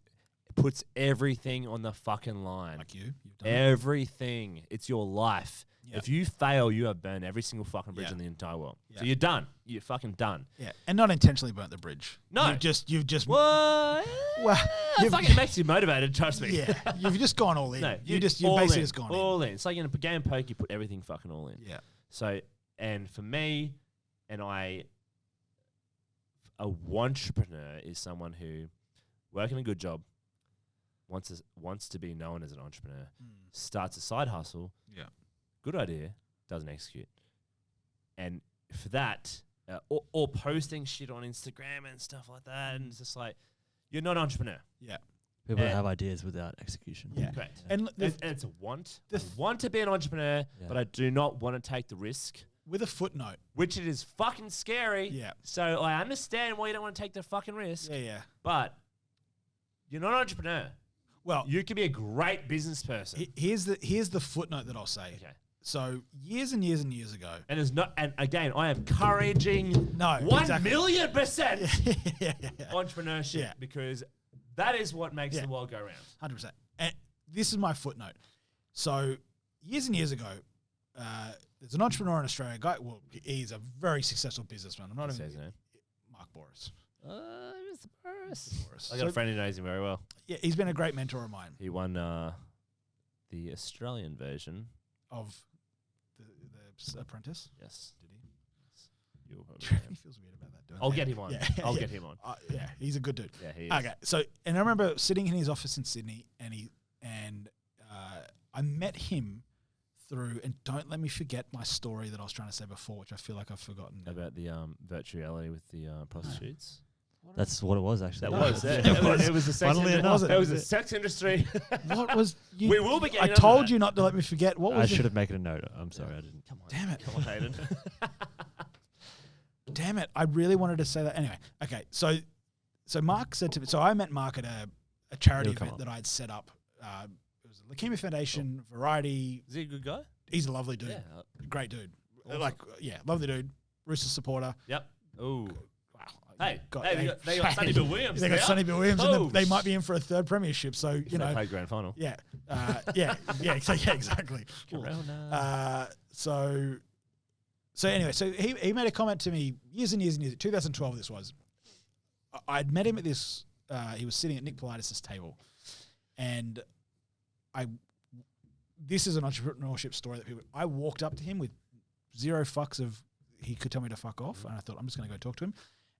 puts everything on the fucking line. Like you've done everything. It's your life. Yep. If you fail, you have burned every single fucking bridge in the entire world. So you're done. You're fucking done. Yeah, and not intentionally burnt the bridge. No, you've just. What? Well, it makes you motivated. Trust me. Yeah, you've just gone all in. No, you've basically just gone all in. It's like in a game of poker, you put everything fucking all in. Yeah. So, and for me, a entrepreneur is someone who working a good job, wants to be known as an entrepreneur, starts a side hustle, good idea, doesn't execute. And for that, or posting shit on Instagram and stuff like that, and it's just like, you're not an entrepreneur. Yeah. People that have ideas without execution. Yeah. Correct. And it's a want. I want to be an entrepreneur, but I do not want to take the risk. With a footnote. Which it is fucking scary. Yeah. So I understand why you don't want to take the fucking risk. Yeah. But you're not an entrepreneur. Well, you could be a great business person. Here's the footnote that I'll say. Okay. So years and years and years ago, and again, I am encouraging 1,000,000% entrepreneurship because that is what makes the world go round. 100%. And this is my footnote. So years and years ago, there's an entrepreneur in Australia. Guy, well, he's a very successful businessman. I'm not even name. Mark Boris. Mr. Boris. I got a friend who knows him very well. Yeah, he's been a great mentor of mine. He won the Australian version of the Apprentice. Yes. Did he? You'll probably He feels weird about that. I'll get him on. Yeah. I'll get him on. Yeah, he's a good dude. Yeah, he is. Okay, so and I remember sitting in his office in Sydney, and I met him through. And don't let me forget my story that I was trying to say before, which I feel like I've forgotten About the virtual reality with the prostitutes. That's what it was, actually. It was a sex Funnily industry. enough, It was a sex industry. What was you? We will be getting I onto told that. you not to let me forget. What was I should have made a note. I'm sorry, I didn't. Come on. Damn it. Come on, Hayden. Damn it. I really wanted to say that. Anyway, okay. So Mark said to me, so I met Mark at a charity He'll come event on. that I'd set up. It was a Leukemia Foundation, Variety. Is he a good guy? He's a lovely dude. Yeah. Great dude. Awesome. Lovely dude. Roosters supporter. Yep. Ooh. Wow. Hey, they got Sonny Bill Williams. They got now. Sonny Bill Williams, Oh, and they might be in for a third premiership. So, They played grand final. yeah. Exactly. Corona. So anyway, so he made a comment to me years and years and years. 2012, this was. I'd met him at this. He was sitting at Nick Politis' table, and this is an entrepreneurship story that people. I walked up to him with zero fucks of. He could tell me to fuck off, and I thought I'm just going to go talk to him.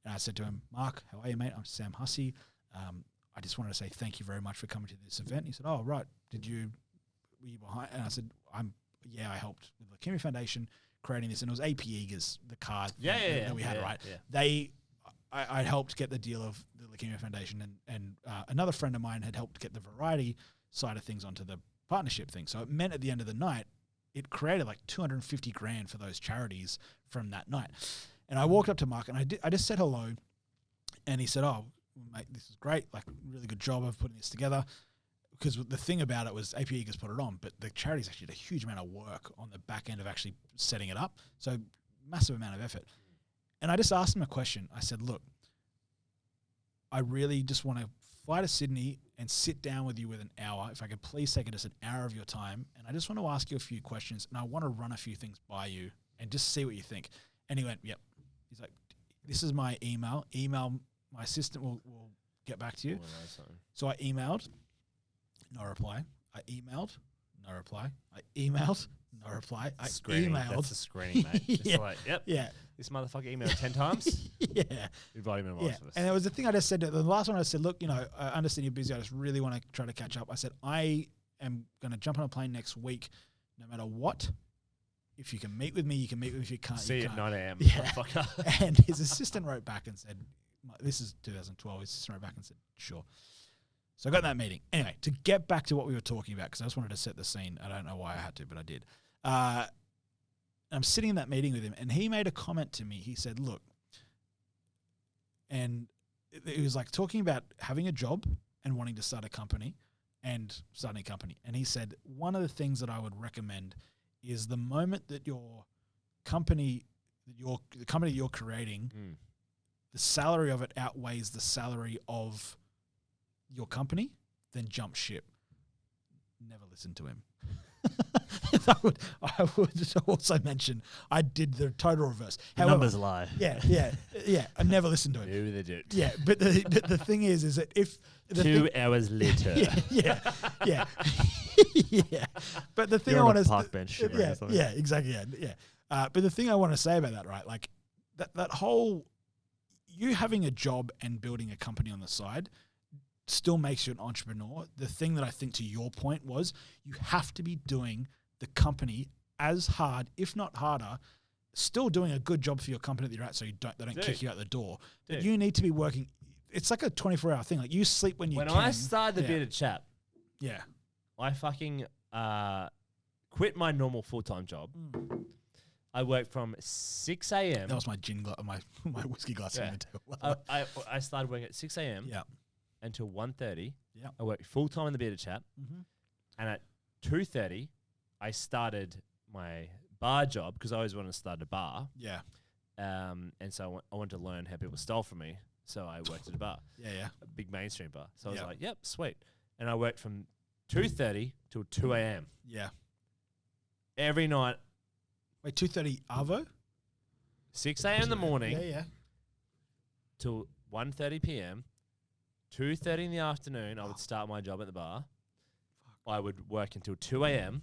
And I said to him, "Mark, how are you, mate? I'm Sam Hussey. I just wanted to say thank you very much for coming to this event." And he said, "Oh, right. Were you behind?" And I said, I helped with the Leukemia Foundation creating this, and it was AP Eagers, the card that we had, right? Yeah. I helped get the deal of the Leukemia Foundation, and another friend of mine had helped get the Variety side of things onto the partnership thing. So it meant at the end of the night, it created like $250,000 for those charities from that night. And I walked up to Mark, and I just said hello, and he said, "Oh, mate, this is great. Like, really good job of putting this together." Because the thing about it was AP Eagers put it on, but the charities actually did a huge amount of work on the back end of actually setting it up. So massive amount of effort. And I just asked him a question. I said, "Look, I really just want to fly to Sydney and sit down with you with an hour. If I could please take just an hour of your time. And I just want to ask you a few questions, and I want to run a few things by you and just see what you think." And he went, "Yep." He's like, "This is my email. Email, my assistant will get back to you." So I emailed, no reply. I emailed, no reply. I emailed, no reply. I emailed. That's a screening, mate. It's like, yep. Yeah. This motherfucker emailed 10 times. Yeah. Invite him in my Yeah. office. And it was the thing I just said. The last one I said, "Look, I understand you're busy. I just really want to try to catch up." I said, "I am going to jump on a plane next week, no matter what. If you can meet with me, you can meet with me. If you can't, See you you can't." at 9 a.m. Yeah. Motherfucker. And his assistant wrote back and said, this is 2012. His assistant wrote back and said, "Sure." So I got that meeting. Anyway, to get back to what we were talking about, because I just wanted to set the scene. I don't know why I had to, but I did. I'm sitting in that meeting with him, and he made a comment to me. He said, "Look," and it was like talking about having a job and wanting to start a company and starting a company. And he said, "One of the things that I would recommend is the moment that your company, the company that you're creating, the salary of it outweighs the salary of your company, then jump ship." Never listen to him. I would also mention I did the total reverse. However, Numbers lie. Yeah. I never listened to him. Who they did. Yeah, but the thing is that if the 2 hours later. yeah. But the thing You're I on want a to park bench. shivering or something. yeah, exactly, yeah. But the thing I want to say about that, right? Like that whole you having a job and building a company on the side still makes you an entrepreneur. The thing that I think, to your point, was you have to be doing the company as hard, if not harder, still doing a good job for your company that you're at, so they don't kick you out the door. But you need to be working. It's like a 24-hour thing. Like, you sleep when you can. When I started the Bearded Chap, I fucking quit my normal full-time job. I worked from 6 a.m. That was my my whiskey glass. I started working at 6 a.m. Until 1:30. I worked full-time in the Bearded Chap. And at 2:30, I started my bar job, because I always wanted to start a bar. And so I wanted to learn how people stole from me. So I worked at a bar. A big mainstream bar. So I was like, yep, sweet. And I worked from 2:30 till 2 a.m. Every night. Wait, 2:30 Arvo? 6 a.m. in the morning. Yeah. Till 1:30 p.m., 2:30 in the afternoon, I would start my job at the bar. I would work until 2 a.m.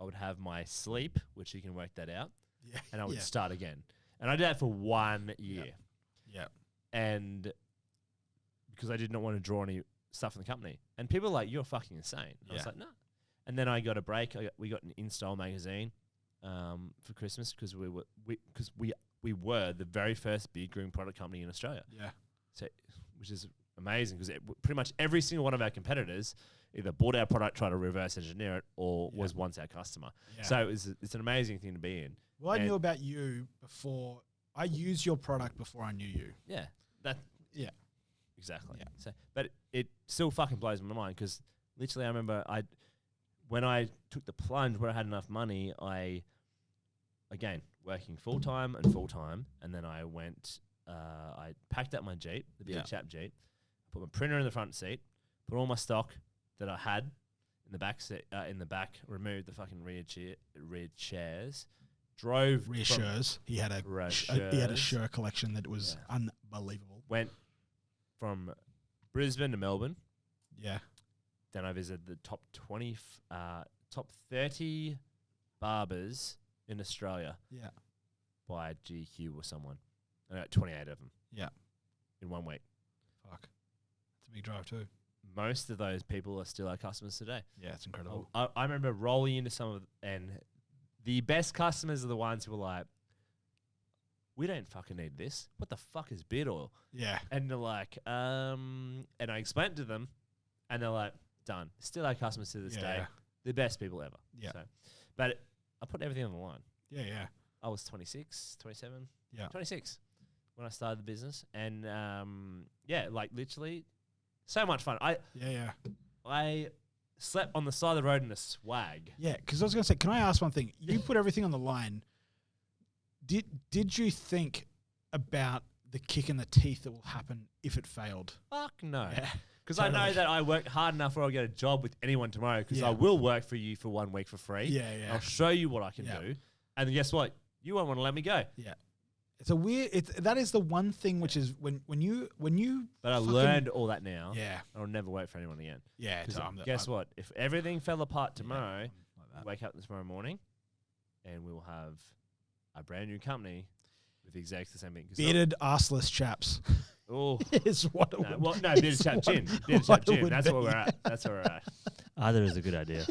I would have my sleep, which you can work that out. Yeah. And I would start again. And I did that for 1 year. Yeah. And because I did not want to draw any stuff in the company. And people were like, you're fucking insane. I was like, no. And then I got a break. We got an In-Style magazine for Christmas because we were the very first beard grooming product company in Australia. Yeah. So, which is amazing because pretty much every single one of our competitors either bought our product, tried to reverse engineer it, or was once our customer. Yeah. So it's an amazing thing to be in. Well, I knew about you before. I used your product before I knew you. Yeah. Yeah. Exactly. Yeah. So, but it still fucking blows my mind because literally I remember when I took the plunge where I had enough money, again, working full-time, and then I went, I packed up my Jeep, the big chap Jeep, put my printer in the front seat, put all my stock that I had in the back, removed the fucking rear chairs, drove rear chairs. He had a shirt collection that was unbelievable. Went from Brisbane to Melbourne. Yeah. Then I visited the top 30 barbers in Australia. Yeah. By GQ or someone. I got 28 of them. Yeah. In 1 week. Fuck. It's a big drive too. Most of those people are still our customers today. Yeah, it's incredible. I remember rolling into some of and the best customers are the ones who are like, we don't fucking need this. What the fuck is beard oil? Yeah. And they're like, and I explained to them, and they're like, done. Still our customers to this day. The best people ever. Yeah. So, but I put everything on the line. Yeah, yeah. I was 26, 27. Yeah. 26 when I started the business. And, like literally so much fun. I slept on the side of the road in a swag. Yeah, because I was going to say, can I ask one thing? You put everything on the line. Did you think about the kick in the teeth that will happen if it failed? Fuck no. Yeah, because I know that I work hard enough where I'll get a job with anyone tomorrow because I will work for you for 1 week for free. Yeah, yeah. I'll show you what I can do. And guess what? You won't want to let me go. Yeah. It's a weird. That is the one thing which is when you. But I learned all that now. Yeah. I'll never work for anyone again. Yeah. Guess what? If everything fell apart tomorrow, wake up tomorrow morning, and we will have a brand new company with the exact same thing. Bearded, arseless chaps. Oh, is what it would. Well, no, bearded chap gin. Bearded chap gin. That's where we're at. That's where we're at. Either is a good idea.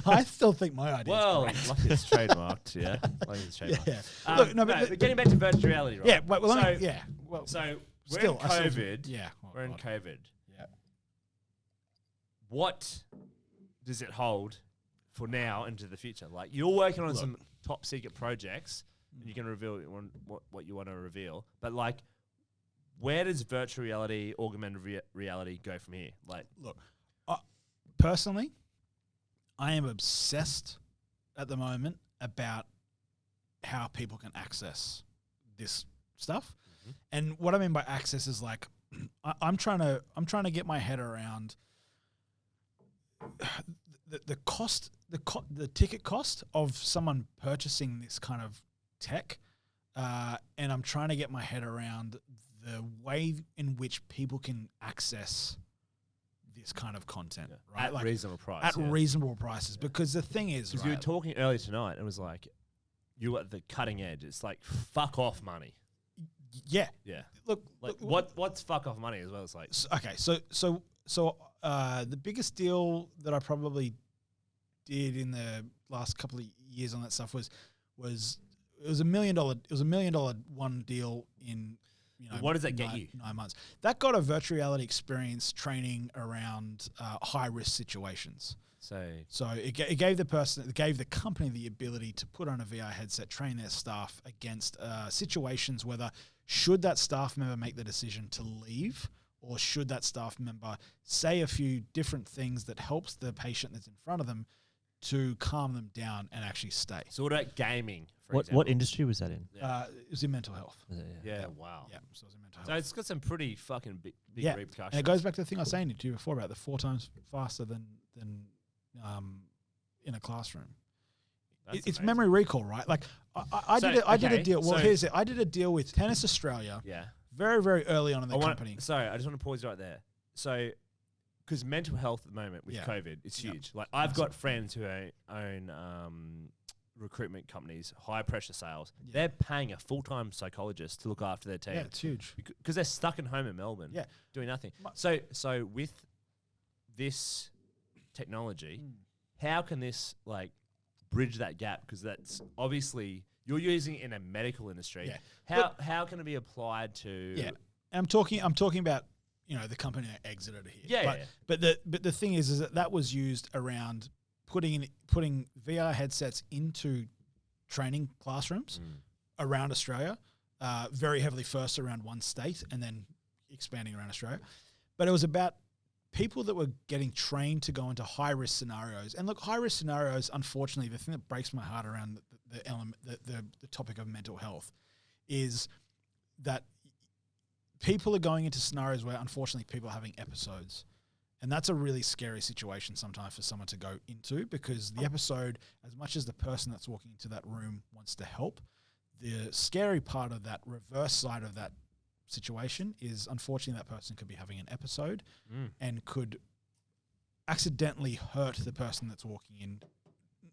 I still think my idea. Well, is lucky it's trademarked. Yeah, lucky it's trademarked. Yeah. Look, but getting back to virtual reality, right? Yeah. So we're still, in COVID. Yeah. We're in COVID. Yeah. What does it hold for now into the future? Like you're working on some top secret projects, and you can reveal what you want to reveal. But like, where does virtual reality, augmented reality go from here? Like, look, personally, I am obsessed at the moment about how people can access this stuff. Mm-hmm. And what I mean by access is like, I'm trying to get my head around the cost, the ticket cost of someone purchasing this kind of tech, and I'm trying to get my head around the way in which people can access this kind of content, right? At reasonable price. At reasonable prices, because the thing is, because you were talking earlier tonight, it was like you were at the cutting edge. It's like fuck off money. Yeah. Yeah. Look, what's fuck off money as well? It's like so the biggest deal that I probably did in the last couple of years on that stuff was it was $1 million. It was $1 million one deal in. What does that get you? 9 months. That got a virtual reality experience training around high risk situations. So it gave the company the ability to put on a VR headset, train their staff against situations, whether should that staff member make the decision to leave, or should that staff member say a few different things that helps the patient that's in front of them to calm them down and actually stay. So what about gaming? What industry was that in? It was in mental health. Yeah, wow. Yeah, so it was in mental health. So it's got some pretty fucking big repercussions. And it goes back to the thing I was saying to you before about the 4 times faster than in a classroom. It's memory recall, right? Like I did a deal. Well, here's it. I did a deal with Tennis Australia. Yeah. very, very early on in the company. Sorry, I just want to pause right there. So, because mental health at the moment with COVID, it's huge. Like I've got friends who own recruitment companies, high pressure sales. They're paying a full-time psychologist to look after their team. Yeah, it's huge. Because they're stuck at home in Melbourne doing nothing. So with this technology, how can this like bridge that gap? Because that's obviously you're using it in a medical industry. How can it be applied to? Yeah, I'm talking about the company that exited here. But the thing is that was used around putting VR headsets into training classrooms around Australia, very heavily first around one state and then expanding around Australia. But it was about people that were getting trained to go into high-risk scenarios. And look, high-risk scenarios, unfortunately, the thing that breaks my heart around the topic of mental health is that people are going into scenarios where, unfortunately, people are having episodes. And that's a really scary situation sometimes for someone to go into, because the episode, as much as the person that's walking into that room wants to help, the scary part of that reverse side of that situation is, unfortunately, that person could be having an episode and could accidentally hurt the person that's walking in.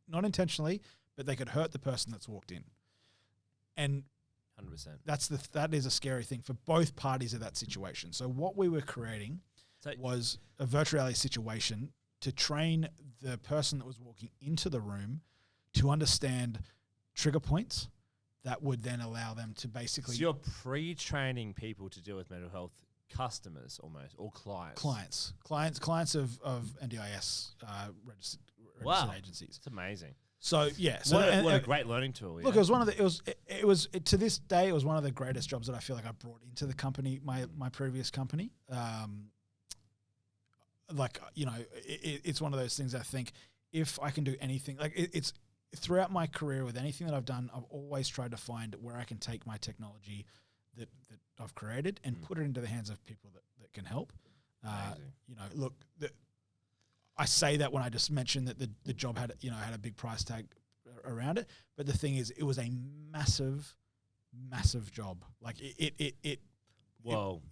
Not intentionally, but they could hurt the person that's walked in. And 100%. That is a scary thing for both parties of that situation. So what we were creating was a virtual reality situation to train the person that was walking into the room to understand trigger points that would then allow them to basically... So you're pre-training people to deal with mental health customers almost, or clients? Clients of NDIS registered agencies. It's amazing. So what a great learning tool. Look, it was one of the it was to this day it was one of the greatest jobs that I feel like I brought into the company, my previous company. It's one of those things I think if I can do anything, like it's throughout my career with anything that I've done, I've always tried to find where I can take my technology that I've created and put it into the hands of people that can help. Look, I say that when I just mentioned that the job had a big price tag around it, but the thing is, it was a massive job. Like mental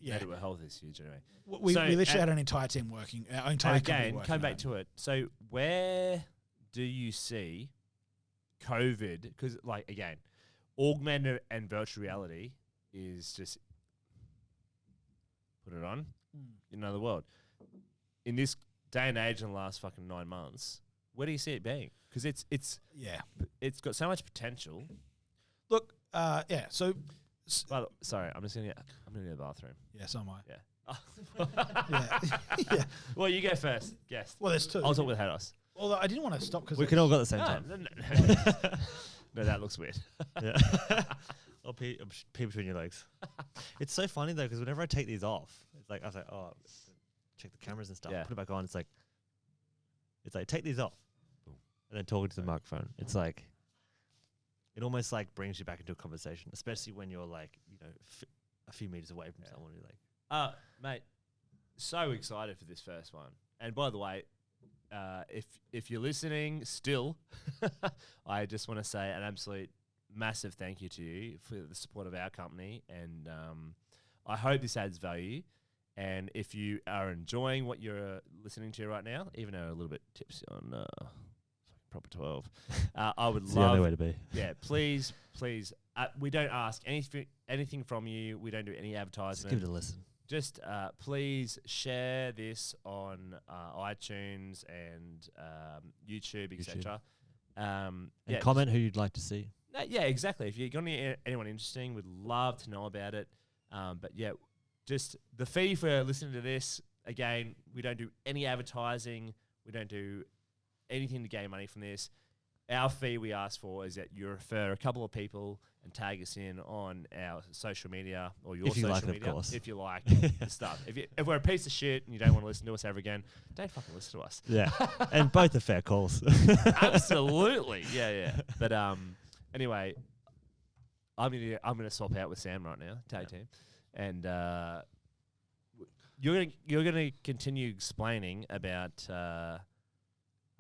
health is huge anyway. We literally had an entire team working. Our entire company working. Come back to it. So where do you see COVID? Because augmented and virtual reality is just put it on in another world. In this day and age, in the last fucking 9 months, where do you see it being? Because it's got so much potential. Look, So. Sorry, I'm gonna go to the bathroom. Yeah, so am I. Yeah. Yeah. Well, you go first. Yes. Well, there's two. I'll talk with Hados. Although I didn't want to stop because we can all go at the same time. No, that looks weird. Yeah. I'll pee between your legs. It's so funny though, because whenever I take these off, it's like I was like, oh, check the cameras and stuff. Put it back on. It's like take these off, and then talking to the microphone. It's like it almost like brings you back into a conversation, especially when you're like a few meters away from someone. You're like, mate, so excited for this first one. And by the way, if you're listening still, I just want to say an absolute massive thank you to you for the support of our company, and I hope this adds value. And if you are enjoying what you're listening to right now, even though a little bit tipsy on proper 12, I would love... the only way to be. Yeah, please. We don't ask anything from you. We don't do any advertisement. Just give it a listen. Just please share this on iTunes and YouTube, etc. And comment who you'd like to see. Yeah, exactly. If you've got anyone interesting, we'd love to know about it. But yeah, just the fee for listening to this, again, we don't do any advertising. We don't do anything to gain money from this. Our fee we ask for is that you refer a couple of people and tag us in on our social media or your social media. Of course. If you like the stuff. If we're a piece of shit and you don't want to listen to us ever again, don't fucking listen to us. Yeah. And both are fair calls. Absolutely. Yeah. But anyway, I'm gonna swap out with Sam right now, tag team. And you're gonna continue explaining about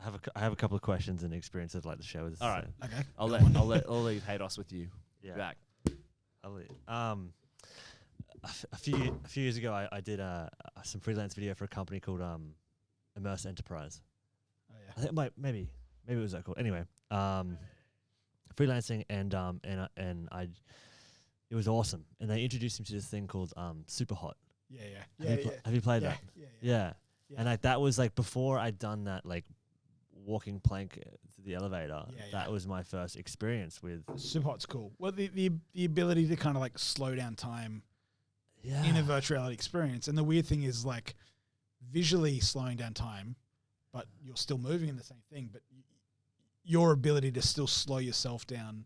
I have a couple of questions and experiences like the show is. All right. Okay. I'll leave Hados with you. Yeah. Back. a few years ago, I did some freelance video for a company called Immerse Enterprise. Oh yeah. I think maybe it was that called. Anyway, freelancing and it was awesome. And they introduced me to this thing called Superhot. Yeah. Have you played that? Yeah. And like that was like before I'd done that like walking plank to the elevator. That was my first experience with Superhot's cool. Well, the ability to kind of like slow down time in a virtual reality experience. And the weird thing is like visually slowing down time, but you're still moving in the same thing. But your ability to still slow yourself down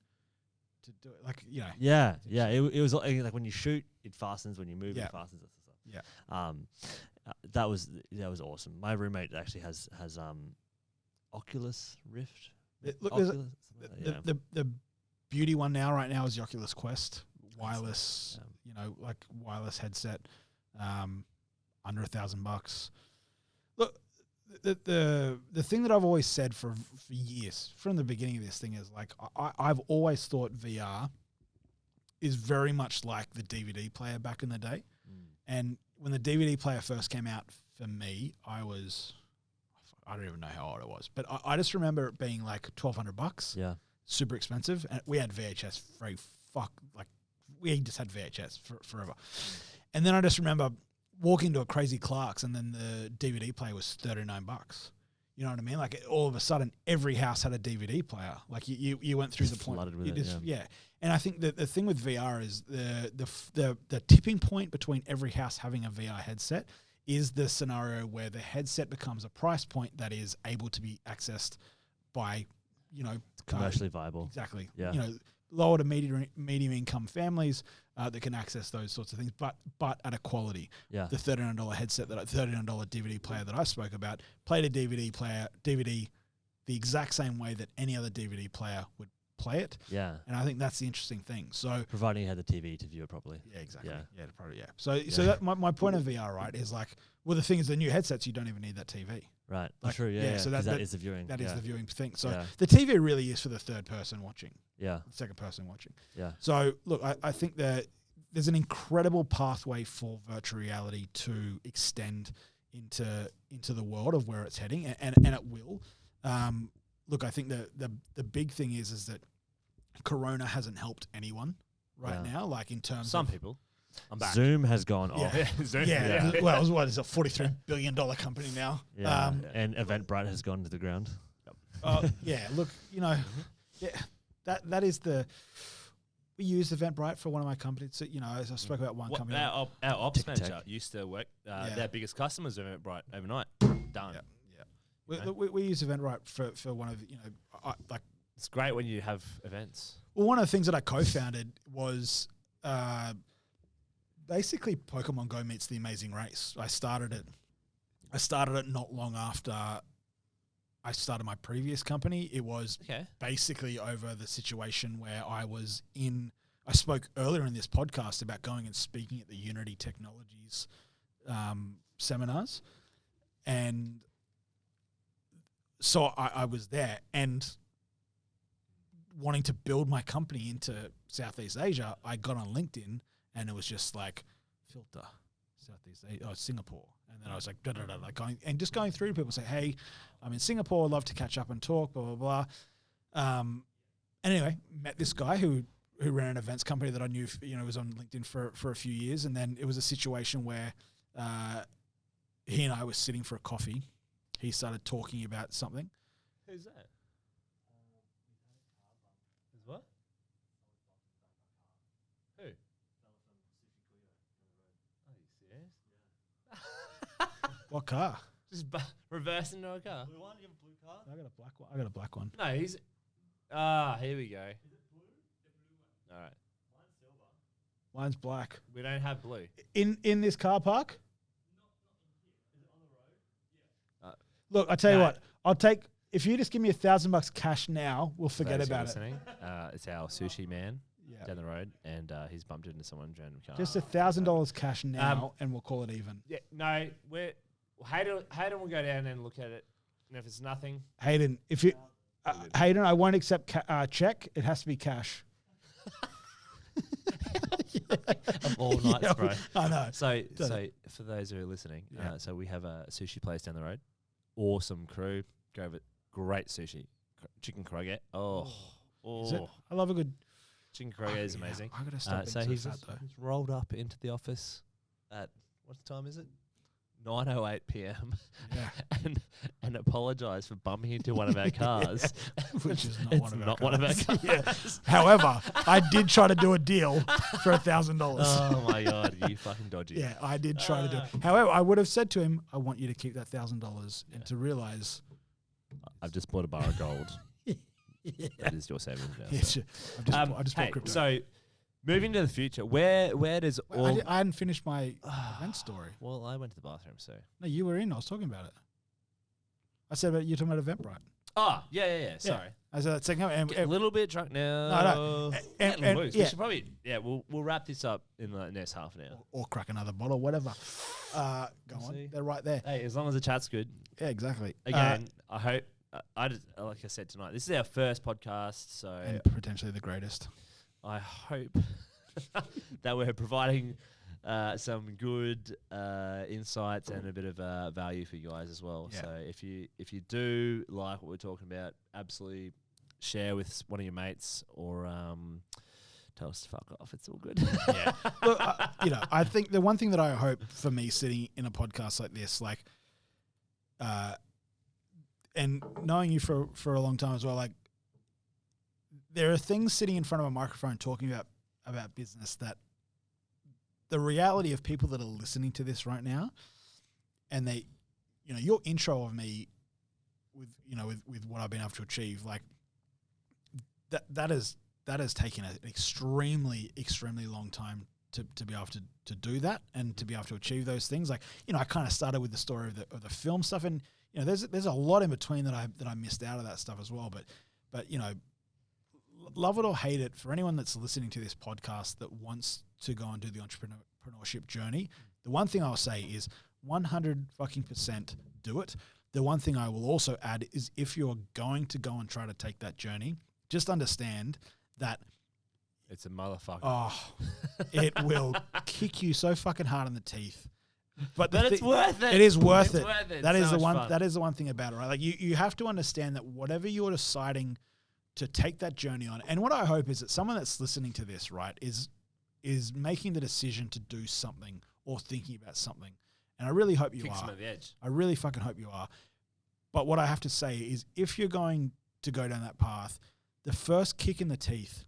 to do it, like It was like when you shoot, it fastens. When you move, it fastens. That sort of stuff. That was awesome. My roommate actually has Oculus Rift. The beauty one right now is the Oculus Quest wireless. Like wireless headset, under $1,000. Look, the thing that I've always said for years from the beginning of this thing is like I've always thought VR is very much like the DVD player back in the day. And when the DVD player first came out for me, I don't even know how old it was, but I just remember it being like $1,200. Yeah, super expensive, and we had VHS we just had VHS forever. And then I just remember walking to a Crazy Clark's, and then the DVD player was $39. You know what I mean? Like all of a sudden, every house had a DVD player. Like you went through the point. Flooded with it. Yeah. And I think that the thing with VR is the tipping point between every house having a VR headset is the scenario where the headset becomes a price point that is able to be accessed by, commercially viable. Exactly. Yeah. Lower to medium income families that can access those sorts of things, but at a quality. Yeah. The $39 headset, $39 DVD player that I spoke about, played a DVD the exact same way that any other DVD player would play it. Yeah. And I think that's the interesting thing. So providing you had the TV to view it properly. Yeah, exactly. Yeah, probably, yeah. So that my point of VR, right, is like, well, the thing is the new headsets, you don't even need that TV. Right. Like, true. Yeah. So that is the viewing. That is the viewing thing. So Yeah. the TV really is for the third person watching. Yeah. The second person watching. Yeah. So look, I think that there's an incredible pathway for virtual reality to extend into the world of where it's heading, and it will. Look, I think the big thing is that Corona hasn't helped anyone now. Like in terms some of people. I'm back. Zoom has gone off. Zoom. Yeah. Well, what is a $43 billion company now? Yeah. And Eventbrite has gone to the ground. Yeah. Look, that is we use Eventbrite for one of my companies. So, as I spoke about one company. Our ops manager used to work. Their biggest customers are Eventbrite overnight. Done. Yeah. We use Eventbrite for one of it's great when you have events. Well, one of the things that I co-founded was basically Pokemon Go meets The Amazing Race. I started it not long after I started my previous company. It was basically over the situation where I spoke earlier in this podcast about going and speaking at the Unity Technologies seminars. And so I was there and wanting to build my company into Southeast Asia. I got on LinkedIn and it was just like filter Southeast Asia, Singapore. And then I was like, going through to people say, hey, I'm in Singapore. I'd love to catch up and talk, blah, blah, blah. Anyway, met this guy who ran an events company that I knew, was on LinkedIn for a few years. And then it was a situation where he and I were sitting for a coffee. He started talking about something. Who's that? What? Who? Are you serious? What car? Just reverse into a car. Blue one? You have a blue car? I got a black one. I got a black one. No, he's. Here we go. Is it blue? All right. Mine's silver. Mine's black. We don't have blue. In this car park? Is it on the road? Yeah. Look, I tell you what. I'll take. If you just give me $1,000 cash now, we'll forget about it. It's our sushi man Yeah. down the road, and he's bumped into someone's random car. Just $1,000 cash now, and we'll call it even. Yeah, no, Hayden will go down and look at it, and if it's nothing, Hayden, Hayden, I won't accept check. It has to be cash. I'm all nights, bro. I know. So for those who are listening, so we have a sushi place down the road. Awesome crew. Go over. Great sushi. Chicken karaage. Is it? I love a good chicken karaage is amazing. I gotta stop. So he's rolled up into the office at what time is it? 9:08 p.m. Yeah. and apologised for bumping into one of our cars, which is not one of our cars. Yeah. However, I did try to do a deal for $1,000. Oh my god, you fucking dodgy! Yeah, I did try to do it. However, I would have said to him, "I want you to keep that $1,000," and to realise I've just bought a bar of gold. That is your savings now. I just bought crypto. So, moving to the future, where does all... I hadn't finished my event story. Well, I went to the bathroom, so... No, you were in. I was talking about it. I said you're talking about Eventbrite. Oh, yeah. Sorry. I said that second. A little bit drunk now. No. And we should probably... Yeah, we'll wrap this up in the next half an hour. Or crack another bottle, whatever. Go on. They're right there. Hey, as long as the chat's good. Yeah, exactly. Again, I hope... like I said tonight, this is our first podcast, so... And potentially the greatest. I hope that we're providing some good insights and a bit of value for you guys as well. Yeah. So if you do like what we're talking about, absolutely share with one of your mates or tell us to fuck off. It's all good. Yeah. Look, I think the one thing that I hope for me sitting in a podcast like this, like, and knowing you for a long time as well, like, there are things sitting in front of a microphone talking about business that the reality of people that are listening to this right now, and they, your intro of me with what I've been able to achieve, like that has taken an extremely long time to be able to do that and to be able to achieve those things. Like, I kind of started with the story of the film stuff, and there's a lot in between that I missed out of that stuff as well. But love it or hate it, for anyone that's listening to this podcast that wants to go and do the entrepreneurship journey, the one thing I'll say is 100% do it. The one thing I will also add is, if you're going to go and try to take that journey, just understand that it's a motherfucker. Oh, it will kick you so fucking hard in the teeth. But it's worth it. It is worth it. Worth it. That is so the one. fun. That is the one thing about it, right? Like, you have to understand that whatever you're deciding to take that journey on, and what I hope is that someone that's listening to this, right, is making the decision to do something or thinking about something. And I really hope you Kicks are. them over the edge. I really fucking hope you are. But what I have to say is, if you're going to go down that path, the first kick in the teeth,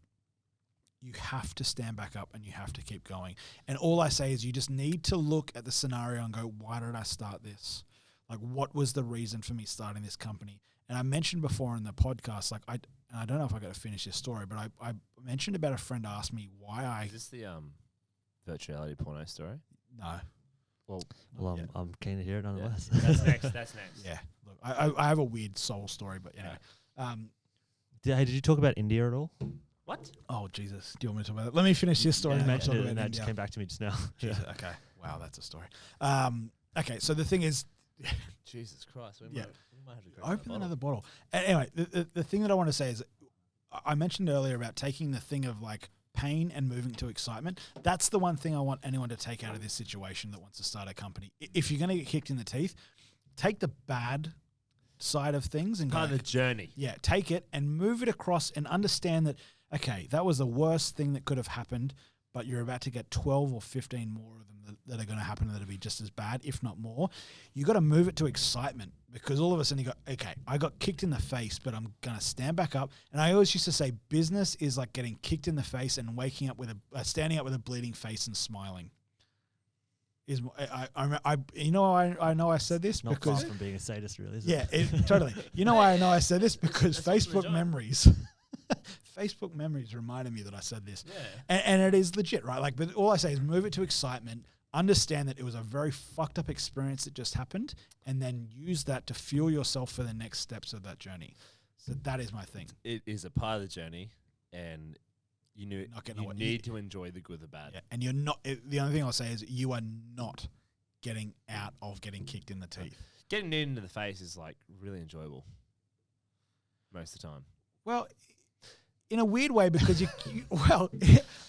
you have to stand back up and you have to keep going. And all I say is, you just need to look at the scenario and go, why did I start this? Like, what was the reason for me starting this company? And I mentioned before in the podcast, like, I don't know if I got to finish this story, but I mentioned about a friend asked me why I... Is this the virtual reality porno story? No. Well, I'm keen to hear it nonetheless. Yeah. That's next. Yeah. Look, I have a weird soul story, but anyway. Did you talk about India at all? What? Oh, Jesus. Do you want me to talk about that? Let me finish this story. You and then I'll mentioned talk it, about and that India. just came back to me just now. Jesus, okay. Wow, that's a story. Okay, so the thing is... Jesus Christ. We might have to open another bottle. Anyway, the thing that I want to say is, I mentioned earlier about taking the thing of, like, pain and moving to excitement. That's the one thing I want anyone to take out of this situation that wants to start a company. If you're going to get kicked in the teeth, take the bad side of things and part of the journey. Yeah, take it and move it across and understand that, okay, that was the worst thing that could have happened, but you're about to get 12 or 15 more of them that are going to happen that'll be just as bad, if not more. You got to move it to excitement, because all of a sudden you go, okay, I got kicked in the face, but I'm going to stand back up. And I always used to say, business is like getting kicked in the face and waking up with standing up with a bleeding face and smiling. I know I said this Not because far from being a sadist, really, is it? yeah, totally. You know why I know I said this? Because Facebook memories. Facebook memories reminded me that I said this. Yeah. And it is legit, right? Like, but all I say is move it to excitement, understand that it was a very fucked up experience that just happened, and then use that to fuel yourself for the next steps of that journey. So that is my thing. It is a part of the journey, and you need to enjoy the good, the bad. Yeah. And you're not, the only thing I'll say is, you are not getting out of getting kicked in the teeth. Getting it into the face is, like, really enjoyable most of the time. Well, in a weird way because well,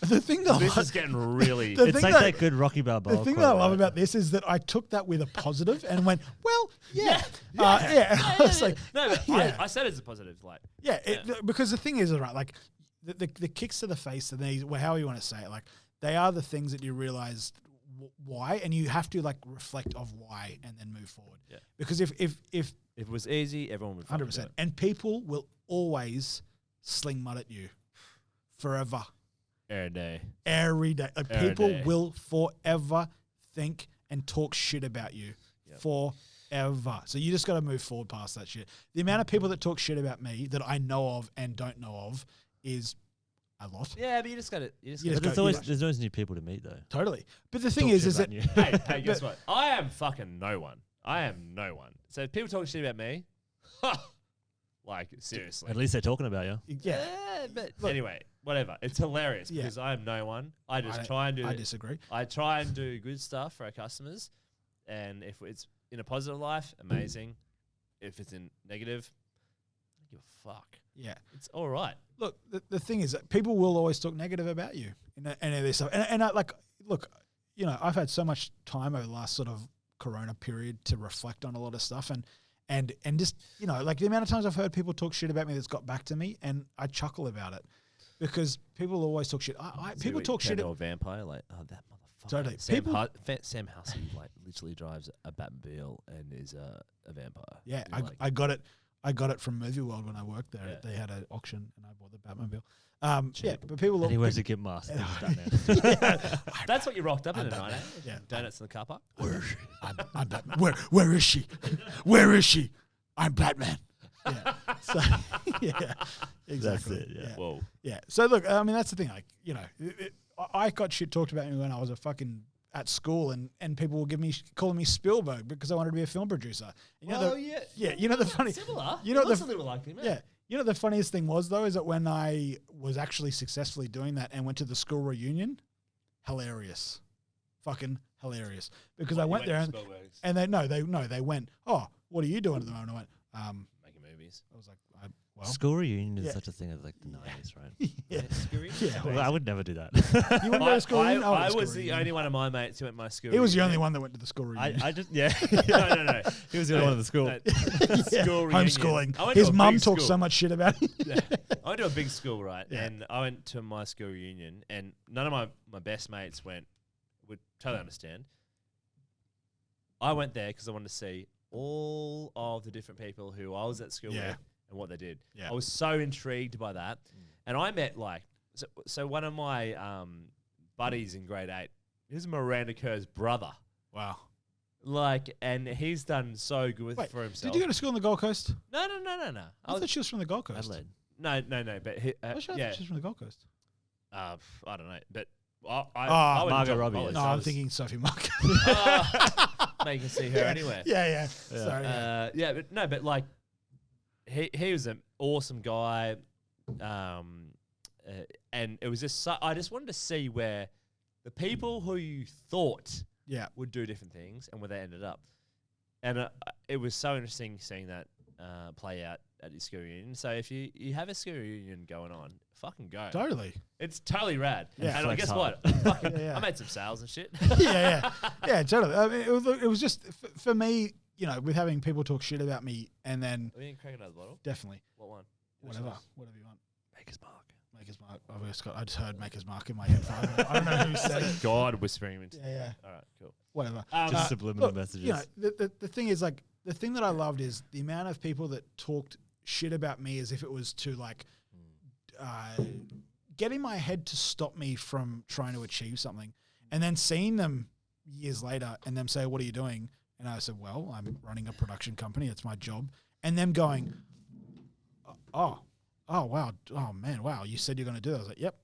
the thing that This is getting really. It's like that good Rocky Balboa. The thing that I love about this is that I took that with a positive and went, well, yeah. And I was like, no, but yeah. I said it's a positive. Like, because the thing is, right, like the kicks to the face and these, well, how you want to say it, like they are the things that you realize why, and you have to like reflect of why and then move forward. Yeah. Because if it was easy, everyone would. 100%, and people will always sling mud at you forever. Every day. Every day. Like Every people day. will forever think and talk shit about you. Yep. Forever. So you just got to move forward past that shit. The amount of people that talk shit about me that I know of and don't know of is a lot. Yeah, but you just got to. just There's go- always new people to meet though. Totally. But the thing Talk is shit that about you. Hey, guess what? I am fucking no one. I am no one. So if people talk shit about me, like seriously. At least they're talking about you. yeah. But Look. anyway, whatever. It's hilarious Yeah. because I am no one. I just I try and do. I disagree. I try and do good stuff for our customers, and if it's in a positive life, amazing. If it's in negative, I don't give a fuck. Yeah. It's all right. Look, the thing is that people will always talk negative about you and this stuff. And I like, look, you know, I've had so much time over the last sort of Corona period to reflect on a lot of stuff and just, you know, like the amount of times I've heard people talk shit about me that's got back to me, and I chuckle about it because people always talk shit. People talk shit. Or a vampire, like that motherfucker. Totally. Sam Hussey like literally drives a Batmobile and is a vampire. Yeah, You're like, I got it. I got it from Movie World when I worked there. Yeah. They had an auction, and I bought the Batmobile. Yeah, but people And he wears a people, gimp mask. He's Batman. that's what you rocked up in the night, eh? Yeah. Donuts in the car park. Where is she? I'm Batman. Where is she? Where is she? I'm Batman. Yeah. So yeah, exactly. it, yeah. Whoa. Yeah. So look, I mean, that's the thing. Like, you know, I got shit talked about me when I was a fucking at school, and people were calling me Spielberg because I wanted to be a film producer. And you know you know the funny, Similar. you know It looks the a little like him. yeah. You know the funniest thing was though is that when I was actually successfully doing that and went to the school reunion, hilarious, fucking hilarious. Because I went there and they went, oh, what are you doing at the moment? I went, making movies. I was like, well, School reunion is Yeah. such a thing of like the 90s, right? yeah, Screwy? yeah. Well, I would never do that. You wouldn't go to school reunion? I went to was school the reunion. only one of my mates who went to my school. He was the reunion. only one that went to the school reunion. I just, yeah. No. He was the only one in the school. No, Yeah, school reunion. homeschooling. I went to His a mum big talked school. so much shit about him. Yeah. I went to a big school, right? Yeah. And I went to my school reunion, and none of my best mates went. Would totally understand. I went there because I wanted to see all of the different people who I was at school Yeah. with and what they did. Yeah. I was so intrigued by that, and I met like so one of my buddies in grade 8. He was Miranda Kerr's brother. Wow. Like, and he's done so good Wait, for himself. did you go to school in the Gold Coast? No. I thought she was from the Gold Coast. Adelaide. No. But he, I thought she yeah, was from the Gold Coast. I don't know. But I went to Margot John Robbie College, is. No, so I I'm was- thinking Sophie Mark. Now you can see her anywhere. Yeah. Sorry. Yeah, but no, but like he was an awesome guy, and it was just I just wanted to see where the people who you thought Yeah. would do different things and where they ended up, and it was so interesting seeing that play out at your school reunion. So if you have a school reunion going on, fucking go. Totally. It's totally rad. Yeah. And Flex guess hard. what? Fucking, Yeah. I made some sales and shit. yeah, totally. I mean, it was just for me, you know, with having people talk shit about me, and then Are we gonna crack another bottle? definitely What one? whatever you want. Maker's Mark. Maker's Mark. I just heard Maker's Mark in my head. I don't know who said it. God whispering into. Yeah. All right, cool. Whatever. Just subliminal Look, messages. You know, the thing is, like, the thing that I loved is the amount of people that talked shit about me as if it was to like get in my head to stop me from trying to achieve something, and then seeing them years later and them say, "What are you doing?" And I said, "Well, I'm running a production company. It's my job." And them going, "Oh, wow, oh man, wow, you said you're going to do that." I was like, "Yep."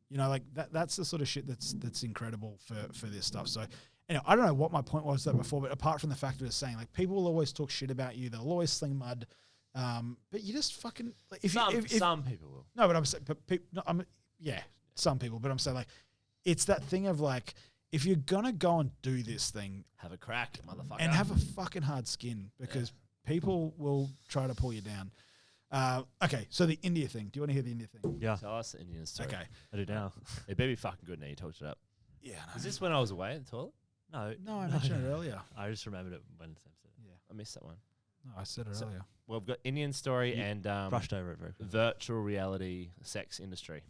You know, like that's the sort of shit that's incredible for this stuff. So, anyway, I don't know what my point was that before, but apart from the fact of just saying, like, people will always talk shit about you. They'll always sling mud. But you just fucking like Some people will. no, but I'm saying, but some people, but I'm saying like, it's that thing of like, if you're gonna go and do this thing, Have a crack, motherfucker. and have a fucking hard skin because people will try to pull you down. Okay, so the India thing. Do you want to hear the India thing? Yeah, Tell us the Indian story. Okay. I do now. It better be fucking good now. You talked it up. Yeah. Is this when I was away at the toilet? No, I mentioned it earlier. I just remembered it when Sam said it. Yeah. I missed that one. No, I said it earlier. Well, we've got Indian story You and Brushed over it very quickly. virtual reality sex industry.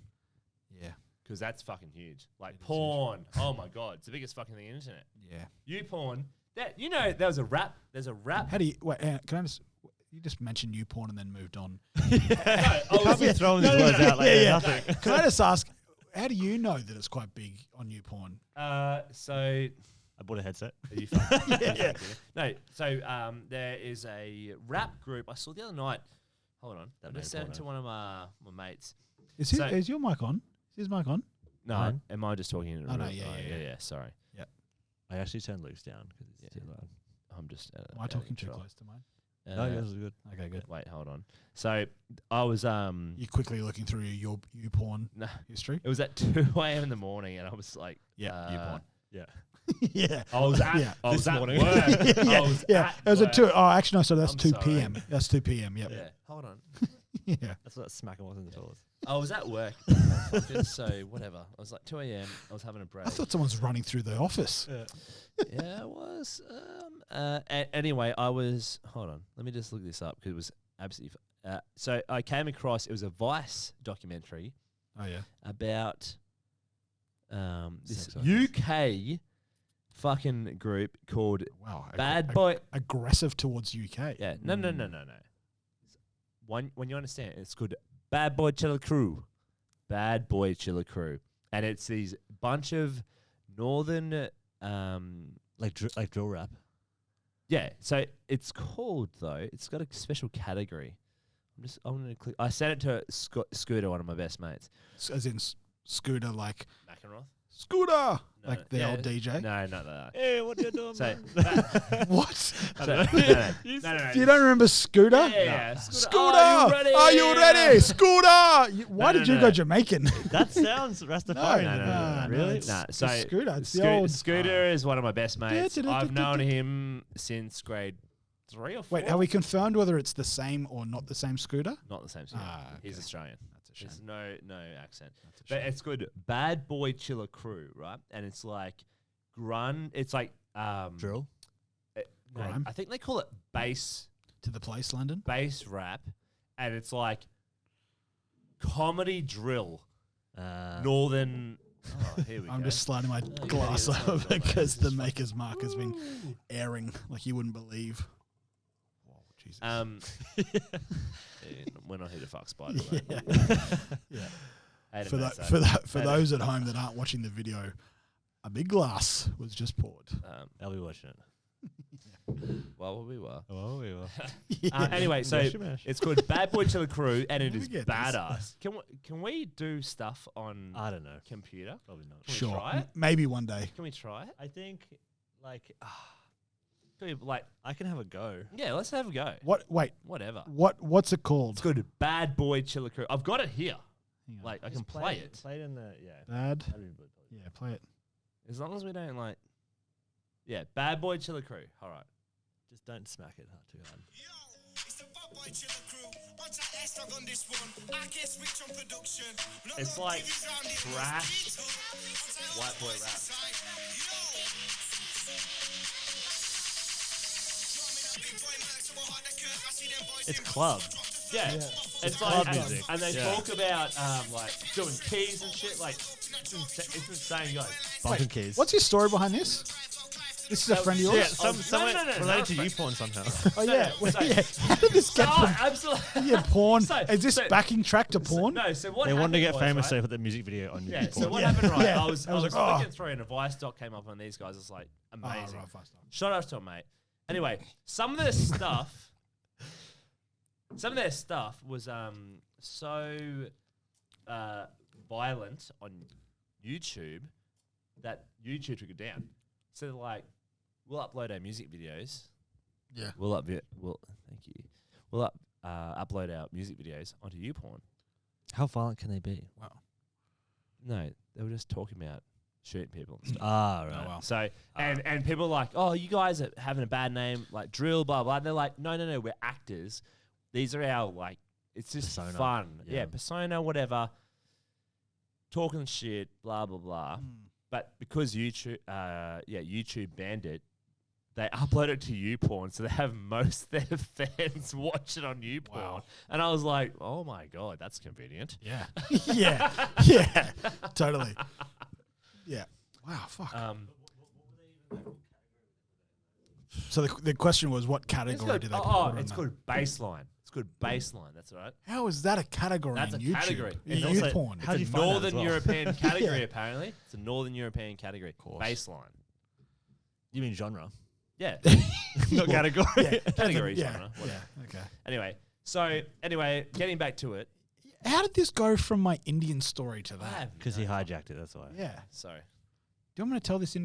Yeah. Because that's fucking huge. Like It is porn. Oh my God. It's the biggest fucking thing on the internet. Yeah. You porn. That, you know, there was a rap. There's a rap. How do you wait? Can I just? You just mentioned you porn and then moved on. No, I Can't be was- throwing these words out like they're nothing. Can I just ask? How do you know that it's quite big on you porn? So I bought a headset. are you fucking, yeah. No, so there is a rap group I saw the other night. Hold on. I That just made sent it to porno. one of my mates. Is So- your mic on? Is his mic on? No, Mine? am I just talking? In Oh, no, real- yeah. Sorry. I actually turned Luke's down because it's Yeah. too loud. I'm just. Am I talking too close to mine? No, yours is good. Okay, good. Wait, hold on. So I was You quickly looking through your you porn no, history? it was at 2 a.m. in the morning, and I was like, you porn. Yeah. Yeah. I was at, Yeah. I was This at morning. work. I was Yeah. at It was at work. 2. Oh, actually, no. So that's I'm 2 sorry. p.m. That's 2 p.m. Yep. Yeah, hold on. Yeah. That's what that smacking was in the toilet. I was at work. So whatever. I was like 2 a.m. I was having a break. I thought someone's running through the office. Yeah, I was. Anyway, I was. Hold on. Let me just look this up because it was absolutely. So I came across. It was a Vice documentary Oh yeah. about this Sex workers. UK fucking group called Wow. Bad Boy. Aggressive towards UK. Yeah. No. When you understand, it's called Bad Boy Chiller Crew. Bad Boy Chiller Crew, and it's these bunch of northern. Like drill rap. Yeah, so it's called though. It's got a special category. I'm gonna click. I sent it to Scooter, one of my best mates. As in Scooter, like McEnroth. Scooter, No, like the yeah, old DJ. No, not that. Hey, what are you doing, So, What? so no. You don't remember Scooter? Yeah. Scooter, Are you ready? Are you ready? Scooter. Why did you no. go Jamaican? That sounds Rastafari. No. Really? it's- Nah, it's so Scooter. It's the Scoo- old. Scooter is one of my best mates. Da-da-da-da-da-da. I've known him since grade 3 or 4. Wait, have we confirmed whether it's the same or not the same Scooter? Not the same. Scooter. Ah, He's okay. Australian. That's a shame. There's no accent. That's a But shame. it's good. Bad Boy Chiller Crew, right? And it's like It's like Drill. no, Grime? I think they call it bass To the place, London. rap, and it's like comedy drill, Uh, northern. Oh, here we I'm go. just sliding my you glass gotta get this over one, because mate. the Maker's Mark has been airing like you wouldn't believe. Whoa, Jesus. We're not here to fuck Spider. yeah. yeah. Hate For him, that, so. for those at home that aren't watching the video, a big glass was just poured. I'll be watching it. Well, we were. Oh, we will. Anyway, so Mash, mash. it's called Bad Boy Chiller Crew, and it Let me is get this. badass. Can we do stuff on I don't know. computer? Probably not. Can we Sure, try it? maybe one day. Can we try it? I think, like, Can we, like, I can have a go. yeah, let's have a go. What? Wait, Whatever. what's it called? It's called Bad Boy Chiller Crew. I've got it here. Hang on. Like, I can play it. Play it in the, yeah. Bad. That'd be good. Yeah, play it. As long as we don't, like... Yeah, Bad Boy Chiller Crew. All right. Just don't smack it too hard. It's like trash white boy rap. It's club. Yeah. It's club like, music. and they Yeah. talk about, like, doing keys and shit. Like, it's insane, guys. Bunking keys. What's your story behind this? This is a friend of yours? Yeah, Oh, someone no, related no, to no. you porn somehow. Oh, yeah. so- yeah. How did this get from Absolutely. yeah, porn? So- is this so- backing track to porn? No, so what They wanted to happened get was, famous, right? so they put the music video on Yeah, YouTube. so what Yeah. happened, right? Yeah. I was I was like, flicking oh. through and a Vice doc came up on these guys. It's like Oh, amazing. right, fast. Shout out to them, mate. Anyway, some of their stuff, was so violent on YouTube that YouTube took it down. So they're like, we'll upload our music videos. Yeah. Thank you. We'll upload our music videos onto YouPorn. How violent can they be? Wow. No, they were just talking about shooting people and stuff. Ah, Oh, right. wow. So and people are like, oh, you guys are having a bad name, like drill, blah blah. And they're like, no, we're actors. These are our like it's just Persona. fun. Yeah. Yeah, persona, whatever. Talking shit, blah blah blah. But because YouTube banned it, they upload it to YouPorn, so they have most of their fans watch it on YouPorn. Wow. And I was like, oh my God, that's convenient. Yeah. yeah. Totally. Yeah. Wow. Fuck. So the question was, what category do they put on it's that? called baseline. It's called baseline. That's right. How is that a category That's in a YouTube? category. In And also, youth porn. how do you It's a find that as Northern well? European category, apparently. It's a Northern European category. course. Baseline. You mean genre? Yeah. Not category. Yeah. Category Yeah. genre. Yeah. Whatever. Okay. Anyway, getting back to it. How did this go from my Indian story to I that? have Because no he hijacked it, that's why. Yeah. Sorry. Do you want me to tell this Yeah,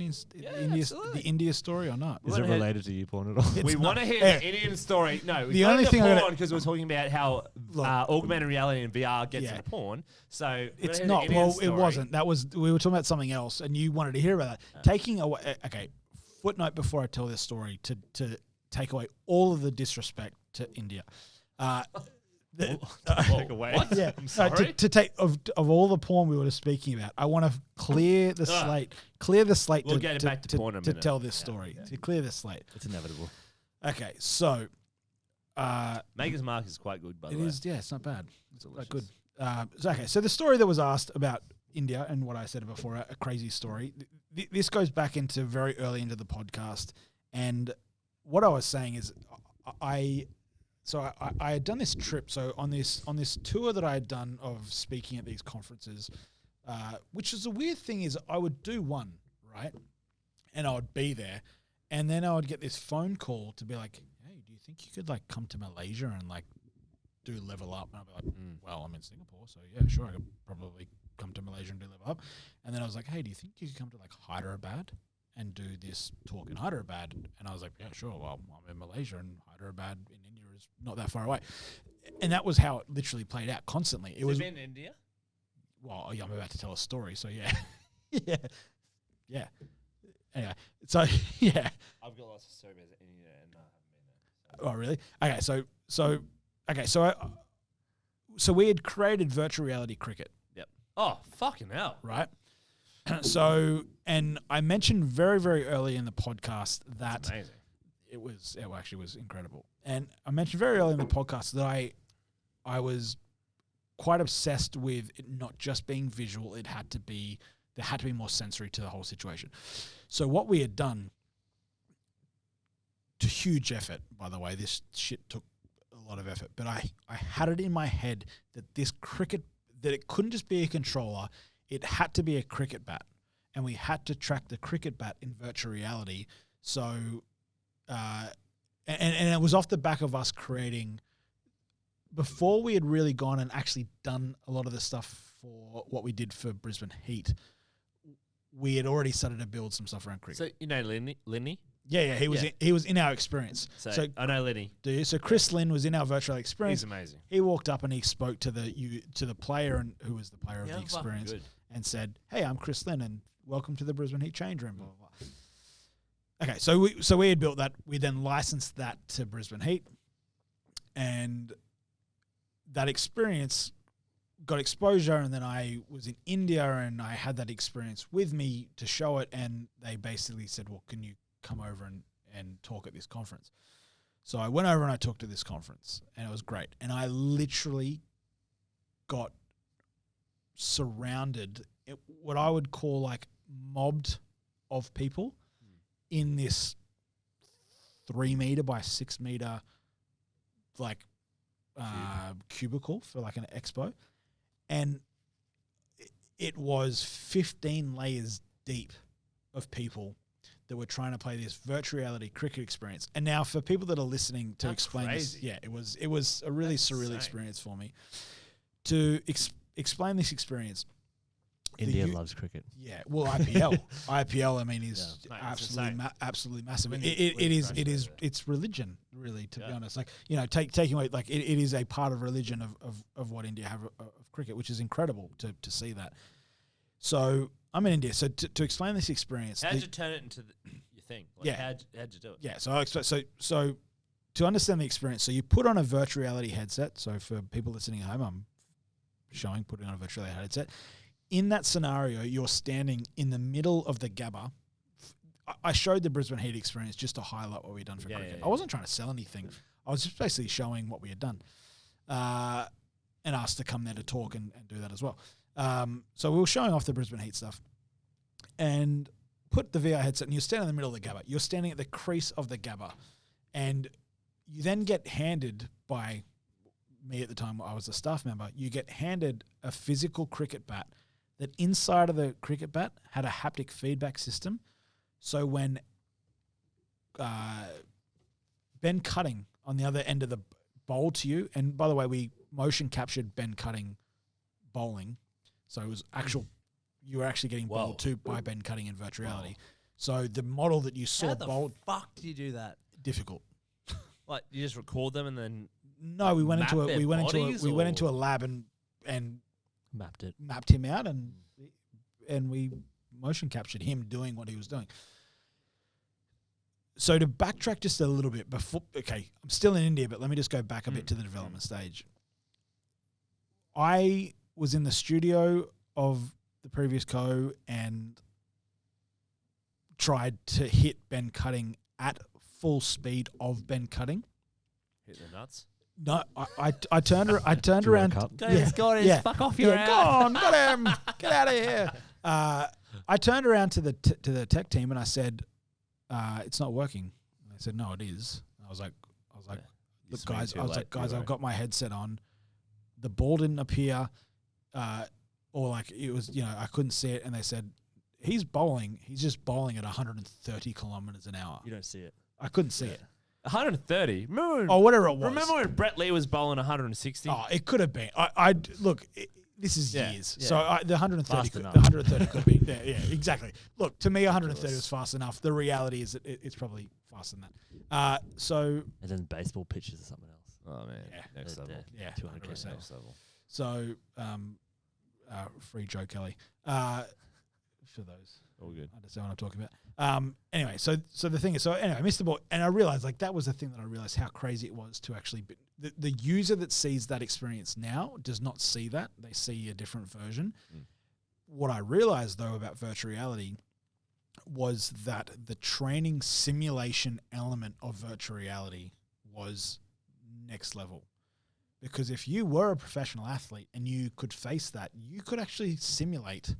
the absolutely. India story or not? Is Well, it it- related to you porn at all? It's We not. want to hear Yeah. the Indian story. No, we The got only into thing I'm porn gonna- because we're talking about how Look. augmented reality and VR gets Yeah. into porn. So we're It's gonna hear not. the Indian Well, it story. wasn't. That was, we were talking about something else, and you wanted to hear about that. Taking away. Okay. Footnote before I tell this story to take away all of the disrespect to India. Take away. What? Yeah, I'm sorry. to take of all the porn we were speaking about, I want to clear the slate. Clear the slate. We'll to, get it back to porn in a to minute. tell this Yeah, story. yeah. To clear the slate. It's inevitable. Okay, so Maker's Mark is quite good, by the it way. is. Yeah, it's not bad. It's quite good. Delicious. Okay, so the story that was asked about India and what I said before, a crazy story. This goes back into very early into the podcast, and what I was saying is, I had done this trip. So on this tour that I had done of speaking at these conferences, which is a weird thing, is I would do one, right, and I would be there, and then I would get this phone call to be like, hey, do you think you could like come to Malaysia and like do Level Up? And I'd be like, well, I'm in Singapore, so yeah, sure, I could probably come to Malaysia and do Level Up. And then I was like, hey, do you think you could come to like Hyderabad and do this talk in Hyderabad? And I was like, yeah, sure. Well, I'm in Malaysia, and Hyderabad in India is not that far away. And that was how it literally played out constantly. It Has was, been in India? well, yeah, I'm about to tell a story, so yeah. yeah. Anyway, so yeah. I've got lots of stories about India and I haven't been there. Oh, really? Okay, so we had created virtual reality cricket, Yep. Oh, fucking hell. right? So, and I mentioned very, very early in the podcast that That's amazing. it actually was incredible. And I mentioned very early in the podcast that I was quite obsessed with it not just being visual. There had to be more sensory to the whole situation. So what we had done, to huge effort, by the way, this shit took a lot of effort, but I had it in my head that that it couldn't just be a controller, it had to be a cricket bat. And we had to track the cricket bat in virtual reality. So, and it was off the back of us creating, before we had really gone and actually done a lot of the stuff for what we did for Brisbane Heat, we had already started to build some stuff around cricket. So, you know Linny? Yeah, he was Yeah. he was in our experience. So I know Lenny. Do you? So Chris Lynn was in our virtual He's experience. amazing. He walked up and he spoke to the player, and who was the player of the fucking experience, good. and said, "Hey, I'm Chris Lynn, and welcome to the Brisbane Heat change room." Blah, blah, blah. Okay, so we had built that. We then licensed that to Brisbane Heat, and that experience got exposure. And then I was in India, and I had that experience with me to show it. And they basically said, "Well, can you come over and talk at this conference?" So I went over and I talked at this conference, and it was great. And I literally got surrounded, what I would call like mobbed of people in this 3 meter by 6 meter like cubicle for like an expo. And it was 15 layers deep of people that were trying to play this virtual reality cricket experience. And now for people that are listening to That's explain crazy. this, it was a really That's surreal insane. experience for me. To explain this experience, India loves cricket. yeah, well, IPL, I mean, is Yeah. Mate, it's absolutely, insane. absolutely massive. When It you is, crash over. it's religion, really, to be Yeah. honest. Like, you know, taking away, like, it is a part of religion of what India have of cricket, which is incredible to see that. So I'm in India. So to explain this experience, How'd you turn it into your thing? Like, Yeah. How'd you do it? yeah. So I expect so to understand the experience, so you put on a virtual reality headset. So for people listening at home, I'm showing putting on a virtual reality headset. In that scenario, you're standing in the middle of the Gabba. I showed the Brisbane Heat experience just to highlight what we'd done for cricket. I wasn't trying to sell anything. I was just basically showing what we had done, and asked to come there to talk and do that as well. So we were showing off the Brisbane Heat stuff, and put the VR headset, and you're standing in the middle of the Gabba. You're standing at the crease of the Gabba, and you then get handed by me at the time. I was a staff member. You get handed a physical cricket bat that inside of the cricket bat had a haptic feedback system. So when Ben Cutting on the other end of the bowl to you, and by the way, we motion captured Ben Cutting bowling, so it was actual. You were actually getting bowled to by Ben Cutting in virtual reality. So the model that you saw bowled. Fuck, did you do that? Difficult. Like you just record them and then. No, we went into a lab and mapped him out and we motion captured him doing what he was doing. So to backtrack just a little bit before, I'm still in India, but let me just go back a bit to the development stage. I was in the studio of the previous co and tried to hit Ben Cutting at full speed of Ben Cutting. Hit the nuts. No, I turned around. Fuck off your ass. Go on, got him. Get out of here. I turned around to the tech team and I said, "It's not working." And they said, "No, it is." And I was like, "Look, guys," I've got my headset on. The ball didn't appear, or like it was, I couldn't see it. And they said, "He's bowling. He's just bowling at 130 kilometers an hour." You don't see it. I couldn't see it. 130. Remember whatever it was. Remember when Brett Lee was bowling 160? Oh, it could have been. Look. This is years. Yeah. So the 130 could be there. Yeah, exactly. Look, to me, 130 was fast enough. The reality is that it's probably faster than that. And then baseball pitches or something else. Oh man, next level. Yeah, 200 100%. Next level. So, free Joe Kelly. For those. All good. I understand what I'm talking about. Anyway, so the thing is, I missed the ball, and I realized that was the thing that I realized how crazy it was to actually be, the user that sees that experience now does not see that. They see a different version. What I realized though about virtual reality was that the training simulation element of virtual reality was next level. Because if you were a professional athlete and you could face that, you could actually simulate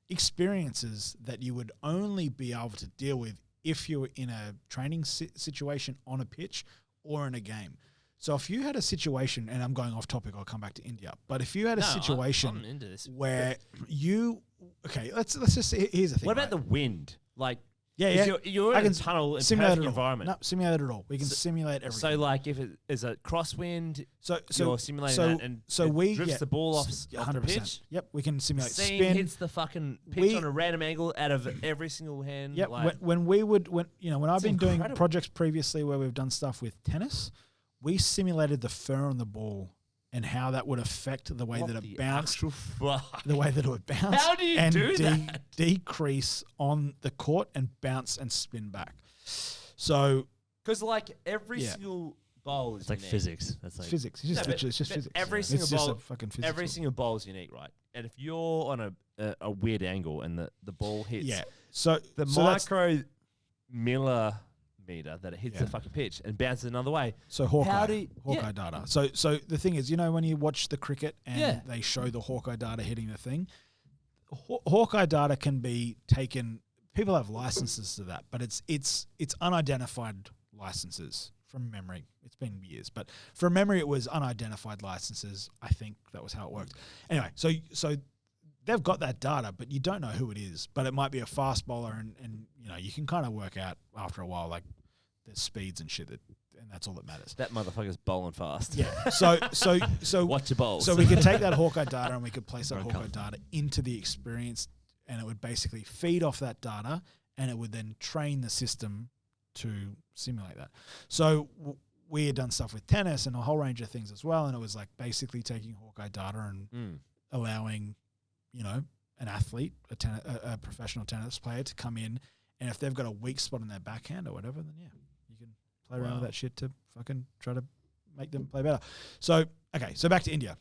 experiences that you would only be able to deal with if you were in a training situation on a pitch or in a game. So if you had a situation, and I'm going off topic, I'll come back to India, but if you had a situation I'm into this. where let's just see, here's the thing. What about the wind? Like, Yeah. You're in a tunnel in perfect environment. No, simulate it all. We can simulate everything. So, like, if it is a crosswind, so you're simulating that, and it drifts the ball off the pitch. Yep, we can simulate Seam spin. hits the fucking pitch on a random angle out of every single hand. Yep. Like, when I've been doing projects previously where we've done stuff with tennis, we simulated the fur on the ball and how that would affect the way that it bounced. The way that it would bounce. How do you do that? Decrease on the court and bounce and spin back. So, because like every single bowl is it's like unique. physics. That's like physics. It's just physics. Every single bowl, single bowl is unique, right? And if you're on a weird angle and the ball hits, So the micro millimeter that it hits the fucking pitch and bounces another way. So Hawkeye data. So the thing is, when you watch the cricket and they show the Hawkeye data hitting the thing, Hawkeye data can be taken. People have licenses to that, but it's unidentified licenses from memory. It's been years, but from memory it was unidentified licenses. I think that was how it worked. Anyway, so they've got that data, but you don't know who it is. But it might be a fast bowler, and you can kind of work out after a while, like the speeds and shit, and that's all that matters. That motherfucker's bowling fast. Yeah. So watch your bowls. So we could take that Hawkeye data and we could place that Hawkeye data into the experience, and it would basically feed off that data, and it would then train the system to simulate that. So we had done stuff with tennis and a whole range of things as well, and it was like basically taking Hawkeye data and allowing an athlete, a professional tennis player, to come in, and if they've got a weak spot in their backhand or whatever, then you can play around with that shit to fucking try to make them play better. So back to India.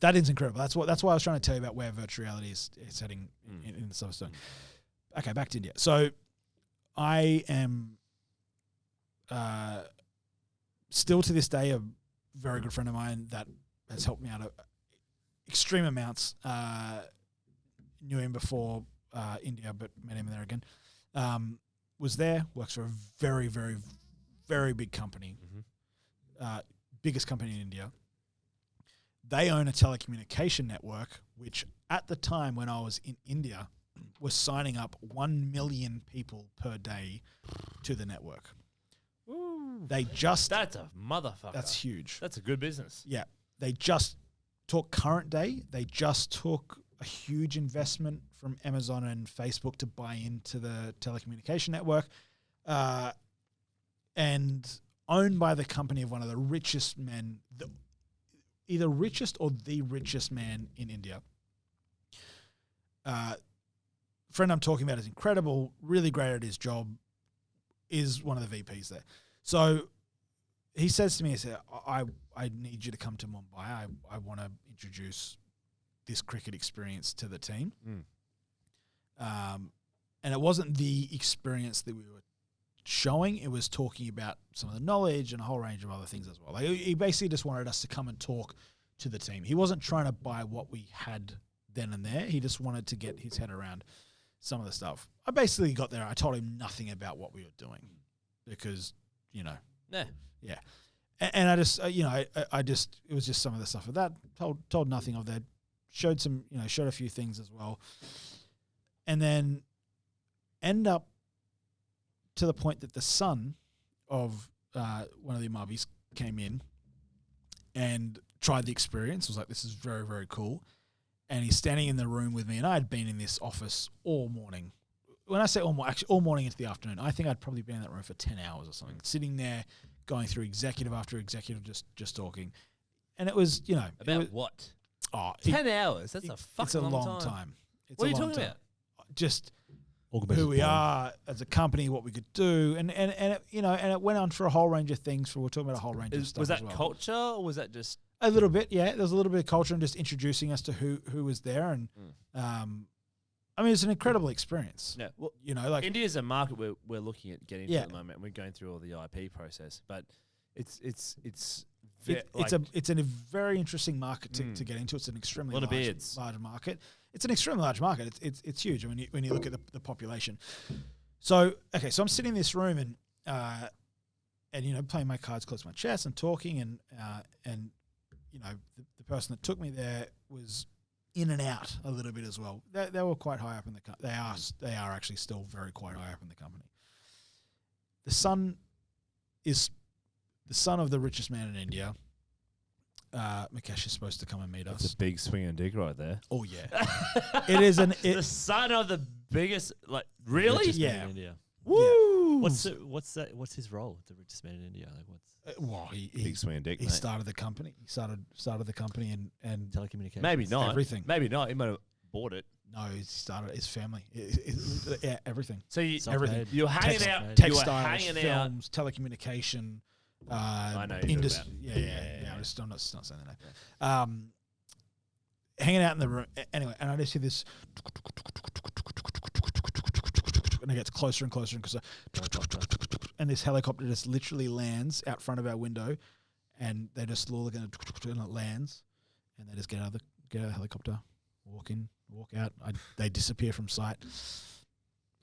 That is incredible. That's why I was trying to tell you about where virtual reality is heading in the Silverstone. Okay, back to India. So I am still to this day a very good friend of mine that has helped me out extreme amounts. Knew him before India, but met him there again. Was there, works for a very, very, very big company, biggest company in India. They own a telecommunication network, which at the time when I was in India was signing up 1 million people per day to the network. Ooh. That's a motherfucker. That's huge. That's a good business. Yeah. They just took current day. They just took a huge investment from Amazon and Facebook to buy into the telecommunication network, and owned by the company of one of the richest men, either richest or the richest man in India. Friend I'm talking about is incredible, really great at his job, is one of the VPs there. So he says to me, he said, I need you to come to Mumbai. I want to introduce this cricket experience to the team. And it wasn't the experience that we were showing. It was talking about some of the knowledge and a whole range of other things as well. Like, he basically just wanted us to come and talk to the team. He wasn't trying to buy what we had then and there. He just wanted to get his head around some of the stuff. I basically got there. I told him nothing about what we were doing because, you know. Yeah. And I just, I just, it was just some of the stuff of that. Told nothing of that. Showed a few things as well. And then end up to the point that the son of one of the Amabis came in and tried the experience. Was like, this is very, very cool. And he's standing in the room with me, and I had been in this office all morning. When I say all morning, actually all morning into the afternoon, I think I'd probably been in that room for 10 hours or something, sitting there, going through executive after executive, just talking. And it was, What? 10 hours? That's a fucking long time. What are you talking about? Just who we are as a company, what we could do, and it went on for a whole range of things. We're talking about a whole range of stuff. Was that as well. culture, or was that just a little bit? Yeah, there's a little bit of culture and just introducing us to who was there, and I mean, it's an incredible experience. Yeah, well, India's a market we're looking at getting into at the moment. We're going through all the IP process, but it's a very interesting market to get into. It's an extremely large market. It's an extremely large market. It's huge when you look at the population. So I'm sitting in this room and playing my cards close to my chest and talking and the person that took me there was in and out a little bit as well. They were quite high up in the company. They are actually still very quite high up in the company. The son of the richest man in India. Mukesh is supposed to come and meet us. That's a big swinging dick right there. Oh yeah, it is the son of the biggest. Like really? Richest Yeah. man in India. Woo! Yeah. What's his role? The richest man in India. Like what's he big swinging dick. He started the company. He started the company and telecommunications. Maybe not everything. Maybe not. He might have bought it. No, he started his family. Yeah, everything. So everything. You're hanging out. Textiles, films, telecommunication. I know. Industry. Yeah. I'm not saying that. Hanging out in the room. Anyway, and I just hear this, and it gets closer and closer and closer. And this helicopter just literally lands out front of our window, and they just look and it lands, and they just get out of the helicopter, walk in, walk out. They disappear from sight.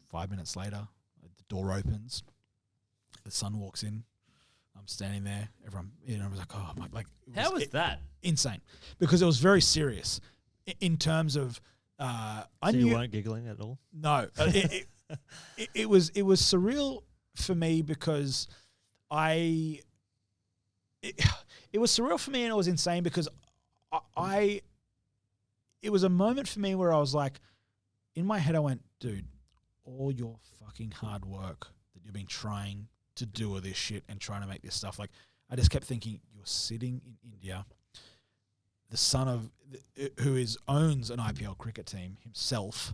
5 minutes later, the door opens. The son walks in. I'm standing there. Everyone was like, "Oh my!" Like, how was that? Insane, because it was very serious in terms of. You weren't giggling at all. No, it was surreal for me because it was surreal for me, and it was insane because it was a moment for me where I was like, in my head, I went, dude, all your fucking hard work that you've been trying to do all this shit and trying to make this stuff. Like, I just kept thinking, you're sitting in India, the son of who owns an IPL cricket team himself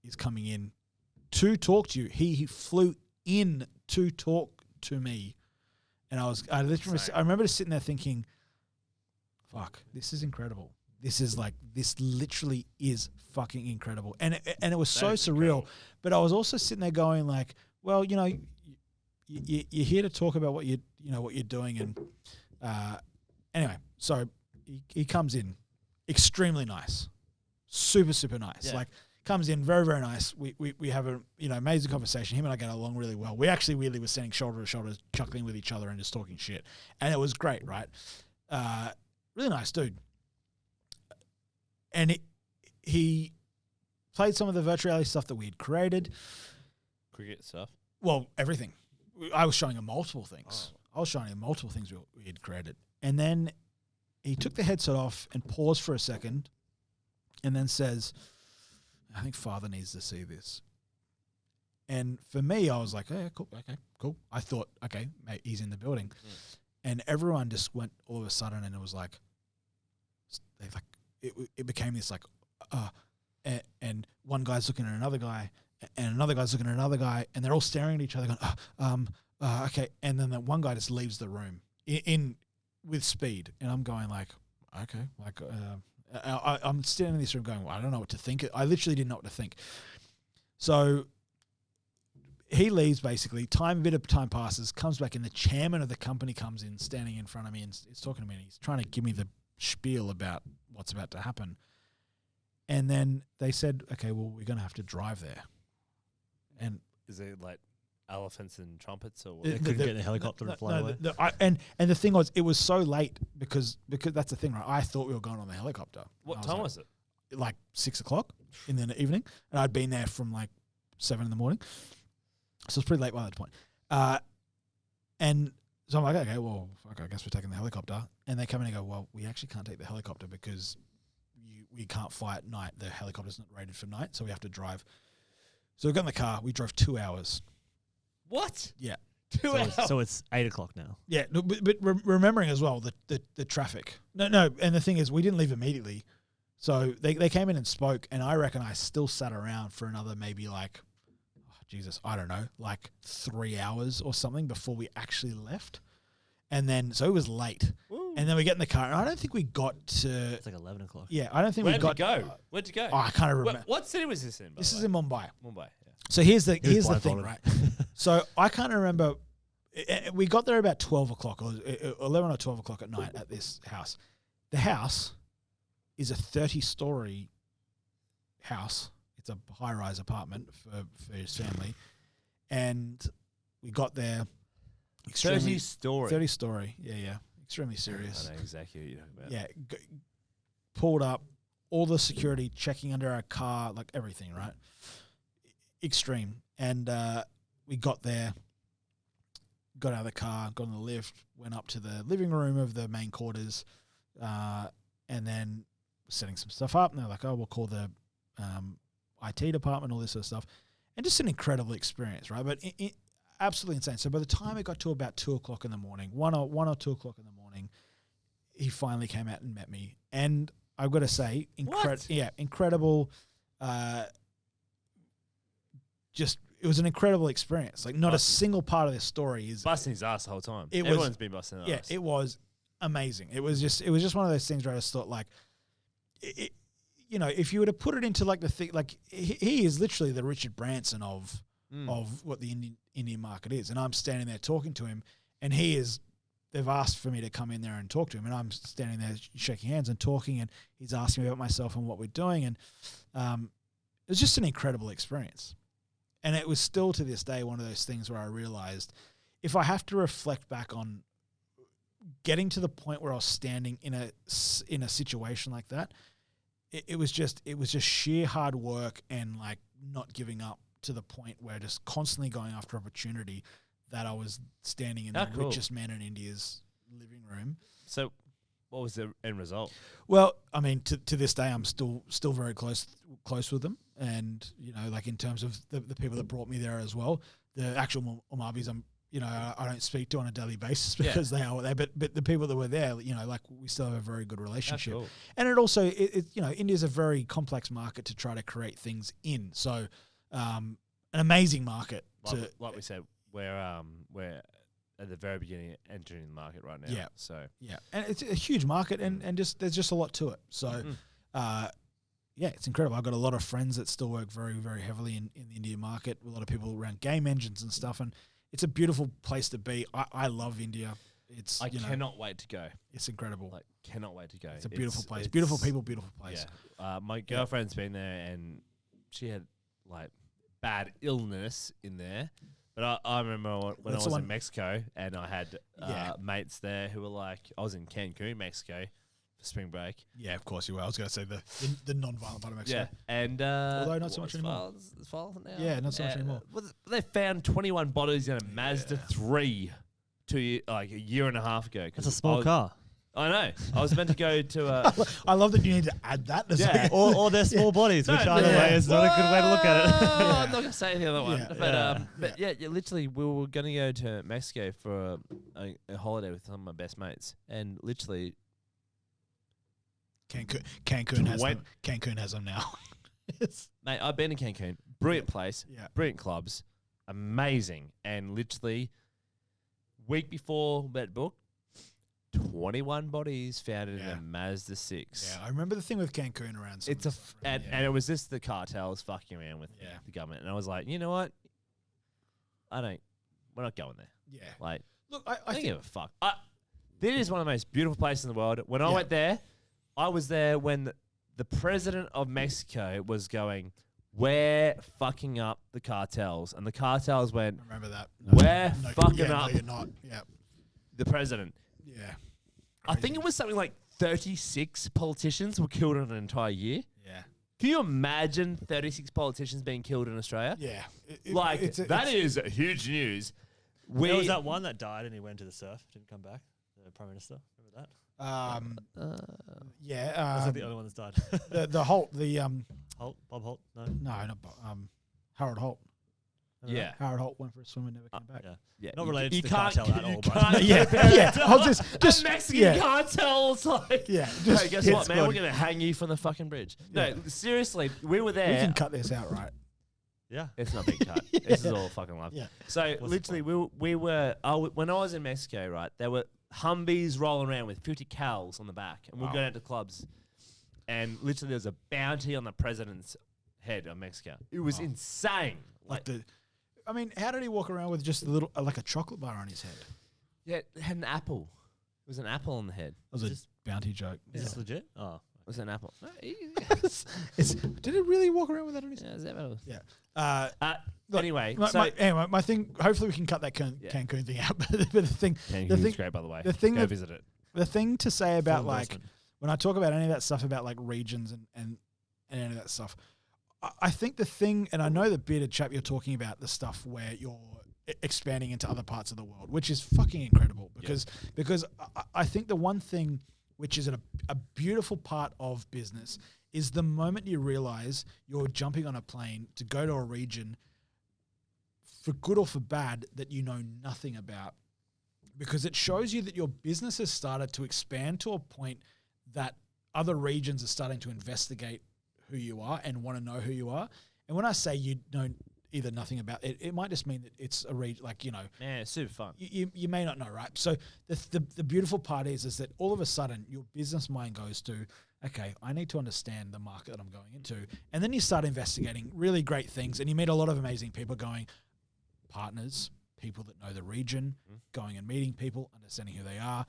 is coming in to talk to you. He flew in to talk to me. And I remember just sitting there thinking, fuck, this is incredible. This literally is fucking incredible. And it was so surreal. Incredible. But I was also sitting there going like, well, you're here to talk about what you're doing. And anyway, so he comes in extremely nice, super, super nice. Yeah. Like comes in very, very nice. We have a amazing conversation. Him and I get along really well. We actually really were standing shoulder to shoulder, chuckling with each other and just talking shit. And it was great, right? Really nice dude. And he played some of the virtual reality stuff that we had created. Cricket stuff? Well, everything. I was showing him multiple things. I was showing him multiple things we had created. And then he took the headset off and paused for a second and then says, I think Father needs to see this. And for me, I was like, hey, cool, okay, cool. I thought, okay, mate, he's in the building. And everyone just went all of a sudden and it was like, it became this like, and one guy's looking at another guy and another guy's looking at another guy and they're all staring at each other going, okay. And then that one guy just leaves the room in with speed. And I'm going like, okay, like, I'm standing in this room going, well, I don't know what to think. I literally didn't know what to think. So he leaves basically. A bit of time passes, comes back, and the chairman of the company comes in, standing in front of me, and is talking to me. And he's trying to give me the spiel about what's about to happen. And then they said, okay, well, we're going to have to drive there. And is it like elephants and trumpets, or what? They couldn't get in a helicopter and fly away. And the thing was, it was so late because that's the thing, right? I thought we were going on the helicopter. What time was it? Like 6 o'clock in the evening, and I'd been there from like 7 in the morning, so it's pretty late by that point. And so I'm like, okay, well, fuck, I guess we're taking the helicopter. And they come in and go, well, we actually can't take the helicopter because we can't fly at night. The helicopter's not rated for night, so we have to drive. So we got in the car. We drove 2 hours. What? Yeah. 2 hours. So it's 8 o'clock now. Yeah, but remembering as well the traffic. No, and the thing is, we didn't leave immediately. So they came in and spoke, and I reckon I still sat around for another maybe like, I don't know, like 3 hours or something before we actually left. And then, so it was late. Woo. And then we get in the car, and I don't think we got to... It's like 11 o'clock. Yeah, I don't think we got... Where'd you go? Oh, I can't remember. What city was this in? This is in Mumbai. Yeah. So here's the thing, right? So I can't remember... We got there about 12 o'clock, or 11 or 12 o'clock at night at this house. The house is a 30-story house. It's a high-rise apartment for his family. And we got there... 30 story. 30 story. Yeah. Extremely serious. I know exactly what you're talking about. Yeah. Pulled up, all the security checking under our car, like everything, right? Extreme. And we got there, got out of the car, got in the lift, went up to the living room of the main quarters, and then setting some stuff up. And they're like, oh, we'll call the IT department, all this sort of stuff. And just an incredible experience, right? But absolutely insane. So by the time it got to about 2 o'clock in the morning, 1 or 2 o'clock in the morning, he finally came out and met me. And I've got to say, incredible. Just, it was an incredible experience. Like, not a single part of this story is busting his ass the whole time. Everyone's been busting his ass. Yeah, it was amazing. It was just one of those things where I just thought, like, if you were to put it into like the thing, like he is literally the Richard Branson of what the Indian market is. And I'm standing there talking to him, and they've asked for me to come in there and talk to him, and I'm standing there shaking hands and talking, and he's asking me about myself and what we're doing. And it was just an incredible experience. And it was still to this day one of those things where I realized, if I have to reflect back on getting to the point where I was standing in a situation like that, it was just sheer hard work and like not giving up to the point where just constantly going after opportunity, that I was standing in the richest man in India's living room. So what was the end result? Well, I mean, to this day, I'm still very close with them. And, like in terms of the people that brought me there as well, the actual Umabis, I don't speak to on a daily basis because they are there, but the people that were there, like we still have a very good relationship. Cool. And it also, India's a very complex market to try to create things in. So, an amazing market. Like we said, we're at the very beginning entering the market right now. Yeah. So Yeah, and it's a huge market, and just there's just a lot to it. So, yeah, it's incredible. I've got a lot of friends that still work very, very heavily in the India market. A lot of people around game engines and stuff, and it's a beautiful place to be. I love India. It's I cannot wait to go. It's incredible. Like, cannot wait to go. It's a beautiful place. Beautiful people, beautiful place. Yeah. My girlfriend's been there, and she had like bad illness in there. But I remember when I was in Mexico, and I had mates there who were like, I was in Cancun, Mexico, for spring break. Yeah, of course you were. I was going to say the non-violent part of Mexico. Yeah, and although not so much anymore. It's violent now. Yeah, not so much anymore. They found 21 bodies in a Mazda 3 a year and a half ago. It's a small car. I know. I was meant to go to I love that you need to add that. Or they're small bodies, which either way is not a good way to look at it. I'm not going to say the other one. Yeah. But literally, we were going to go to Mexico for a holiday with some of my best mates. And literally... Cancun has them now. Mate, I've been to Cancun. Brilliant place. Yeah. Brilliant clubs. Amazing. And literally, week before that book, 21 bodies found in a Mazda 6. Yeah, I remember the thing with Cancun around. And it was just the cartels fucking around with the government. And I was like, you know what? We're not going there. Yeah. Like, look, I don't give a fuck. This is one of the most beautiful places in the world. When I went there, I was there when the president of Mexico was going, we're fucking up the cartels. And the cartels went, I remember that. We're fucking up. No, you're not. Yeah. The president. Yeah. Crazy. I think it was something like 36 politicians were killed in an entire year. Yeah. Can you imagine 36 politicians being killed in Australia? Yeah. That is huge news. There was that one that died and he went to the surf, didn't come back. The Prime Minister. Remember that? Yeah. That's like the only one that's died. the Holt, Bob Holt? No, not Harold Holt. Yeah. Harold Holt went for a swim and never came back. Yeah. Not related to the cartel at all, bro. I was just Mexican cartels, like. Yeah. Hey, guess what, man? We're gonna hang you from the fucking bridge. No, seriously, we were there. We can cut this out, right? Yeah, it's not being cut. This is all fucking love. Yeah. So literally, we were. When I was in Mexico, right, there were Humvees rolling around with 50 cals on the back, and we're going out to clubs, and literally there was a bounty on the president's head of Mexico. It was insane. I mean, how did he walk around with just a little, like a chocolate bar on his head? Yeah, it had an apple. It was an apple on the head. That was a bounty joke. Is this legit? Oh. It was an apple. No, did it really walk around with that on his head? Yeah. Anyway, my thing, hopefully we can cut that Cancun thing out. But Cancun's great, by the way. Go visit it. The thing to say about, like, when I talk about any of that stuff about, like, regions and any of that stuff, I think the thing, and I know the bearded chap you're talking about, the stuff where you're expanding into other parts of the world, which is fucking incredible because I think the one thing which is a beautiful part of business is the moment you realize you're jumping on a plane to go to a region, for good or for bad, that you know nothing about, because it shows you that your business has started to expand to a point that other regions are starting to investigate who you are and want to know who you are. And when I say you know either nothing about it, it might just mean that it's a region, like, you know. Yeah, it's super fun. You may not know, right? So the beautiful part is that all of a sudden your business mind goes to, okay, I need to understand the market that I'm going into. And then you start investigating really great things, and you meet a lot of amazing people going, partners, people that know the region, going and meeting people, understanding who they are,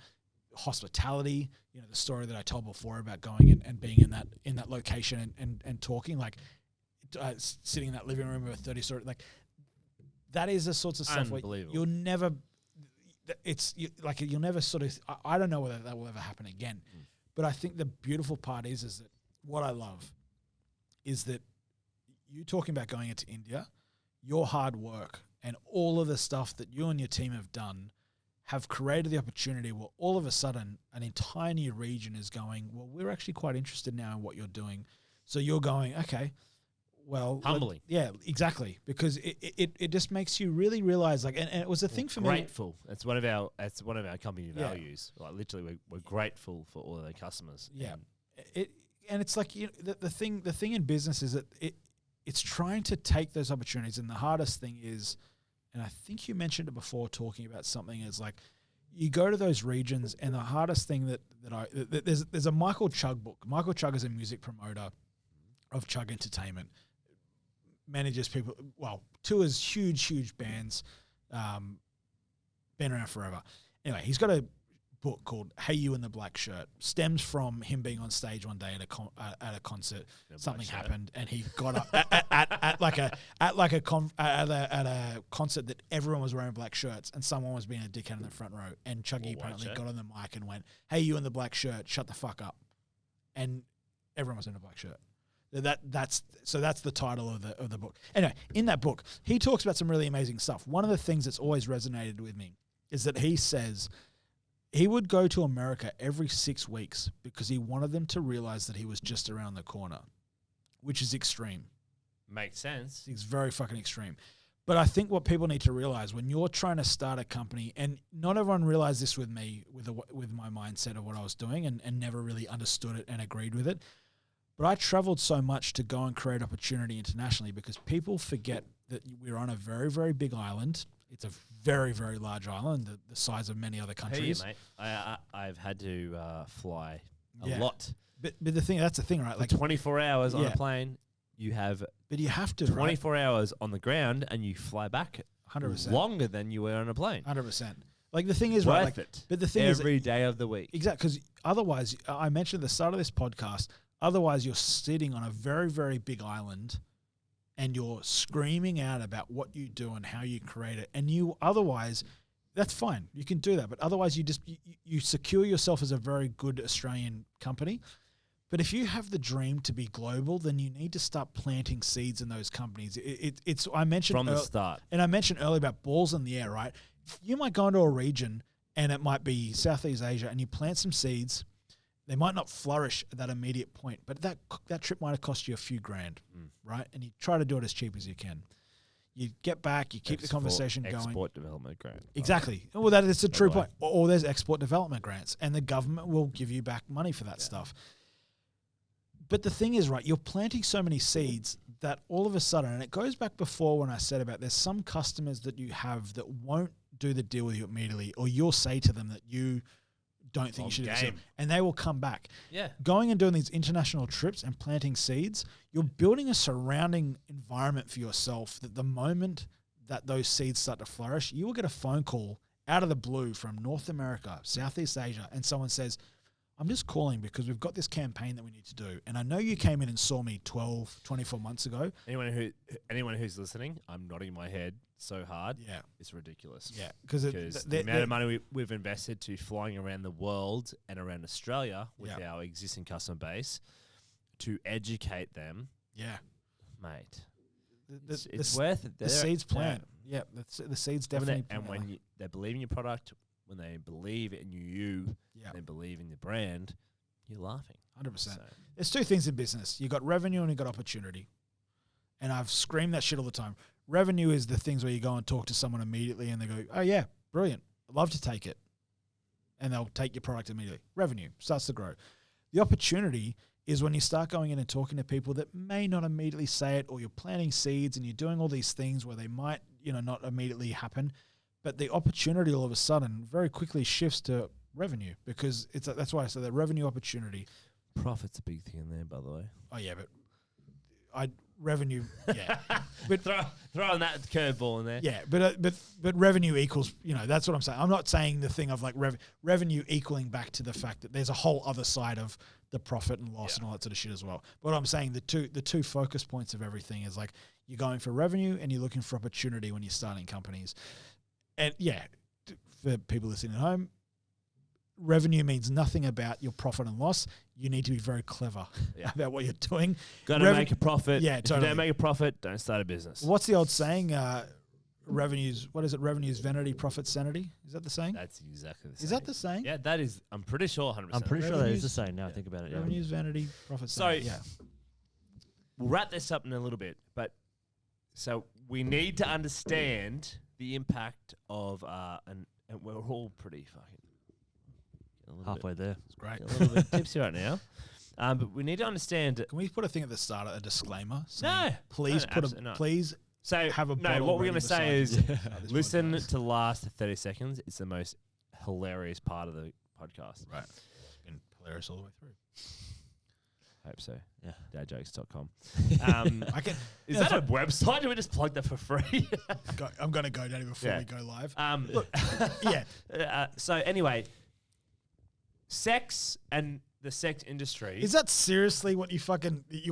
hospitality, you know, the story that I told before about going and being in that location and talking, like sitting in that living room with a 30-story, like that is the sorts of stuff where you'll never, you'll never sort of, I don't know whether that will ever happen again, but I think the beautiful part is that what I love is that you talking about going into India, your hard work and all of the stuff that you and your team have done have created the opportunity where all of a sudden an entire new region is going, well, we're actually quite interested now in what you're doing. So you're going, okay, well, humbling. Yeah, exactly. Because it just makes you really realize, like, and it was a thing for me. Grateful. It's one of our company values. Like, literally, we're grateful for all of their customers. Yeah. And it's like, you know, the thing in business is that it's trying to take those opportunities, and the hardest thing is and I think you mentioned it before talking about something is like you go to those regions and the hardest thing there's a Michael Chugg book. Michael Chugg is a music promoter of Chugg Entertainment, manages people, tours huge bands, been around forever. Anyway, he's got a book called Hey You in the Black Shirt. Stems from him being on stage one day at a concert. Something happened and he got up at a concert that everyone was wearing black shirts and someone was being a dickhead in the front row, and Chuggy apparently got on the mic and went, "Hey, you in the black shirt, shut the fuck up," and everyone was in a black shirt. That's the title of the book. Anyway, in that book, he talks about some really amazing stuff. One of the things that's always resonated with me is that he says he would go to America every 6 weeks because he wanted them to realize that he was just around the corner, which is extreme. Makes sense. It's very fucking extreme. But I think what people need to realize when you're trying to start a company, and not everyone realized this with me, with my mindset of what I was doing and never really understood it and agreed with it. But I traveled so much to go and create opportunity internationally because people forget that we're on a very, very big island. It's a very, very large island, the size of many other countries. Hey, mate. I've had to fly a lot. But that's the thing, right? Like 24 hours on a plane, you have. But you have to 24 hours on the ground, and you fly back 100% longer than you were on a plane. 100%. Like the thing is, worth right? Like, it. But the thing every day of the week. Exactly, because otherwise, I mentioned at the start of this podcast. Otherwise, you're sitting on a very, very big island. And you're screaming out about what you do and how you create it. And that's fine. You can do that. But otherwise, you secure yourself as a very good Australian company. But if you have the dream to be global, then you need to start planting seeds in those companies. I mentioned from the start. And I mentioned earlier about balls in the air, right? You might go into a region and it might be Southeast Asia and you plant some seeds. They might not flourish at that immediate point, but that trip might have cost you a few grand, right? And you try to do it as cheap as you can. You get back, you keep the conversation going. Export development grant. Exactly. Well, that is a true point. Or there's export development grants, and the government will give you back money for that stuff. But the thing is, right, you're planting so many seeds that all of a sudden, and it goes back before when I said about there's some customers that you have that won't do the deal with you immediately, or you'll say to them that you don't think you should do it, and they will come back. Yeah. Going and doing these international trips and planting seeds, you're building a surrounding environment for yourself that the moment that those seeds start to flourish, you will get a phone call out of the blue from North America, Southeast Asia, and someone says, I'm just calling because we've got this campaign that we need to do. And I know you came in and saw me 12, 24 months ago. Anyone who's listening, I'm nodding my head so hard. Yeah. It's ridiculous. Yeah. Because the amount of money we've invested to flying around the world and around Australia with our existing customer base to educate them. Yeah. Mate. It's worth it. The seeds plant. Yeah. The seeds definitely plant. And when they believe in your product, when they believe in you, they believe in the brand, you're laughing. 100%. So. There's two things in business. You got revenue and you got opportunity. And I've screamed that shit all the time. Revenue is the things where you go and talk to someone immediately and they go, oh yeah, brilliant. I'd love to take it. And they'll take your product immediately. Revenue starts to grow. The opportunity is when you start going in and talking to people that may not immediately say it, or you're planting seeds and you're doing all these things where they might, not immediately happen. But the opportunity all of a sudden very quickly shifts to revenue because that's why I said that revenue opportunity. Profit's a big thing in there, by the way. Oh yeah, but revenue, yeah. But throwing that curveball in there. Yeah, but revenue equals, that's what I'm saying. I'm not saying the thing of like revenue equaling back to the fact that there's a whole other side of the profit and loss and all that sort of shit as well. But I'm saying the two focus points of everything is like you're going for revenue and you're looking for opportunity when you're starting companies. And yeah, for people listening at home, revenue means nothing about your profit and loss. You need to be very clever about what you're doing. Got to make a profit. Yeah, totally. If you don't make a profit, don't start a business. What's the old saying? Revenues, what is it? Revenues vanity, profit sanity. Is that the saying? That's exactly the saying. Is that the saying? Yeah, that is, I'm pretty sure 100%. I'm pretty sure that is the saying now I think about it. Yeah. Revenues, vanity, profit sanity. We'll wrap this up in a little bit, but so we need to understand the impact of, and we're all pretty fucking halfway there. It's great. A little bit tipsy right now. But we need to understand. Can we put a thing at the start, a disclaimer? No. Please So have a no, bottle what we're ready going to say beside is you at this listen podcast. to the last 30 seconds. It's the most hilarious part of the podcast. Right. It's been hilarious all the way through. Hope so. Yeah. Dadjokes.com. I can. Is that a website? Do we just plug that for free? I'm going to go down before Yeah. we go live. Look, Yeah. So anyway, sex and the sex industry. Is that seriously what you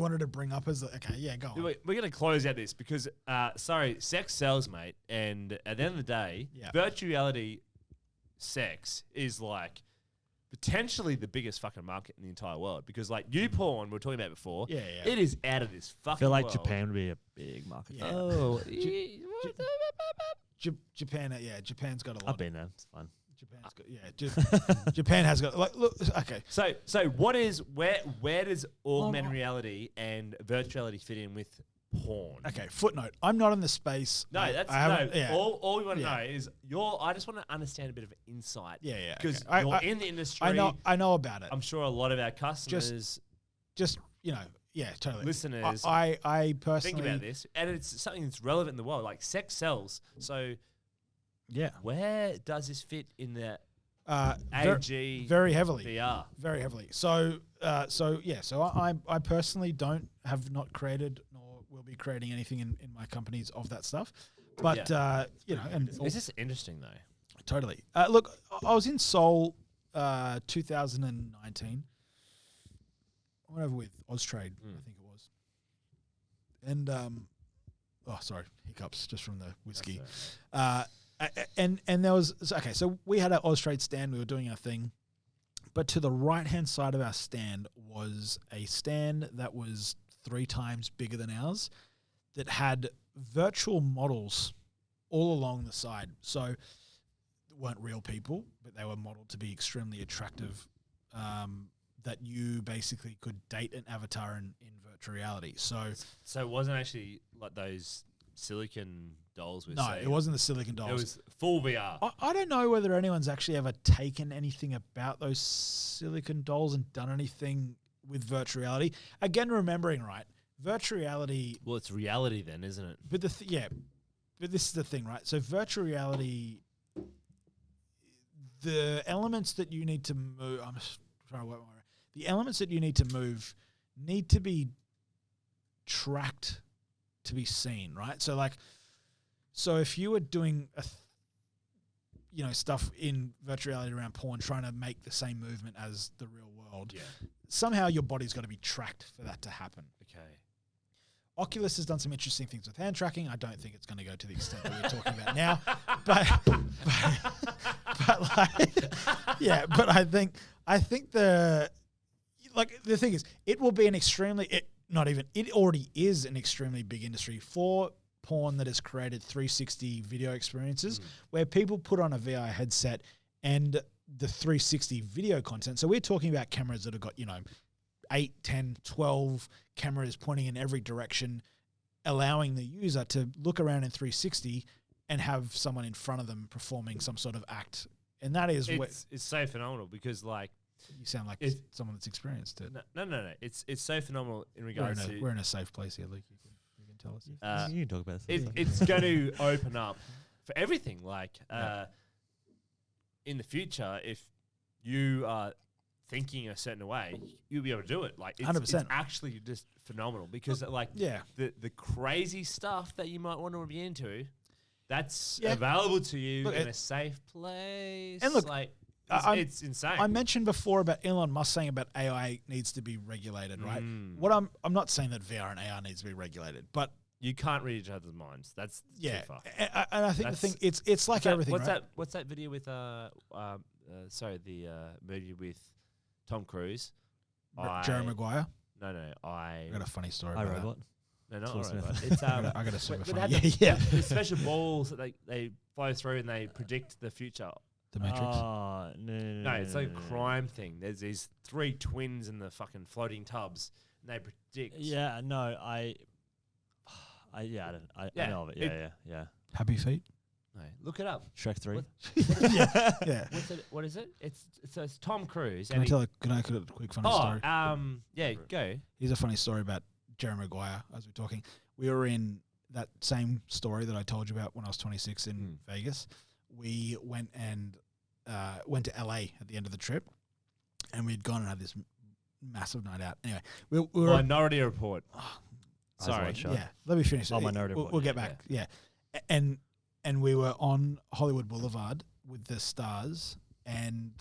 wanted to bring up as okay? Yeah, go on. We're going to close out this because, sex sells, mate. And at the end of the day, Yeah. virtual reality sex is like potentially the biggest fucking market in the entire world because, like, YouPorn, we were talking about before, Yeah. it is out of this fucking I feel like world. Japan would be a big market. Yeah. Oh, Japan. Yeah, Japan's got a lot. I've been there. It's fun. Japan's got. Yeah, Japan has got. Like, look. Okay. So what is where does augmented reality and virtual reality fit in with porn? Okay. Footnote. I'm not in the space. No, I that's haven't- no. Yeah. All we want to Yeah. know is I just want to understand a bit of insight. Yeah. Because okay. you're in the industry. I know about it. I'm sure a lot of our customers, Just yeah, totally. listeners, I personally think about this, and it's something that's relevant in the world. Like sex sells. So Yeah. where does this fit in the Ver- AG very heavily. VR? Very heavily. So I personally have not created nor will be creating anything in my companies of that stuff. But and Is this interesting though? totally. Look, I was in Seoul 2019. I went over with Austrade, I think it was. And sorry, hiccups just from the whiskey. And there was okay. So we had our Austrade stand. We were doing our thing, but to the right hand side of our stand was a stand that was 3 times bigger than ours, that had virtual models all along the side. So they weren't real people, but they were modeled to be extremely attractive. That you basically could date an avatar in virtual reality. So it wasn't actually like those silicon dolls. no, it wasn't the silicon dolls. It was full VR. I don't know whether anyone's actually ever taken anything about those silicon dolls and done anything with virtual reality. Again, remembering, right, virtual reality. Well, it's reality then, isn't it? But but this is the thing, right? So virtual reality, the elements that you need to move. I'm just trying to work my way. The elements that you need to move need to be tracked to be seen, right? So if you were doing stuff in virtual reality around porn, trying to make the same movement as the real world, somehow your body's got to be tracked for that to happen. Okay. Oculus has done some interesting things with hand tracking. I don't think it's going to go to the extent that we're talking about now, but I think the thing is, it will be it already is an extremely big industry for porn that has created 360 video experiences where people put on a VR headset and the 360 video content. So we're talking about cameras that have got, 8, 10, 12 cameras pointing in every direction, allowing the user to look around in 360 and have someone in front of them performing some sort of act. And that is it's so phenomenal because like you sound like someone that's experienced it. No. It's so phenomenal in regards to we're in a safe place here, Luke. You can tell us. You can talk about this. It's going to open up for everything. Like in the future, if you are thinking a certain way, you'll be able to do it. Like it's 100%. actually just phenomenal because the crazy stuff that you might want to be into, that's available to you in a safe place. And look, like it's insane. I mentioned before about Elon Musk saying about AI needs to be regulated, right? What I'm not saying that VR and AR needs to be regulated, but you can't read each other's minds. That's too far. And I think the thing it's like everything. What's that video with the movie with Tom Cruise? Jerry Maguire. No, I got a funny story. I about Robot. No, not Smith. Robot. It's I got a super funny. The special balls that they flow through and they predict the future. The Matrix. No, it's like a crime thing. There's these 3 twins in the fucking floating tubs, and they predict. Yeah, no, I know of it. Yeah. Happy Feet. No, look it up. Shrek 3. Yeah. What is it? It's Tom Cruise. Can I tell a quick funny story? Yeah, go. Here's a funny story about Jerry Maguire. As we're talking, we were in that same story that I told you about when I was 26 in Vegas, we went to LA at the end of the trip, and we'd gone and had this massive night out. Anyway, we were Minority Report. Sorry, yeah. Let me finish. Minority Report. We'll get back. Yeah. And we were on Hollywood Boulevard with the stars, and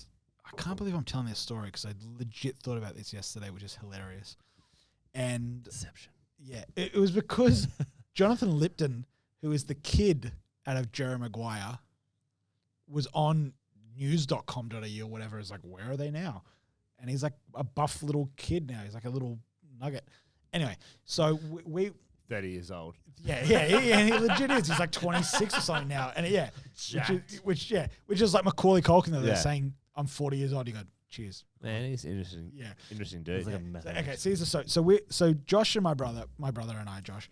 I can't believe I'm telling this story because I legit thought about this yesterday, which is hilarious. And Deception. Yeah, it was because Jonathan Lipton, who is the kid out of Jerry Maguire, was on news.com.au or whatever. Is like, where are they now? And he's like a buff little kid now. He's like a little nugget. Anyway, so we 30 years old. Yeah, he legit is. He's like 26 or something now. And which is like Macaulay Culkin that they're saying, I'm 40 years old. You go, cheers. Man, he's interesting. Yeah. Interesting dude. Like so Josh and my brother and I, Josh,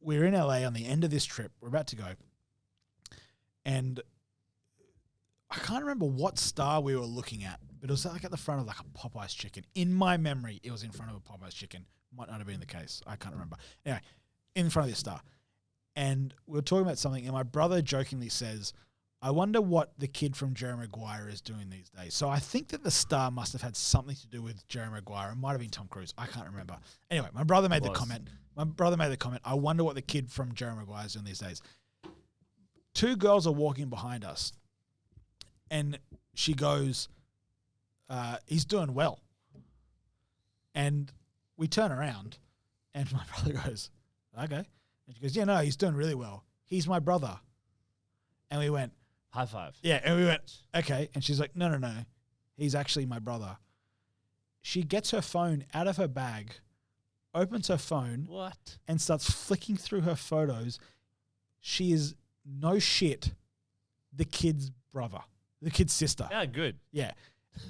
we're in LA on the end of this trip. We're about to go. And I can't remember what star we were looking at, but it was like at the front of like a Popeye's chicken. In my memory, it was in front of a Popeye's chicken. Might not have been the case. I can't remember. Anyway, in front of this star. And we were talking about something, and my brother jokingly says, I wonder what the kid from Jerry Maguire is doing these days. So I think that the star must have had something to do with Jerry Maguire. It might have been Tom Cruise. I can't remember. Anyway, my brother made the comment. I wonder what the kid from Jerry Maguire is doing these days. Two girls are walking behind us, and she goes, he's doing well. And we turn around, and my brother goes, okay. And she goes, yeah, no, he's doing really well. He's my brother. And we went, high five. Yeah, and we went, okay. And she's like, no. He's actually my brother. She gets her phone out of her bag, opens her phone, and starts flicking through her photos. She is, no shit, the kid's brother, the kid's sister. Yeah, good. Yeah.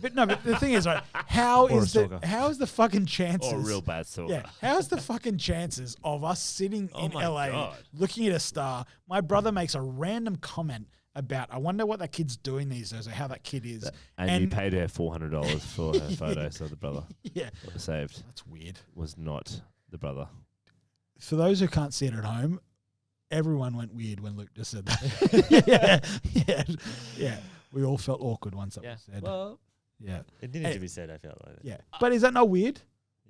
But the thing is, right, how is the fucking chances? Or a real bad stalker. Yeah. How's the fucking chances of us sitting in LA looking at a star? My brother makes a random comment about, I wonder what that kid's doing these days or how that kid is. And you paid her $400 for her photo, so the brother saved. That's weird. Was not the brother. For those who can't see it at home, everyone went weird when Luke just said that. Yeah. We all felt awkward once that was said. Well, yeah. It didn't need to be said, I felt like it. Yeah. But is that not weird?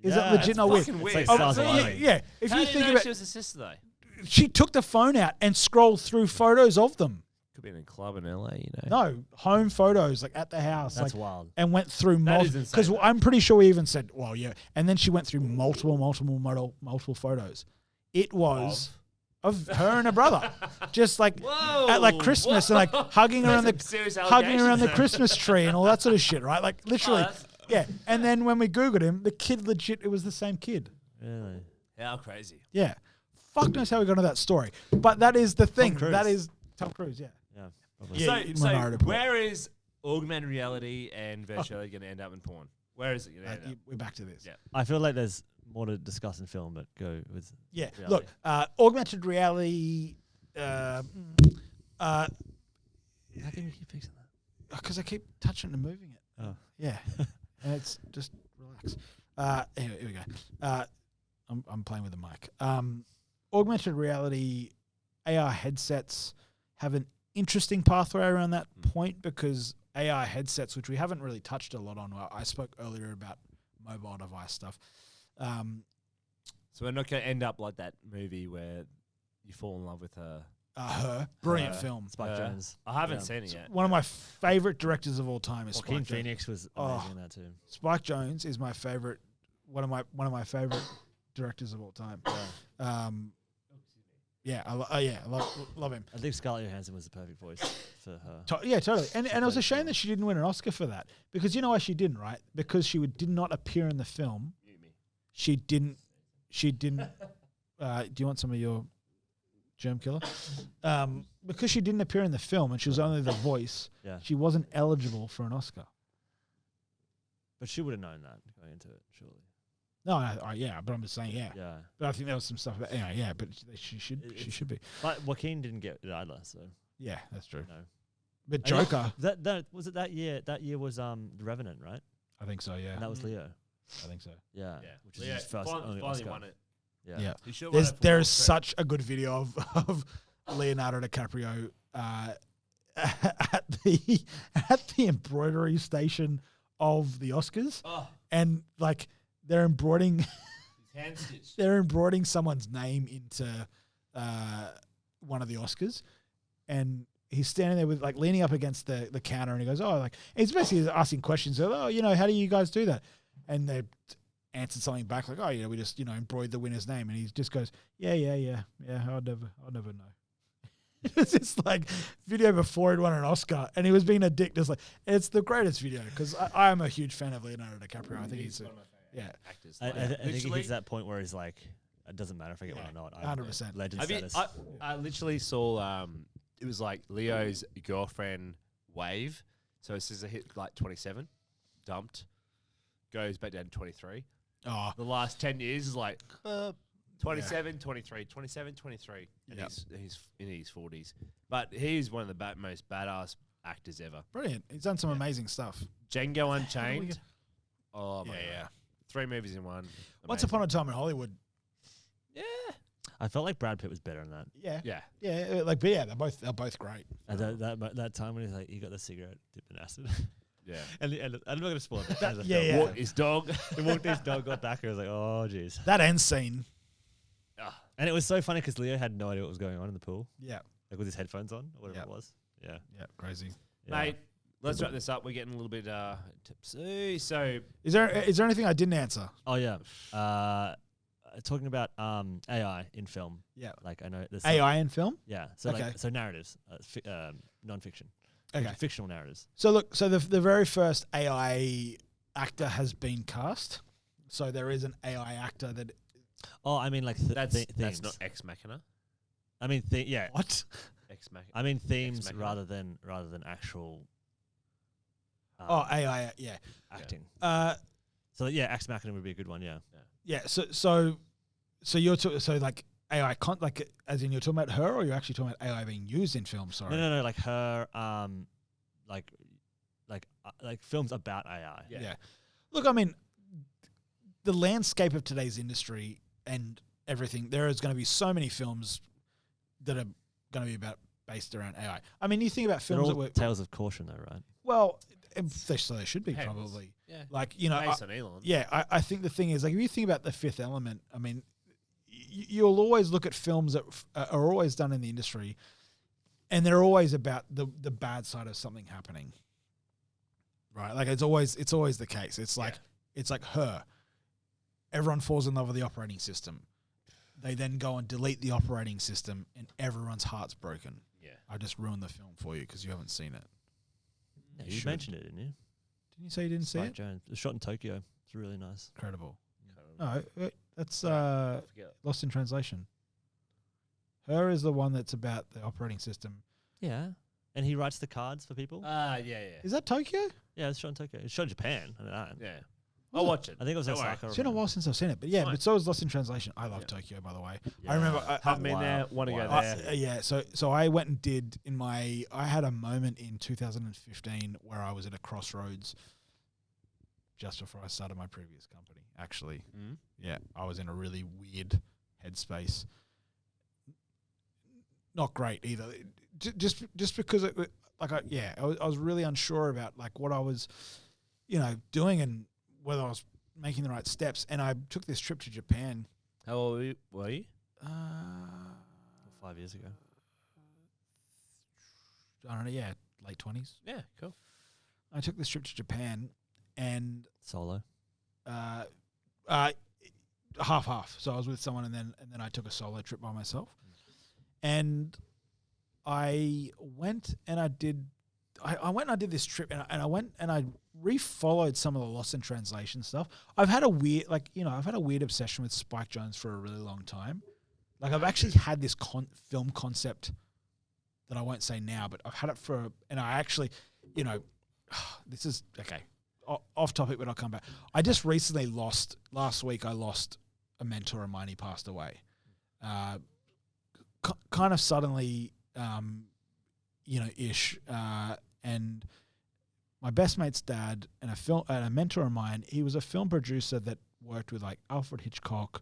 Is that legit not weird? Weird. It's like yeah. If How you do think know about she was a sister though? She took the phone out and scrolled through photos of them. Could be in a club in LA, you know. No, home photos, like at the house. That's wild. And went through multiple. Because I'm pretty sure we even said, well, yeah. And then she went through multiple photos. It was of her and her brother, just like at like Christmas and like hugging around the Christmas tree and all that sort of shit, right? Like literally, yeah. And then when we Googled him, the kid legit, it was the same kid. Really? How crazy. Yeah. Fuck knows how we got to that story. But that is the thing. That is Tom Cruise, yeah. Yeah. So where is augmented reality and virtual reality going to end up in porn? Where is it going to end up? We're back to this. Yeah. I feel like there's more to discuss in film, but go with reality. Look, augmented reality. How can we keep fixing that? Because I keep touching it and moving it. Oh. Yeah. And it's just relax. Here we go. I'm playing with the mic. Augmented reality, AR headsets have an interesting pathway around that point because AR headsets, which we haven't really touched a lot on. I spoke earlier about mobile device stuff. So we're not going to end up like that movie where you fall in love with her. Her. Brilliant film. Spike Jones. I haven't seen it yet. One of my favorite directors of all time is Spike Jones. Phoenix was amazing in that too. Spike Jones is my favorite. One of my favorite directors of all time. I love him. I think Scarlett Johansson was the perfect voice for her. Totally. And it was a shame that she didn't win an Oscar for that. Because you know why she didn't, right? Because she did not appear in the film. She didn't. Do you want some of your germ killer? Because she didn't appear in the film and she was only the voice, she wasn't eligible for an Oscar. But she would have known that going into it, surely. No, but I'm just saying, yeah. But I think there was some stuff about, but she should be. But Joaquin didn't get it either, so. Yeah, that's true. No. But Joker. Was it that year? That year was The Revenant, right? I think so, yeah. And that was Leo. I think so. Yeah. Which is Leo his first only finally Oscar. won it. Yeah. He should run it for There Wall is Street. such a good video of Leonardo DiCaprio at the embroidery station of the Oscars, and like they're embroidering hand stitched. they're embroidering someone's name into one of the Oscars, and he's standing there with like leaning up against the counter, and he goes, "Oh, like," he's basically asking questions. "Oh, how do you guys do that?" And they answered something back like, "Oh, we just embroidered the winner's name," and he just goes, "Yeah, I'll never know." It was just like video before he'd won an Oscar, and he was being a dick. Just like, it's the greatest video because I am a huge fan of Leonardo DiCaprio. I think he's one of my favorite actors. I think he Literally- hits that point where he's like, it doesn't matter if I get one or not. 100%. Legend Have you, status. I literally saw it was like Leo's girlfriend wave. So this is a hit like 27, dumped, goes back down to 23. Oh, The last 10 years is like 27, 23, 27, 23. And Yep. he's in his 40s. But he's one of the most badass actors ever. brilliant! He's done some amazing stuff. Django Unchained. Oh my Yeah. God. 3 movies in one. Once Amazing. upon a time in Hollywood. Yeah. I felt like Brad Pitt was better in that. Yeah, Yeah. but yeah, they're both great. That time when he's like, he got the cigarette dipped in acid. Yeah. and I'm not going to spoil it. Yeah. Walked his dog. He walked his dog, got back, and I was like, oh, jeez. That end scene. And it was so funny because Leo had no idea what was going on in the pool, Yeah, like with his headphones on or whatever Yep. it was. Yeah. crazy. Yeah. Mate, let's wrap this up. We're getting a little bit tipsy. So Is there anything I didn't answer? Oh, yeah. Talking about AI in film. Yeah, Like, I know there's AI in film. Yeah. So, Okay. so narratives, non-fiction. Okay. Fictional narratives. So look, the very first AI actor has been cast. So there is an AI actor that. Oh, I mean, like, that's themes. not Ex Machina. I mean, yeah. What? Ex Machina. I mean, themes Machina. rather than actual AI, yeah. acting. So So, yeah, Ex Machina would be a good one, yeah. yeah. So you're so like AI like as in you're talking about her, or you're actually talking about AI being used in film? Sorry. No, like her, like films about AI. Yeah. Look, I mean, the landscape of today's industry and everything, there is going to be so many films that are going to be based around AI. I mean, you think about They're films all that were tales of caution, though, right? well, so they should be Depends. probably Yeah. like Based on Elon. I think the thing is like if you think about The Fifth Element, I mean, you'll always look at films that are always done in the industry, and they're always about the bad side of something happening. Right, like it's always the case. It's like Her. Everyone falls in love with the operating system. They then go and delete the operating system, and everyone's heart's broken. Yeah. I just ruined the film for you because you haven't seen it. Yeah, You you should. mentioned it, didn't you? Didn't you say you didn't see Spike it? Jones. It was shot in Tokyo. It's really nice. Incredible. Can't No, that's remember. I forget. Lost in Translation. Her is the one that's about the operating system. Yeah. And he writes the cards for people. Yeah. Is that Tokyo? Yeah, it's shot in Tokyo. It's shot in Japan. I know that. Yeah. Was I'll it? watch it. I think it was Don't worry. Osaka. or It's been a whatever. while since I've seen it, but yeah, Fine. but so is Lost in Translation. I love Yeah. Tokyo, by the way. Yeah. I remember. Haven't been there. Want to go Wow. there. Yeah, so I went and did I had a moment in 2015 where I was at a crossroads just before I started my previous company. Actually, Mm. yeah, I was in a really weird headspace. Not great either. Just because it, like I was really unsure about like what I was, doing and whether I was making the right steps. And I took this trip to Japan. How old were you? 5 years ago. I don't know. Yeah, late 20s. Yeah, cool. I took this trip to Japan and Solo. half. So I was with someone and then I took a solo trip by myself. And I went and I did this trip and I went and I refollowed some of the Lost in Translation stuff. I've had a weird obsession with Spike Jones for a really long time. Like I've actually had this film concept that I won't say now, but I've had it and I actually, this is okay. Off topic, but I'll come back. I just recently last week I lost a mentor of mine. He passed away. Kind of suddenly, ish. And my best mate's dad and a mentor of mine, he was a film producer that worked with like Alfred Hitchcock.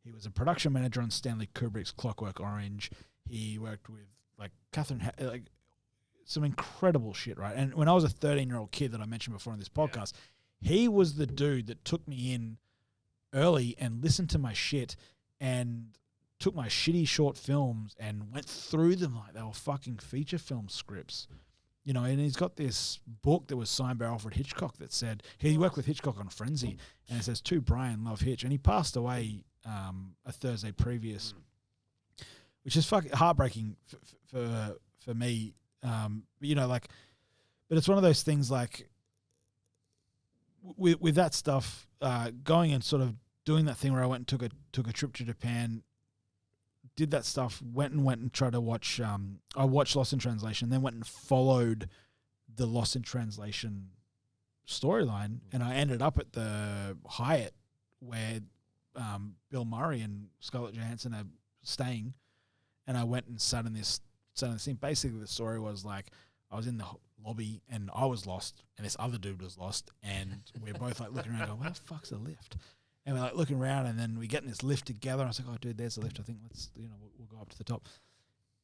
He was a production manager on Stanley Kubrick's Clockwork Orange. He worked with like some incredible shit, right? And when I was a 13-year-old kid that I mentioned before in this podcast, he was the dude that took me in early and listened to my shit and took my shitty short films and went through them like they were fucking feature film scripts. You know, and he's got this book that was signed by Alfred Hitchcock that said, he worked with Hitchcock on Frenzy, and it says, to Brian, love Hitch. And he passed away a Thursday previous, which is fucking heartbreaking for me. You know, like, but it's one of those things like with that stuff, going and sort of doing that thing where I went and took a trip to Japan, did that stuff, went and tried to watch, I watched Lost in Translation, then went and followed the Lost in Translation storyline, and I ended up at the Hyatt where Bill Murray and Scarlett Johansson are staying, and I went and sat in this scene. Basically, the story was like, I was in the lobby and I was lost, and this other dude was lost, and we're both like looking around going, where the fuck's the lift? And we're like looking around, and then we get in this lift together. I was like, oh, dude, there's the lift. I think we'll go up to the top.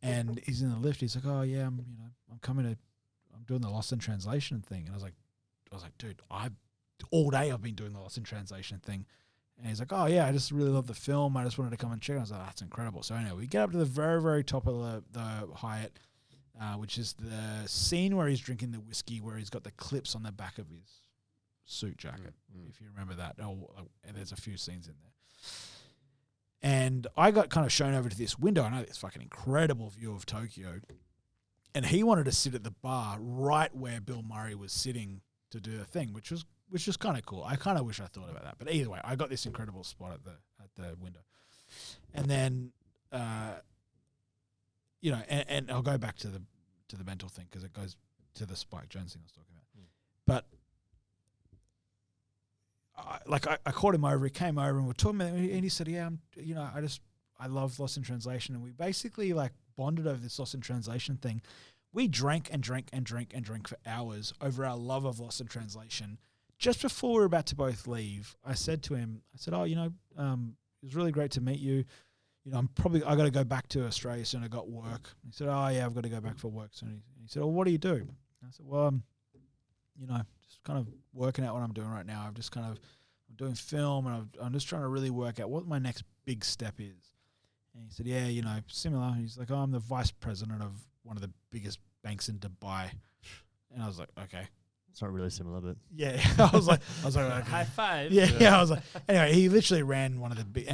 And he's in the lift. He's like, oh yeah, I'm doing the Lost in Translation thing. And I was like, dude, all day I've been doing the Lost in Translation thing. And he's like, oh yeah, I just really love the film. I just wanted to come and check. I was like, that's incredible. So anyway, we get up to the very, very top of the Hyatt, which is the scene where he's drinking the whiskey, where he's got the clips on the back of his suit jacket, if you remember that. And there's a few scenes in there. And I got kind of shown over to this window. I know this fucking incredible view of Tokyo. And he wanted to sit at the bar right where Bill Murray was sitting to do the thing, which was kind of cool. I kind of wish I thought about that. But either way, I got this incredible spot at the window. And then, you know, and I'll go back to the mental thing because it goes to the Spike Jonze thing I was talking about. But I called him over. He came over and we're talking about it, and he said, "Yeah, I love Lost in Translation." And we basically like bonded over this Lost in Translation thing. We drank and drank and drank and drank for hours over our love of Lost in Translation. Just before we were about to both leave, I said to him, "Oh, it was really great to meet you. You know, I got to go back to Australia soon. I got work." He said, "Oh yeah, I've got to go back for work soon." He said, "Well, what do you do?" I said, "Well, just kind of working out what I'm doing right now. I'm doing film, and I'm just trying to really work out what my next big step is." And he said, "Yeah, similar." He's like, "Oh, I'm the vice president of one of the biggest banks in Dubai." And I was like, "Okay." It's not really similar, but yeah, I was like, okay. High five. Yeah. I was like, anyway, he literally ran one of the big,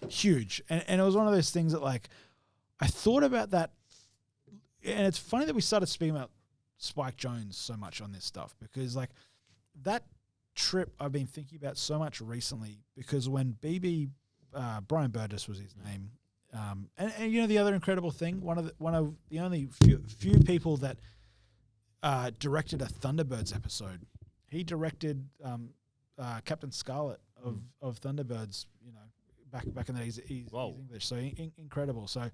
huge. And it was one of those things that like, I thought about that. And it's funny that we started speaking about Spike Jonze so much on this stuff, because like that trip I've been thinking about so much recently, because when Brian Burgess was his name. And the other incredible thing, one of the only few people that directed a Thunderbirds episode. He directed Captain Scarlet of Thunderbirds. Back in the days, he's English, so incredible. So,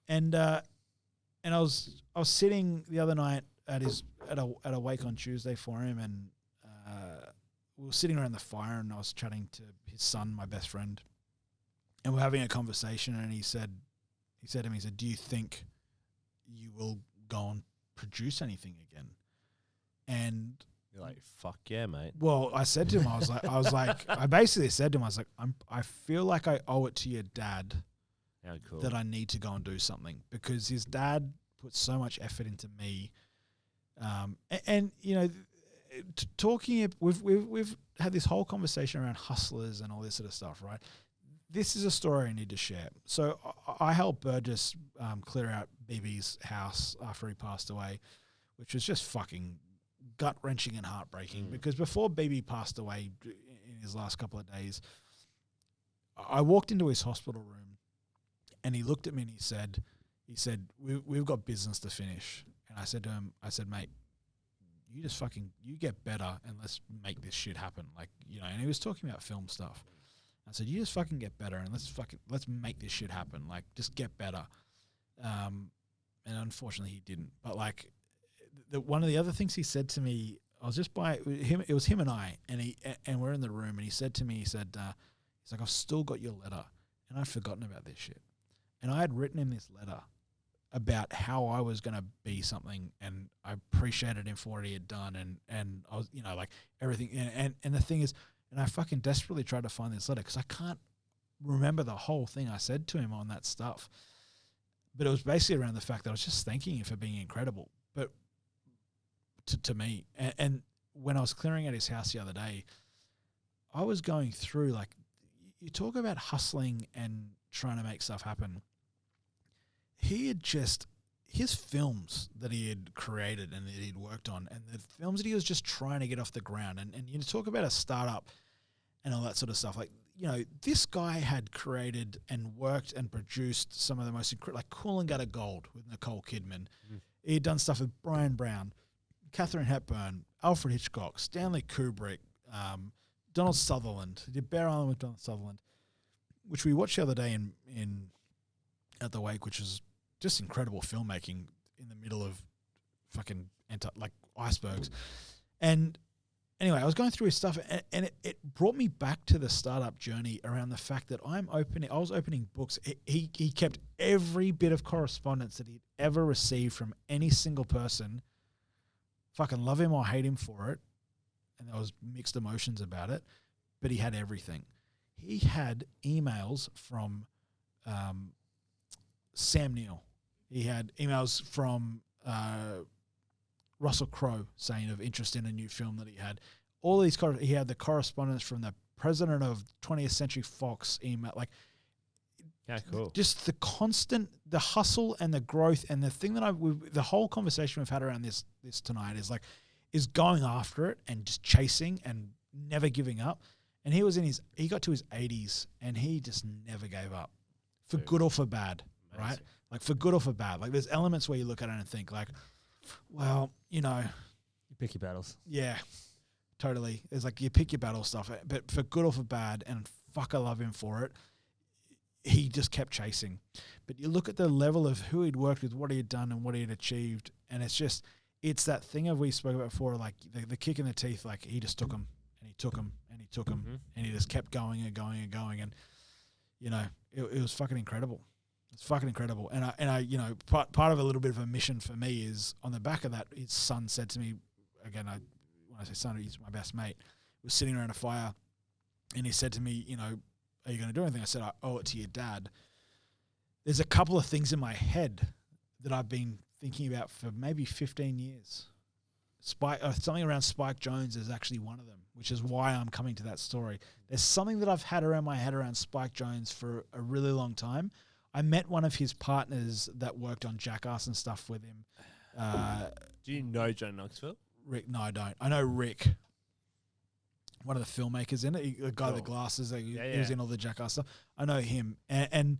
and I was sitting the other night at a wake on Tuesday for him, and we were sitting around the fire, and I was chatting to his son, my best friend, and we're having a conversation, and he said to me, "Do you think you will go and produce anything again?" And you're like, "Fuck yeah, mate." Well, I said to him, I basically said to him, I feel like I owe it to your dad that I need to go and do something, because his dad put so much effort into me. Talking, we've had this whole conversation around hustlers and all this sort of stuff, right? This is a story I need to share. So I helped Burgess clear out BB's house after he passed away, which was just fucking gut-wrenching and heartbreaking, because before BB passed away in his last couple of days, I walked into his hospital room and he looked at me and he said, we've got business to finish. And I said to him, "Mate, you get better and let's make this shit happen." And he was talking about film stuff. I said, "You just fucking get better and let's make this shit happen. Like, just get better." And unfortunately he didn't. But one of the other things he said to me, I was just by him, it was him and I, and we're in the room, and he said to me, he said, He's like, I've still got your letter, and I'd forgotten about this shit. And I had written him this letter about how I was going to be something, and I appreciated him for what he had done, and I was, you know, like everything. And the thing is, and I fucking desperately tried to find this letter because I can't remember the whole thing I said to him on that stuff. But it was basically around the fact that I was just thanking him for being incredible. But to me, and when I was clearing out his house the other day, I was going through, like, you talk about hustling and trying to make stuff happen. He had just, his films that he had created and that he'd worked on, and the films that he was just trying to get off the ground, and you talk about a startup and all that sort of stuff. Like, you know, this guy had created and worked and produced some of the most incredible, like Cool and Gutter Gold with Nicole Kidman. He had done stuff with Brian Brown, Katharine Hepburn, Alfred Hitchcock, Stanley Kubrick, Donald Sutherland. He did Bear Island with Donald Sutherland, which we watched the other day in At the Wake, which is just incredible filmmaking in the middle of fucking like icebergs. And anyway, I was going through his stuff, and it brought me back to the startup journey around the fact that I was opening books. He kept every bit of correspondence that he'd ever received from any single person. Fucking love him or hate him for it. And there was mixed emotions about it, but he had everything. He had emails from Sam Neill. He had emails from Russell Crowe saying of interest in a new film that he had. All these, he had the correspondence from the president of 20th Century Fox email. Like, yeah, cool. Just the constant, the hustle and the growth, and the thing that the whole conversation we've had around this tonight is going after it and just chasing and never giving up. And he got to his 80s and he just never gave up, for good or for bad, right? Like, for good or for bad. Like, there's elements where you look at it and think like, well, you know, You pick your battles. yeah, totally. It's like you pick your battle stuff, but for good or for bad, and fuck, I love him for it. He just kept chasing. But you look at the level of who he'd worked with, what he had done and what he had achieved, and it's that thing of we spoke about before, like the kick in the teeth. Like, he just took him and he took him and he took him and he just kept going and going and going. And, you know, it was fucking incredible. It's fucking incredible. And I you know, part of a little bit of a mission for me is on the back of that, his son said to me, again, when I say son, he's my best mate, was sitting around a fire, and he said to me, you know, are you going to do anything? I said, I owe it to your dad. There's a couple of things in my head that I've been thinking about for maybe 15 years. Something around Spike Jonze is actually one of them, which is why I'm coming to that story. There's something that I've had around my head around Spike Jonze for a really long time. I met one of his partners that worked on Jackass and stuff with him. Do you know Johnny Knoxville? Rick? No, I don't. I know Rick, one of the filmmakers in it, the guy with the glasses. He was in all the Jackass stuff. I know him, and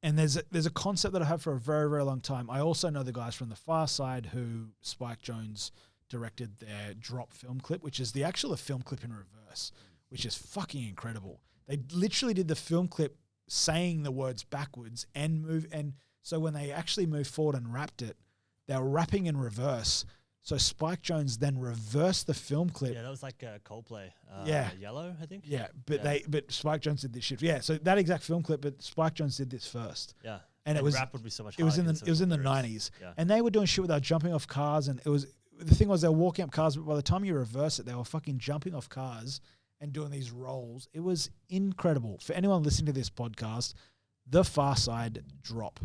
there's a concept that I have for a very, very long time. I also know the guys from The Far Side who Spike Jonze directed their drop film clip, which is the actual film clip in reverse, which is fucking incredible. They literally did the film clip saying the words backwards and so when they actually moved forward and rapped it, they were rapping in reverse. So Spike Jonze then reversed the film clip. Yeah, that was like Coldplay. Yellow, I think. Yeah, but Spike Jonze did this shit. Yeah, so that exact film clip, but Spike Jonze did this first. Yeah, and rap would be so much. It was in the 90s, yeah. And they were doing shit without jumping off cars, and the thing was they were walking up cars, but by the time you reverse it, they were fucking jumping off cars and doing these rolls. It was incredible. For anyone listening to this podcast, The Far Side Drop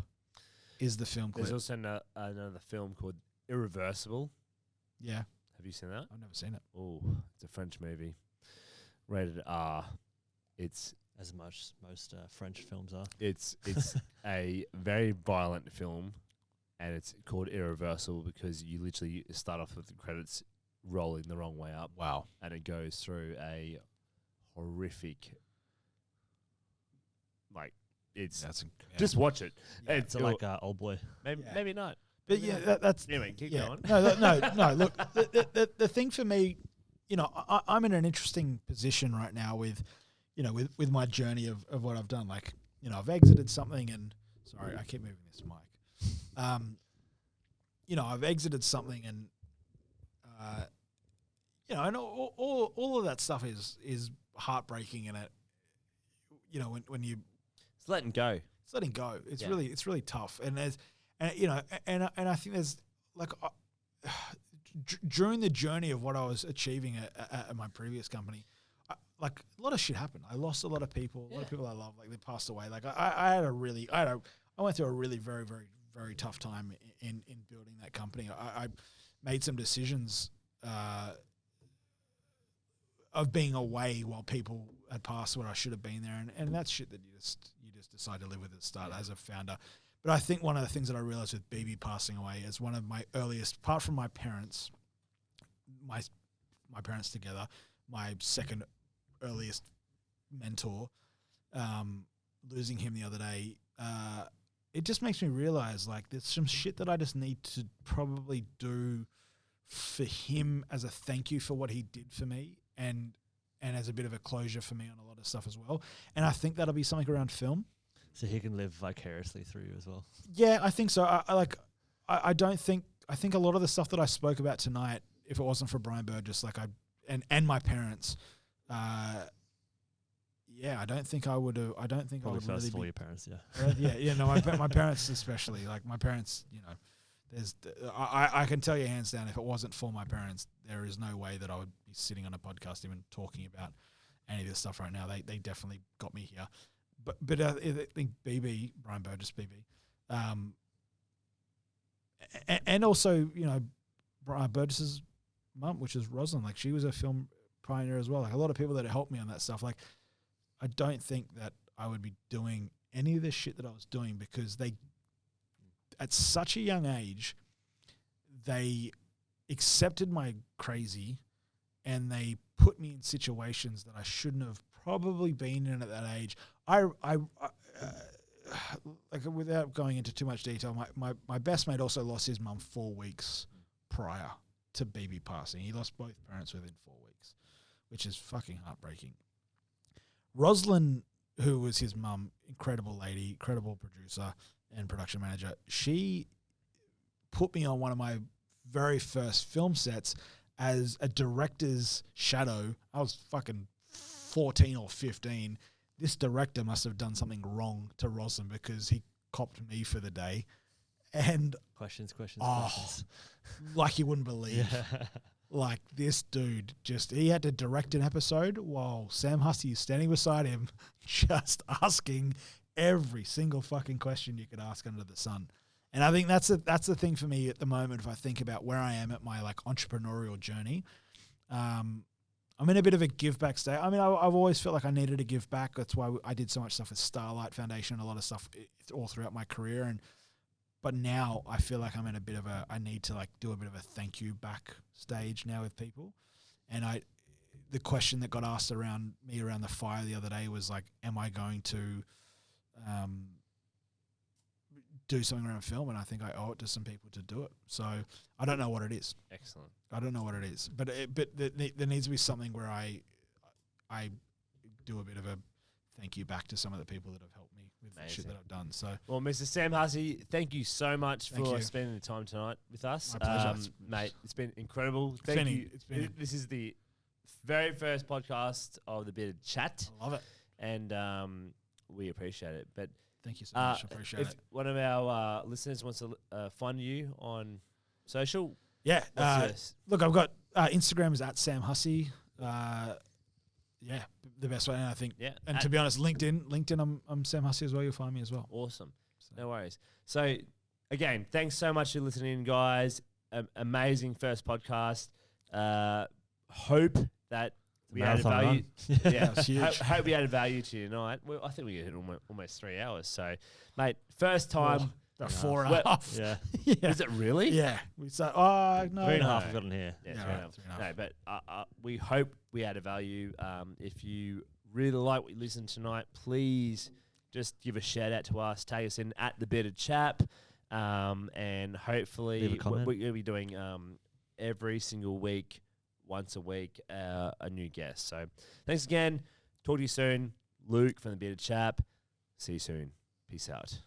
is the film clip. There's also another film called Irreversible. Yeah. Have you seen that? I've never seen it. Oh, it's a French movie. Rated R. It's as much most French films are. It's a very violent film, and it's called Irreversible because you literally start off with the credits rolling the wrong way up. Wow. And it goes through a horrific, like, it's just watch it. Yeah, it's like Old Boy. Maybe not. But yeah, that's anyway. Keep going. No. Look, the thing for me, you know, I'm in an interesting position right now with my journey of what I've done. Like, you know, I've exited something, and sorry, I keep moving this mic. You know, I've exited something, and you know, and all of that stuff is heartbreaking, and when you It's letting go. it's letting go. It's Yeah. really tough. And I think there's like during the journey of what I was achieving at my previous company, like a lot of shit happened. I lost a lot of people. A lot of people I love, like they passed away. Like I went through a really very very very tough time in building that company. I made some decisions of being away while people had passed when I should have been there, and that's shit that you just decide to live with at the start as a founder. But I think one of the things that I realized with BB passing away is one of my earliest, apart from my parents, my parents together, my second earliest mentor, losing him the other day, it just makes me realize like there's some shit that I just need to probably do for him as a thank you for what he did for me, and as a bit of a closure for me on a lot of stuff as well. And I think that'll be something around film. So he can live vicariously through you as well. Yeah, I think so. I think a lot of the stuff that I spoke about tonight, if it wasn't for Brian Burgess, and my parents, I don't think I would have. I don't think Probably I would really first for be. your parents, yeah. No, my parents especially. Like my parents, I can tell you hands down, if it wasn't for my parents, there is no way that I would be sitting on a podcast even talking about any of this stuff right now. They definitely got me here. But I think Brian Burgess, and also, Brian Burgess's mum, which is Rosalind, like she was a film pioneer as well. Like a lot of people that helped me on that stuff. Like I don't think that I would be doing any of this shit that I was doing because they, at such a young age, they accepted my crazy and they put me in situations that I shouldn't have probably been in at that age. Like without going into too much detail, my best mate also lost his mum 4 weeks prior to BB passing. He lost both parents within 4 weeks, which is fucking heartbreaking. Rosalind, who was his mum, incredible lady, incredible producer and production manager, she put me on one of my very first film sets as a director's shadow. I was fucking 14 or 15. This director must have done something wrong to Rosalind because he copped me for the day. And questions. Like you wouldn't believe. Yeah. Like this dude he had to direct an episode while Sam Hussey is standing beside him just asking every single fucking question you could ask under the sun. And I think that's the thing for me at the moment. If I think about where I am at my like entrepreneurial journey, I'm in a bit of a give back state. I mean, I've always felt like I needed to give back. That's why I did so much stuff with Starlight Foundation, a lot of stuff all throughout my career. But now I feel like I'm in a bit of I need to like do a bit of a thank you back stage now with people. And the question that got asked around the fire the other day was like, am I going to do something around film? And I think I owe it to some people to do it. So I don't know what it is. Excellent. I don't know what it is, but there needs to be something where I do a bit of a thank you back to some of the people that have helped me with the shit that I've done. So, well, Mr. Sam Hussey, thank you so much Thank for you. spending the time tonight with us. My pleasure. Mate, it's been incredible. Thank you. This is the very first podcast of the Bit of Chat. I love it. And we appreciate it. But thank you so much. I appreciate if it. one of our listeners wants to find you on social, Yeah. what's Look, I've got Instagram is at Sam Hussey. The best way. And I think, and to be honest, LinkedIn, I'm Sam Hussey as well. You'll find me as well. Awesome. So. No worries. So, again, thanks so much for listening, guys. Amazing first podcast. Hope that we added value. Yeah, That's huge. Hope we added value to you tonight. Well, I think we hit almost 3 hours. So, mate, first time. About 4.5. Yeah. Yeah. Is it really? Yeah. We said, no. 3.5 we've got in here. Yeah, Yeah, 3.5. right, 3.5. No, but we hope we added value. If you really like what you listened tonight, please just give a shout out to us. Tag us in at the Bit of Chap. And hopefully we're going to be doing every single week, once a week, a new guest. So thanks again. Talk to you soon. Luke from the Bit of Chap. See you soon. Peace out.